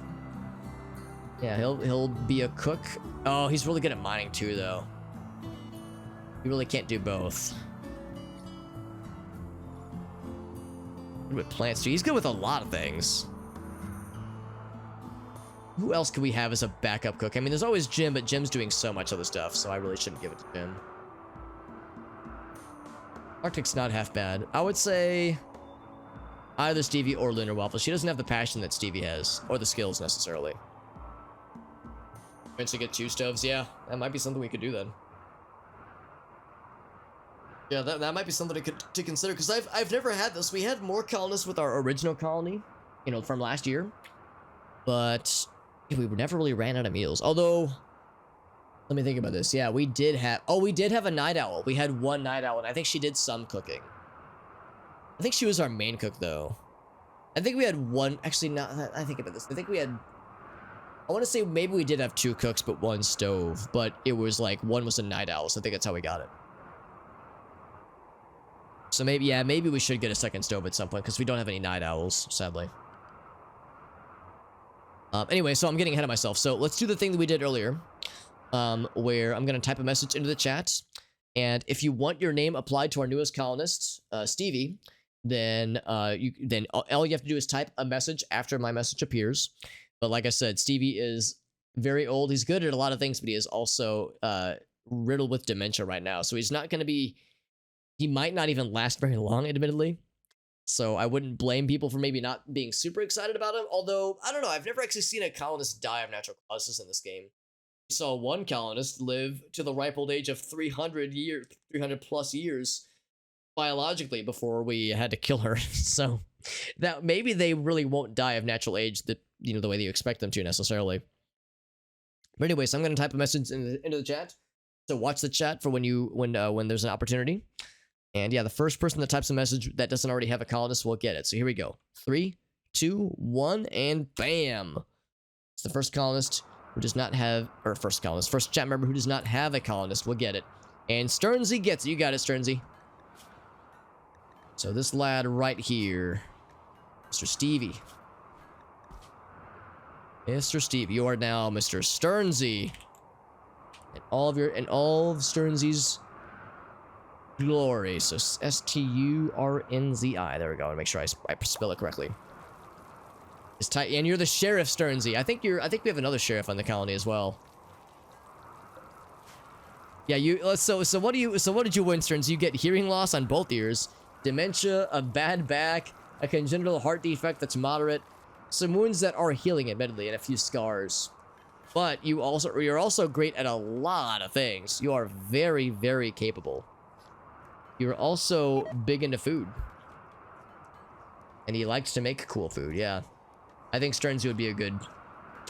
Yeah, he'll be a cook. Oh, he's really good at mining too, though. You really can't do both. Good with plants too. He's good with a lot of things. Who else could we have as a backup cook? I mean, there's always Jim, but Jim's doing so much other stuff, so I really shouldn't give it to Jim. Arctic's not half bad. I would say either Stevie or Lunar Waffle. She doesn't have the passion that Stevie has, or the skills necessarily. Eventually get 2 stoves. Yeah, that might be something we could do then. Yeah, that might be something to consider, because I've never had this. We had more colonists with our original colony, you know, from last year, but we never really ran out of meals. Although, let me think about this. Yeah, we did have a night owl. We had 1 night owl, and I think she did some cooking. I think she was our main cook, though. I think we had 1, actually, not, I think about this. I think we had, I want to say maybe we did have 2 cooks, but 1 stove, but it was like 1 was a night owl, so I think that's how we got it. So maybe, yeah, maybe we should get a 2nd stove at some point, because we don't have any night owls, sadly. Anyway, so I'm getting ahead of myself. So let's do the thing that we did earlier, where I'm going to type a message into the chat. And if you want your name applied to our newest colonist, Stevie, then all you have to do is type a message after my message appears. But like I said, Stevie is very old. He's good at a lot of things, but he is also riddled with dementia right now. So he's not going to be... He might not even last very long, admittedly. So I wouldn't blame people for maybe not being super excited about him. Although, I don't know, I've never actually seen a colonist die of natural causes in this game. We saw 1 colonist live to the ripe old age of 300 plus years biologically before we had to kill her. So that maybe they really won't die of natural age, that, you know, the way that you expect them to necessarily. But anyway, so I'm going to type a message into the chat. So watch the chat for when there's an opportunity. And yeah, the first person that types a message that doesn't already have a colonist will get it. So here we go. 3, 2, 1, and bam. It's the first colonist who does not have, or first chat member who does not have a colonist will get it. And Sternsey gets it. You got it, Sternsey. So this lad right here, Mr. Stevie. Mr. Steve, you are now Mr. Sternsey. And all of Sternsey's Glory. So Sturnszi. There we go. I want to make sure I spell it correctly. It's tight. And you're the sheriff, Sternsy. I think we have another sheriff on the colony as well. Yeah, so what did you win, Sterns? You get hearing loss on both ears, dementia, a bad back, a congenital heart defect that's moderate, some wounds that are healing admittedly, and a few scars. But you're also great at a lot of things. You are very, very capable. You're also big into food. And he likes to make cool food, yeah. I think Sterns would be a good...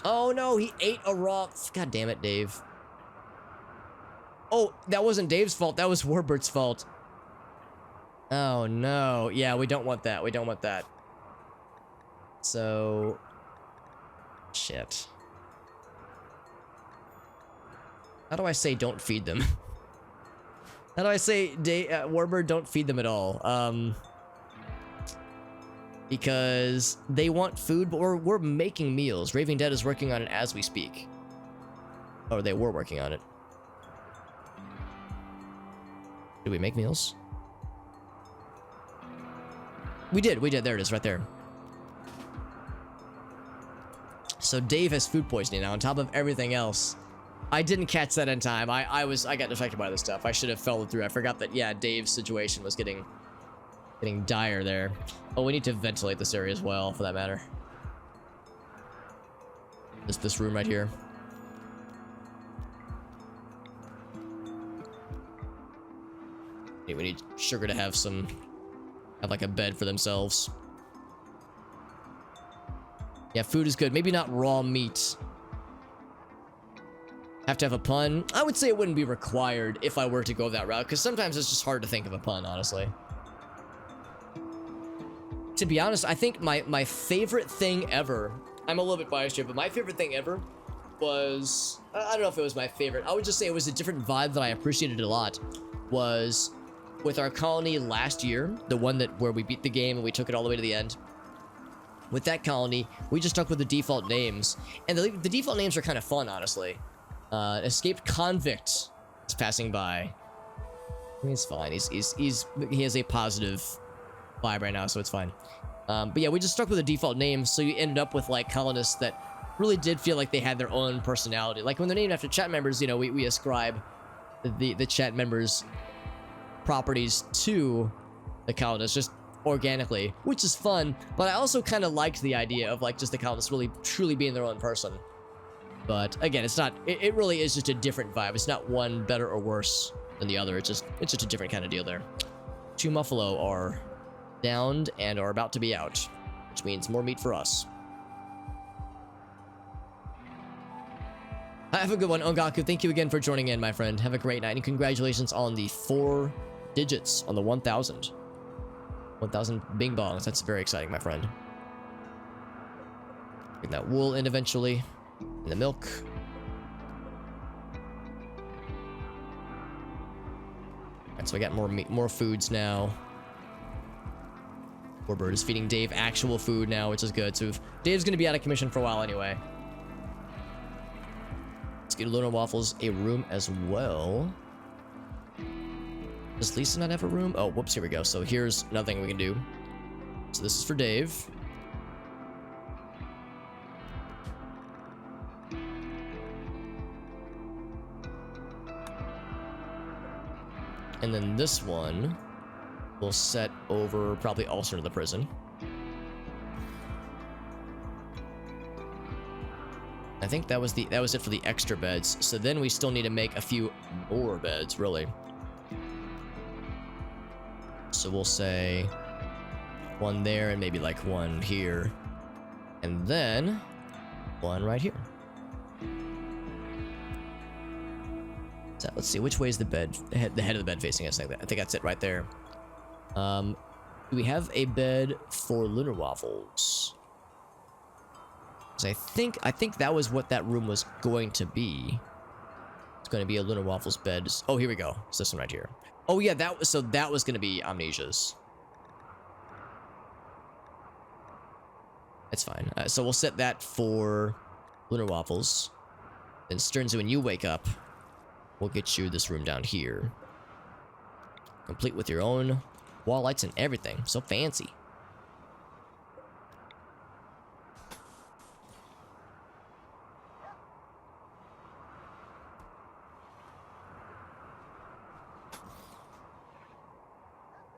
Oh no, he ate a raw... God damn it, Dave. Oh, that wasn't Dave's fault, that was Warbert's fault. Oh no, yeah, we don't want that, we don't want that. So... Shit. How do I say don't feed them? How do I say, Warbird, don't feed them at all? Because they want food, but we're making meals. Raving Dead is working on it as we speak. Or they were working on it. Did we make meals? We did, there it is, right there. So Dave has food poisoning now, on top of everything else. I didn't catch that in time. I got distracted by this stuff. I should have followed through. I forgot that, yeah, Dave's situation was getting dire there. Oh, we need to ventilate this area as well, for that matter. This room right here. We need Sugar to have like a bed for themselves. Yeah, food is good. Maybe not raw meat. Have to have a pun? I would say it wouldn't be required if I were to go that route, because sometimes it's just hard to think of a pun, honestly. To be honest, I think my favorite thing ever, I'm a little bit biased here, but my favorite thing ever was, I don't know if it was my favorite, I would just say it was a different vibe that I appreciated a lot, was with our colony last year, the one where we beat the game and we took it all the way to the end. With that colony, we just stuck with the default names, and the default names are kind of fun, honestly. Escaped convict is passing by. I mean, it's fine. He has a positive vibe right now, so it's fine. But yeah, we just stuck with the default names, so you ended up with like colonists that really did feel like they had their own personality. Like when they're named after chat members, you know, we ascribe the chat members' properties to the colonists just organically, which is fun. But I also kind of liked the idea of like just the colonists really truly being their own person. But again, it's not. It really is just a different vibe. It's not one better or worse than the other. It's just a different kind of deal there. 2 Muffalo are downed and are about to be out, which means more meat for us. Have a good one, Ongaku. Thank you again for joining in, my friend. Have a great night, and congratulations on the 4 digits on the 1,000. 1,000 bing bongs. That's very exciting, my friend. Bring that wool in eventually. And the milk. Alright, so we got more foods now. Warbird is feeding Dave actual food now, which is good. So Dave's gonna be out of commission for a while anyway. Let's get Lunar Waffles a room as well. Does Lisa not have a room? Oh, whoops, here we go. So here's another thing we can do. So this is for Dave. And then this one will set over probably also to the prison. I think that was it for the extra beds. So then we still need to make a few more beds, really. So we'll say one there and maybe like one here. And then one right here. So let's see, which way is the bed? The head of the bed facing us like that. I think that's it right there. Do we have a bed for Lunar Waffles? Because I think that was what that room was going to be. It's going to be a Lunar Waffles bed. Oh, here we go. It's this one right here. Oh yeah, that was going to be Amnesia's. That's fine. So we'll set that for Lunar Waffles. Then Sterns, when you wake up, we'll get you this room down here. Complete with your own wall lights and everything. So fancy.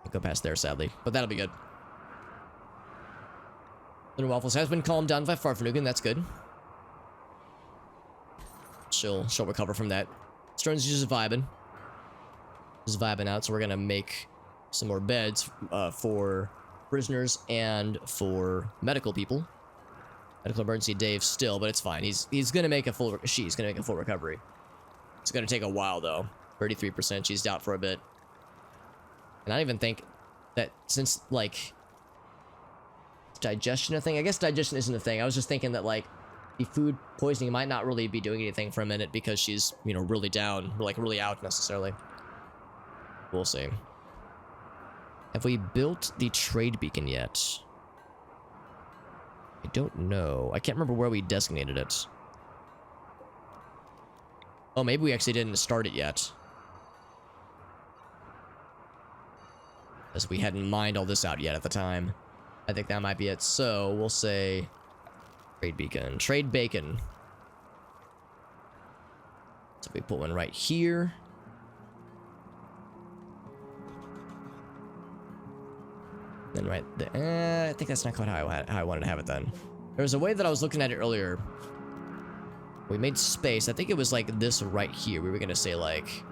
Go past there, sadly, but that'll be good. Little Waffles has been calmed down by Farfanugan. That's good. She'll recover from that. Stern's just vibing. Just vibing out, so we're gonna make some more beds for prisoners and for medical people. Medical emergency Dave still, but it's fine. He's gonna make a full. She's gonna make a full recovery. It's gonna take a while though. 33%. She's out for a bit. And I don't even think that since, like, digestion a thing? I guess digestion isn't a thing. I was just thinking that, like, the food poisoning might not really be doing anything for a minute because she's, you know, really down, like, really out necessarily. We'll see. Have we built the trade beacon yet? I don't know. I can't remember where we designated it. Oh, maybe we actually didn't start it yet. As we hadn't mined all this out yet at the time. I think that might be it. So, we'll say... Trade beacon. Trade bacon. So we put one right here. Then right there. I think that's not quite how I wanted to have it then. There was a way that I was looking at it earlier. We made space. I think it was like this right here. We were going to say like...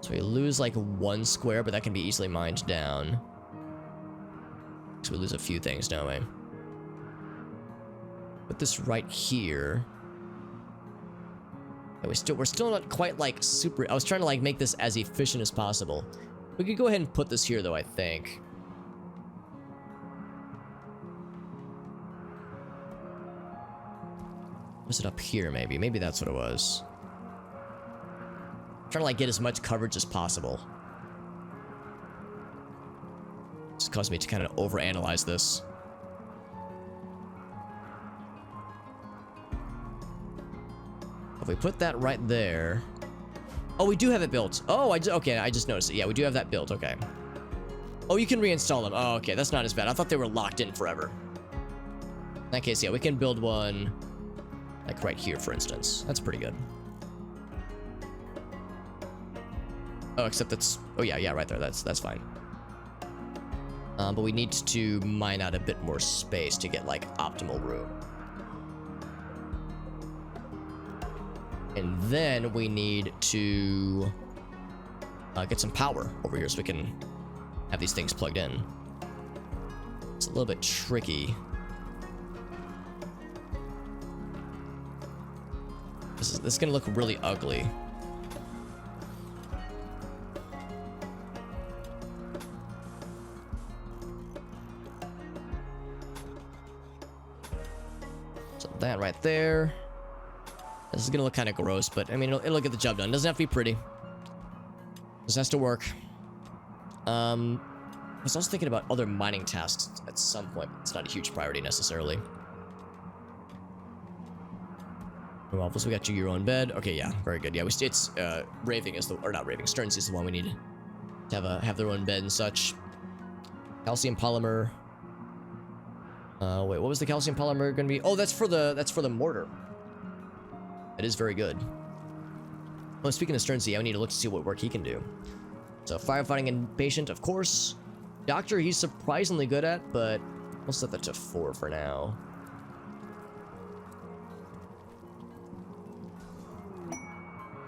So we lose like 1 square, but that can be easily mined down. So we lose a few things, don't we? Put this right here. And we're still not quite like super. I was trying to like make this as efficient as possible. We could go ahead and put this here though, I think. Was it up here maybe? Maybe that's what it was. Trying to like get as much coverage as possible. It's caused me to kind of overanalyze this. If we put that right there. Oh, we do have it built. Oh, okay, I just noticed it. Yeah, we do have that built. Okay. Oh, you can reinstall them. Oh, okay, that's not as bad. I thought they were locked in forever. In that case, yeah, we can build one like right here, for instance. That's pretty good. Oh, except that's... Oh, yeah, right there. That's fine. But we need to mine out a bit more space to get, like, optimal room. And then we need to get some power over here so we can have these things plugged in. It's a little bit tricky. This is going to look really ugly. That right there. This is gonna look kind of gross, but I mean, it'll get the job done. Doesn't have to be pretty. This has to work. I was also thinking about other mining tasks at some point. It's not a huge priority necessarily. Well, we got you your own bed. Okay, yeah, very good. Yeah, it's Raving is the, or not Raving. Stearns is the one we need to have their own bed and such. Calcium polymer. Wait, what was the calcium polymer gonna be? Oh, that's for the mortar. It is very good. Well, speaking of Stearns, yeah, we need to look to see what work he can do. So firefighting and patient, of course. Doctor, he's surprisingly good at, but we'll set that to 4 for now.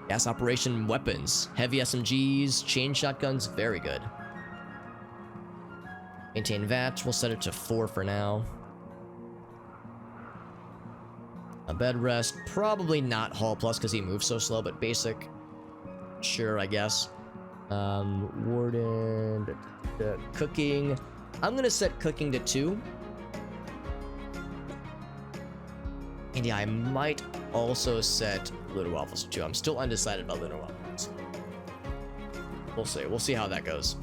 Gas operation weapons, heavy SMGs, chain shotguns, very good. Maintain VAT, we'll set it to 4 for now. A bed rest, probably not Hall Plus because he moves so slow, but basic, sure, I guess. Warden, cooking. I'm gonna set cooking to 2. And yeah, I might also set Lunar Waffles to 2. I'm still undecided about Lunar Waffles. We'll see. We'll see how that goes.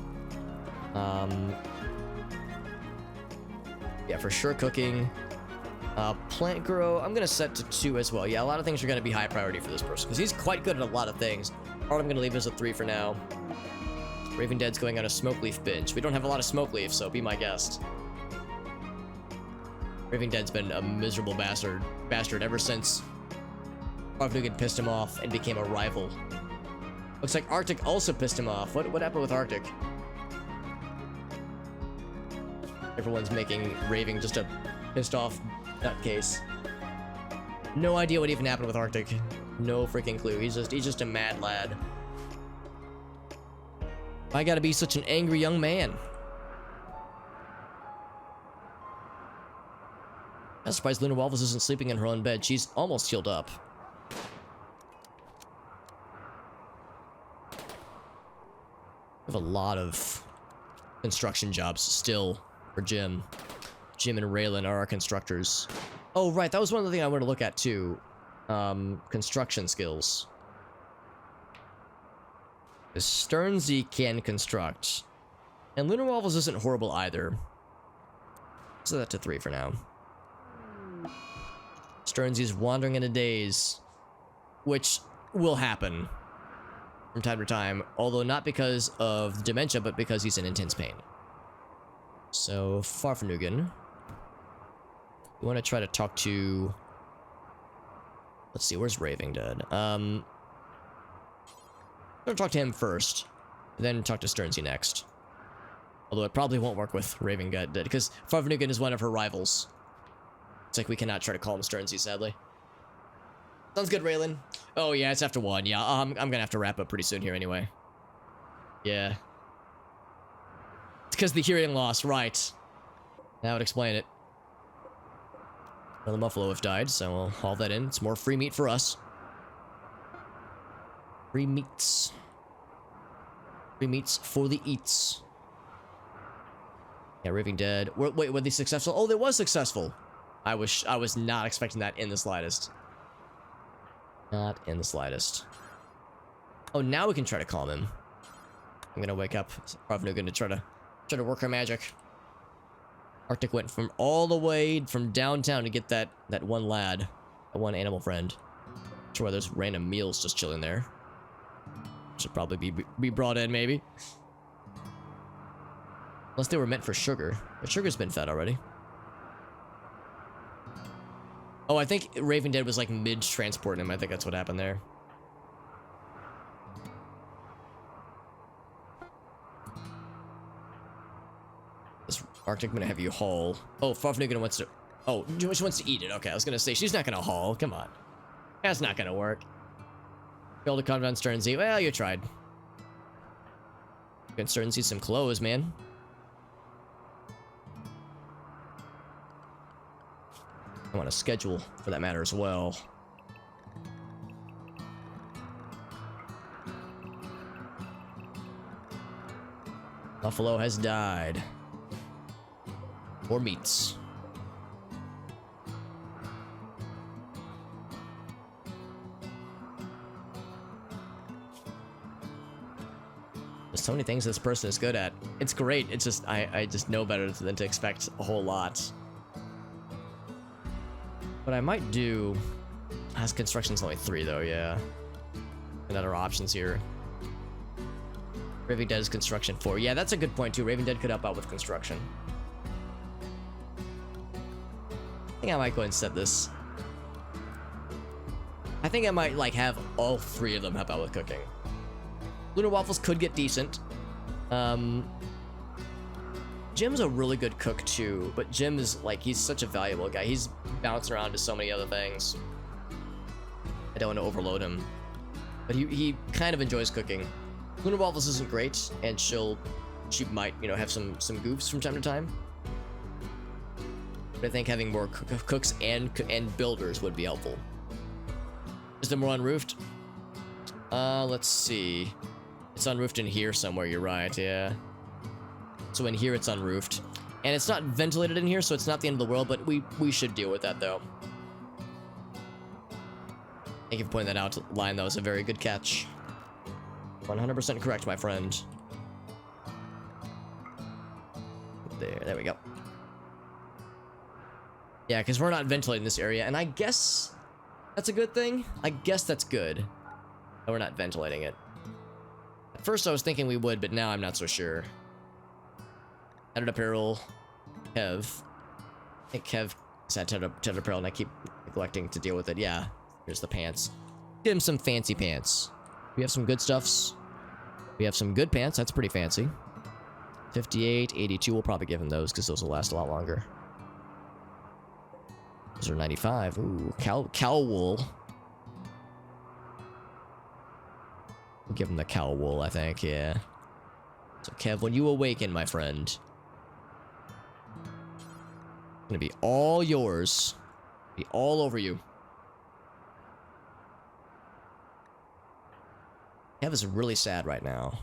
Yeah, for sure cooking. Plant grow, I'm gonna set to 2 as well. Yeah, a lot of things are gonna be high priority for this person, because he's quite good at a lot of things. Or I'm gonna leave this at 3 for now. Raven Dead's going on a smoke leaf binge. We don't have a lot of smoke leaf, so be my guest. Raven Dead's been a miserable bastard ever since Farfnugan pissed him off and became a rival. Looks like Arctic also pissed him off. What happened with Arctic? Everyone's making Raving just a pissed off nutcase. No idea what even happened with Arctic. No freaking clue. He's just a mad lad. I gotta be such an angry young man. I'm surprised Luna Waffles isn't sleeping in her own bed. She's almost healed up. We have a lot of construction jobs still for Jim. Jim and Raylan are our constructors. Oh, right. That was one of the things I wanted to look at, too. Construction skills. The Sternsey can construct. And Lunar Waffles isn't horrible either. So that to 3 for now. Sternsey's wandering in a daze, which will happen from time to time, although not because of dementia, but because he's in intense pain. So, Farfnugan. We want to try to talk to... Let's see, where's Raving Dead? I'm gonna talk to him first, then talk to Sternsey next. Although it probably won't work with Raving Dead, because Farfnugan is one of her rivals. It's like we cannot try to call him Sternsey, sadly. Sounds good, Raylan. Oh yeah, it's after 1. Yeah, I'm gonna have to wrap up pretty soon here anyway. Yeah. It's because the hearing loss, right. That would explain it. Well, the buffalo have died, so we'll haul that in. It's more free meat for us. Free meats. Free meats for the eats. Yeah, Raving Dead. Wait, were they successful? Oh, they was successful. I was not expecting that in the slightest. Not in the slightest. Oh, now we can try to calm him. I'm gonna wake up Farfnugan to try to work her magic. Arctic went from all the way from downtown to get that one lad, that one animal friend. Not sure why there's random meals just chilling there. Should probably be brought in, maybe. Unless they were meant for sugar. But sugar's been fed already. Oh, I think Raven Dead was like mid-transporting him. I think that's what happened there. This Arctic gonna have you haul. Oh, Farfnugan wants to... Oh, she wants to eat it. Okay, I was gonna say, she's not gonna haul. Come on. That's not gonna work. Failed to calm down Sternsey. Well, you tried. Get Sternsey some clothes, man. I want a schedule for that matter as well. Buffalo has died. More meats. There's so many things this person is good at. It's great. It's just, I just know better than to expect a whole lot. What I might do... Has construction's only 3 though, yeah. Another options here. Raven Dead is construction 4. Yeah, that's a good point too. Raven Dead could help out with construction. I think I might go ahead and set this. I think I might like have all 3 of them help out with cooking. Lunar Waffles could get decent. Jim's a really good cook too, but Jim is like, he's such a valuable guy. He's bouncing around to so many other things. I don't want to overload him, but he kind of enjoys cooking. Lunar Waffles isn't great, and she might, you know, have some goofs from time to time. But I think having more cooks and builders would be helpful. Is there more unroofed? Let's see. It's unroofed in here somewhere, you're right, yeah. So in here it's unroofed. And it's not ventilated in here, so it's not the end of the world, but we should deal with that, though. Thank you for pointing that out, Lion. That was a very good catch. 100% correct, my friend. There we go. Yeah, because we're not ventilating this area, and I guess that's a good thing. I guess that's good that we're not ventilating it. At first I was thinking we would, but now I'm not so sure. Tethered apparel, Kev. I think Kev said tethered apparel, and I keep neglecting to deal with it. Yeah, here's the pants. Give him some fancy pants. We have some good stuffs. We have some good pants. That's pretty fancy. 58, 82. We'll probably give him those because those will last a lot longer. Those are 95. Ooh, cow wool. We'll give him the cow wool, I think. Yeah. So Kev, when you awaken, my friend, it's gonna be all yours. Be all over you. Kev is really sad right now.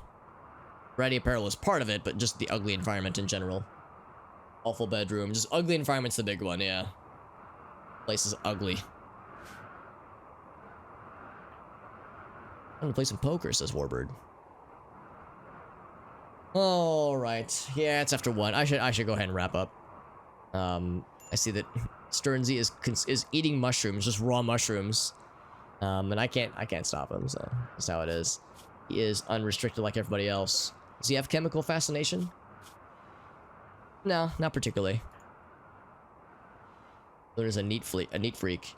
Variety apparel is part of it, but just the ugly environment in general. Awful bedroom. Just ugly environment's the big one, yeah. Place is ugly. I'm gonna play some poker, says Warbird. Alright. Yeah, it's after 1. I should go ahead and wrap up. I see that Sternsey is eating mushrooms, just raw mushrooms. And I can't stop him, so that's how it is. He is unrestricted like everybody else. Does he have chemical fascination? No, not particularly. There's a neat freak. Does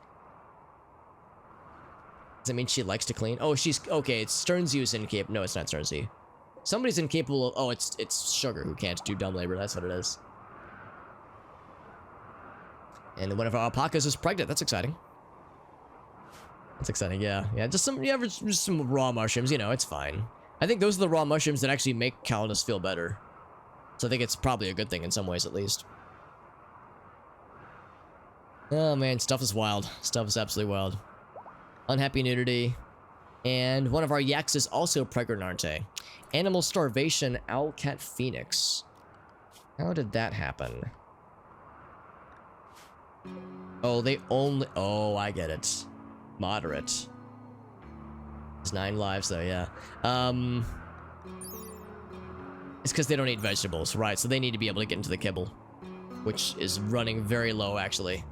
that mean she likes to clean? Oh, she's okay. It's Sternsey who's incapable. No, it's not Sternsey. Somebody's incapable of. Oh, it's Sugar who can't do dumb labor. That's what it is. And one of our alpacas is pregnant. That's exciting. That's exciting. Yeah, yeah. Just some raw mushrooms. You know, it's fine. I think those are the raw mushrooms that actually make Calidus feel better. So I think it's probably a good thing in some ways, at least. Oh man, stuff is wild. Stuff is absolutely wild. Unhappy nudity. And one of our yaks is also pregnant, aren't they? Animal starvation, owl, cat, phoenix. How did that happen? Oh, they only... Oh, I get it. Moderate. It's 9 lives, though, yeah. It's because they don't eat vegetables, right? So they need to be able to get into the kibble. Which is running very low, actually.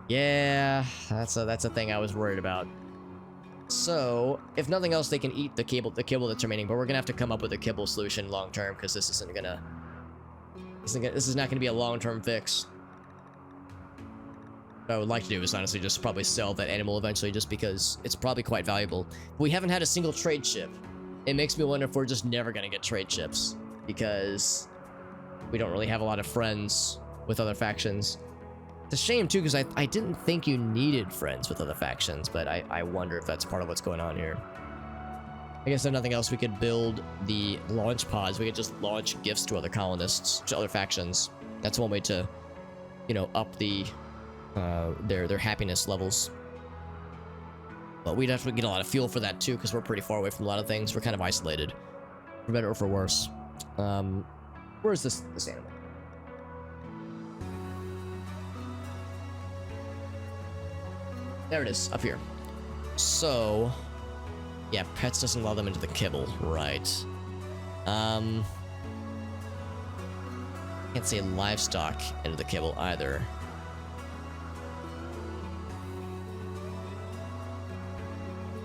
Yeah, that's a thing I was worried about. So, if nothing else, they can eat the kibble that's remaining, but we're gonna have to come up with a kibble solution long term because this is not gonna be a long-term fix. What I would like to do is honestly just probably sell that animal eventually, just because it's probably quite valuable. We haven't had a single trade ship. It makes me wonder if we're just never gonna get trade ships because we don't really have a lot of friends with other factions. It's a shame, too, because I didn't think you needed friends with other factions, but I wonder if that's part of what's going on here. I guess if nothing else, we could build the launch pods. We could just launch gifts to other colonists, to other factions. That's one way to, you know, up the their happiness levels. But we'd have to get a lot of fuel for that, too, because we're pretty far away from a lot of things. We're kind of isolated, for better or for worse. Where's this animal? There it is, up here. So, yeah, pets doesn't allow them into the kibble, right? Can't say livestock into the kibble either.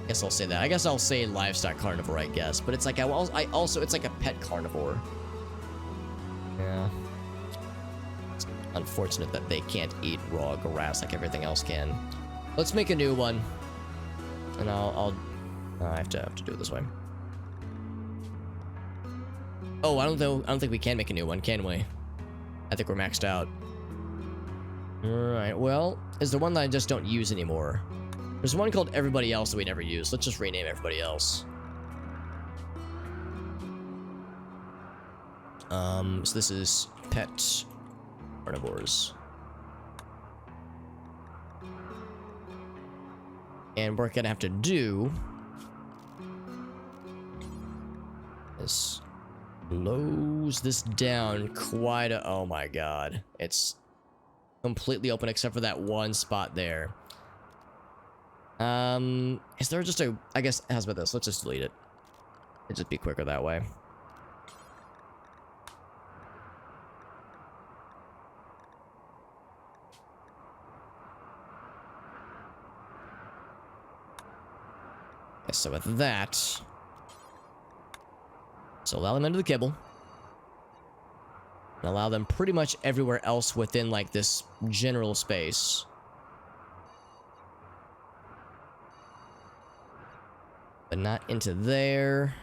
Guess I'll say that. I guess I'll say livestock carnivore, I guess. But it's like it's like a pet carnivore. Yeah. It's unfortunate that they can't eat raw grass like everything else can. Let's make a new one, and I have to do it this way. Oh, I don't think we can make a new one, can we? I think we're maxed out. All right. Well, is there one that I just don't use anymore? There's one called Everybody Else that we never use. Let's just rename Everybody Else. So this is pet carnivores. And we're gonna have to do is close this down quite a... Oh my god. It's completely open except for that one spot there. Is there just a... I guess, how's about this? Let's just delete it. It'd just be quicker that way. So with that, so allow them into the kibble. And allow them pretty much everywhere else within, like, this general space. But not into there.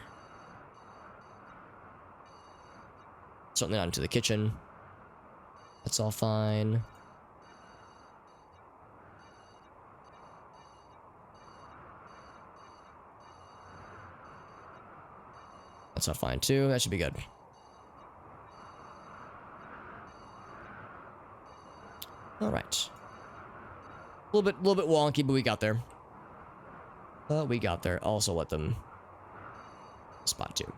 Certainly not into the kitchen. That's all fine. That's all fine too. That should be good. All right. A little bit wonky, but we got there. We got there. Also let them spot too.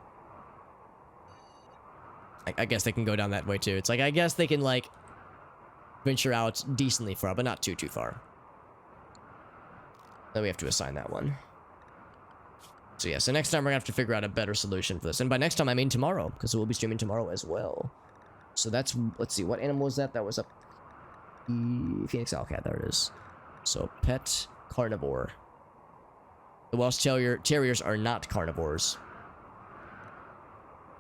I guess they can go down that way too. It's like, I guess they can, like, venture out decently far, but not too far. Then we have to assign that one. So yeah, so next time we're gonna have to figure out a better solution for this. And by next time, I mean tomorrow, because we'll be streaming tomorrow as well. So that's, let's see, what animal was that? That was a Phoenix Owlcat, there it is. So, pet carnivore. The Welsh Terriers are not carnivores.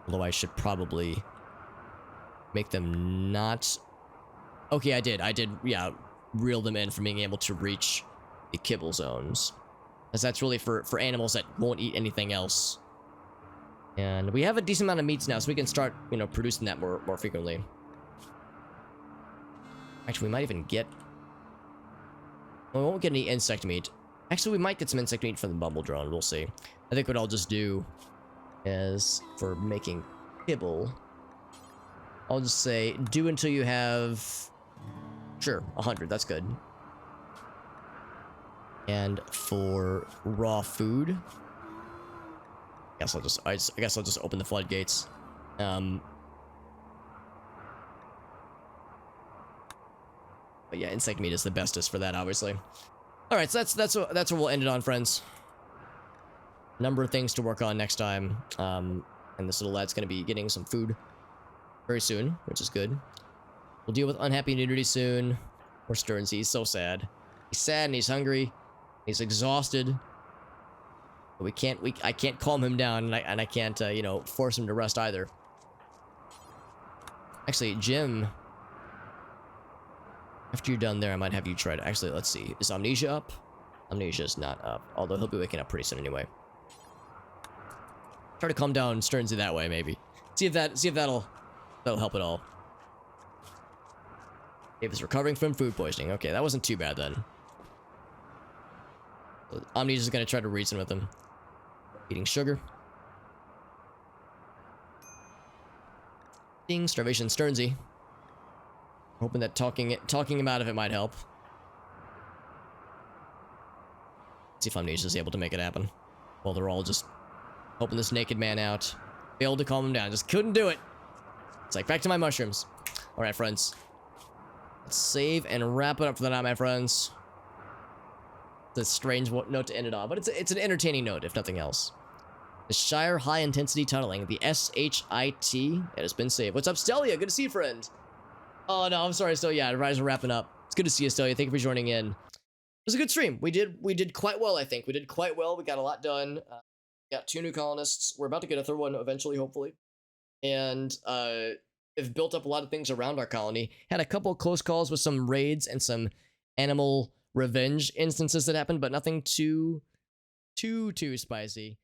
Although I should probably make them not... Okay, I did, yeah, reel them in from being able to reach the kibble zones. Because that's really for animals that won't eat anything else. And we have a decent amount of meats now, so we can start, you know, producing that more frequently. Actually, we might even get... Well, we won't get any insect meat. Actually, we might get some insect meat from the bumble drone. We'll see. I think what I'll just do is, for making kibble, I'll just say, do until you have... Sure, 100. That's good. And for raw food, I guess I'll just open the floodgates. But yeah, insect meat is the bestest for that, obviously. All right, so that's what we'll end it on, friends. Number of things to work on next time. And this little lad's gonna be getting some food very soon, which is good. We'll deal with unhappy nudity soon. Poor Stearns, he's so sad. He's sad and he's hungry. He's exhausted. But I can't calm him down, and I can't, you know, force him to rest either. Actually, Jim, after you're done there, I might have you try to... Actually, let's see. Is Amnesia up? Amnesia's not up. Although he'll be waking up pretty soon anyway. Try to calm down Stearnsy that way, maybe. See if that'll help at all. If he's recovering from food poisoning. Okay, that wasn't too bad then. Amnesia's gonna try to reason with him. Eating sugar. Eating starvation Stearnsy. Hoping that talking him out of it might help. See if Amnesia's able to make it happen. Well, they're all just helping this naked man out. Failed to calm him down. Just couldn't do it. It's like, back to my mushrooms. Alright, friends. Let's save and wrap it up for the night, my friends. It's a strange note to end it on, but it's an entertaining note, if nothing else. The Shire High Intensity Tunneling, the SHIT, it has been saved. What's up, Stelia? Good to see you, friend. Oh, no, I'm sorry, Stelia. Yeah, Rise are wrapping up. It's good to see you, Stelia. Thank you for joining in. It was a good stream. We did quite well, I think. We did quite well. We got a lot done. Got 2 new colonists. We're about to get a 3rd one eventually, hopefully. And have built up a lot of things around our colony. Had a couple close calls with some raids and some animal revenge instances that happened, but nothing too spicy.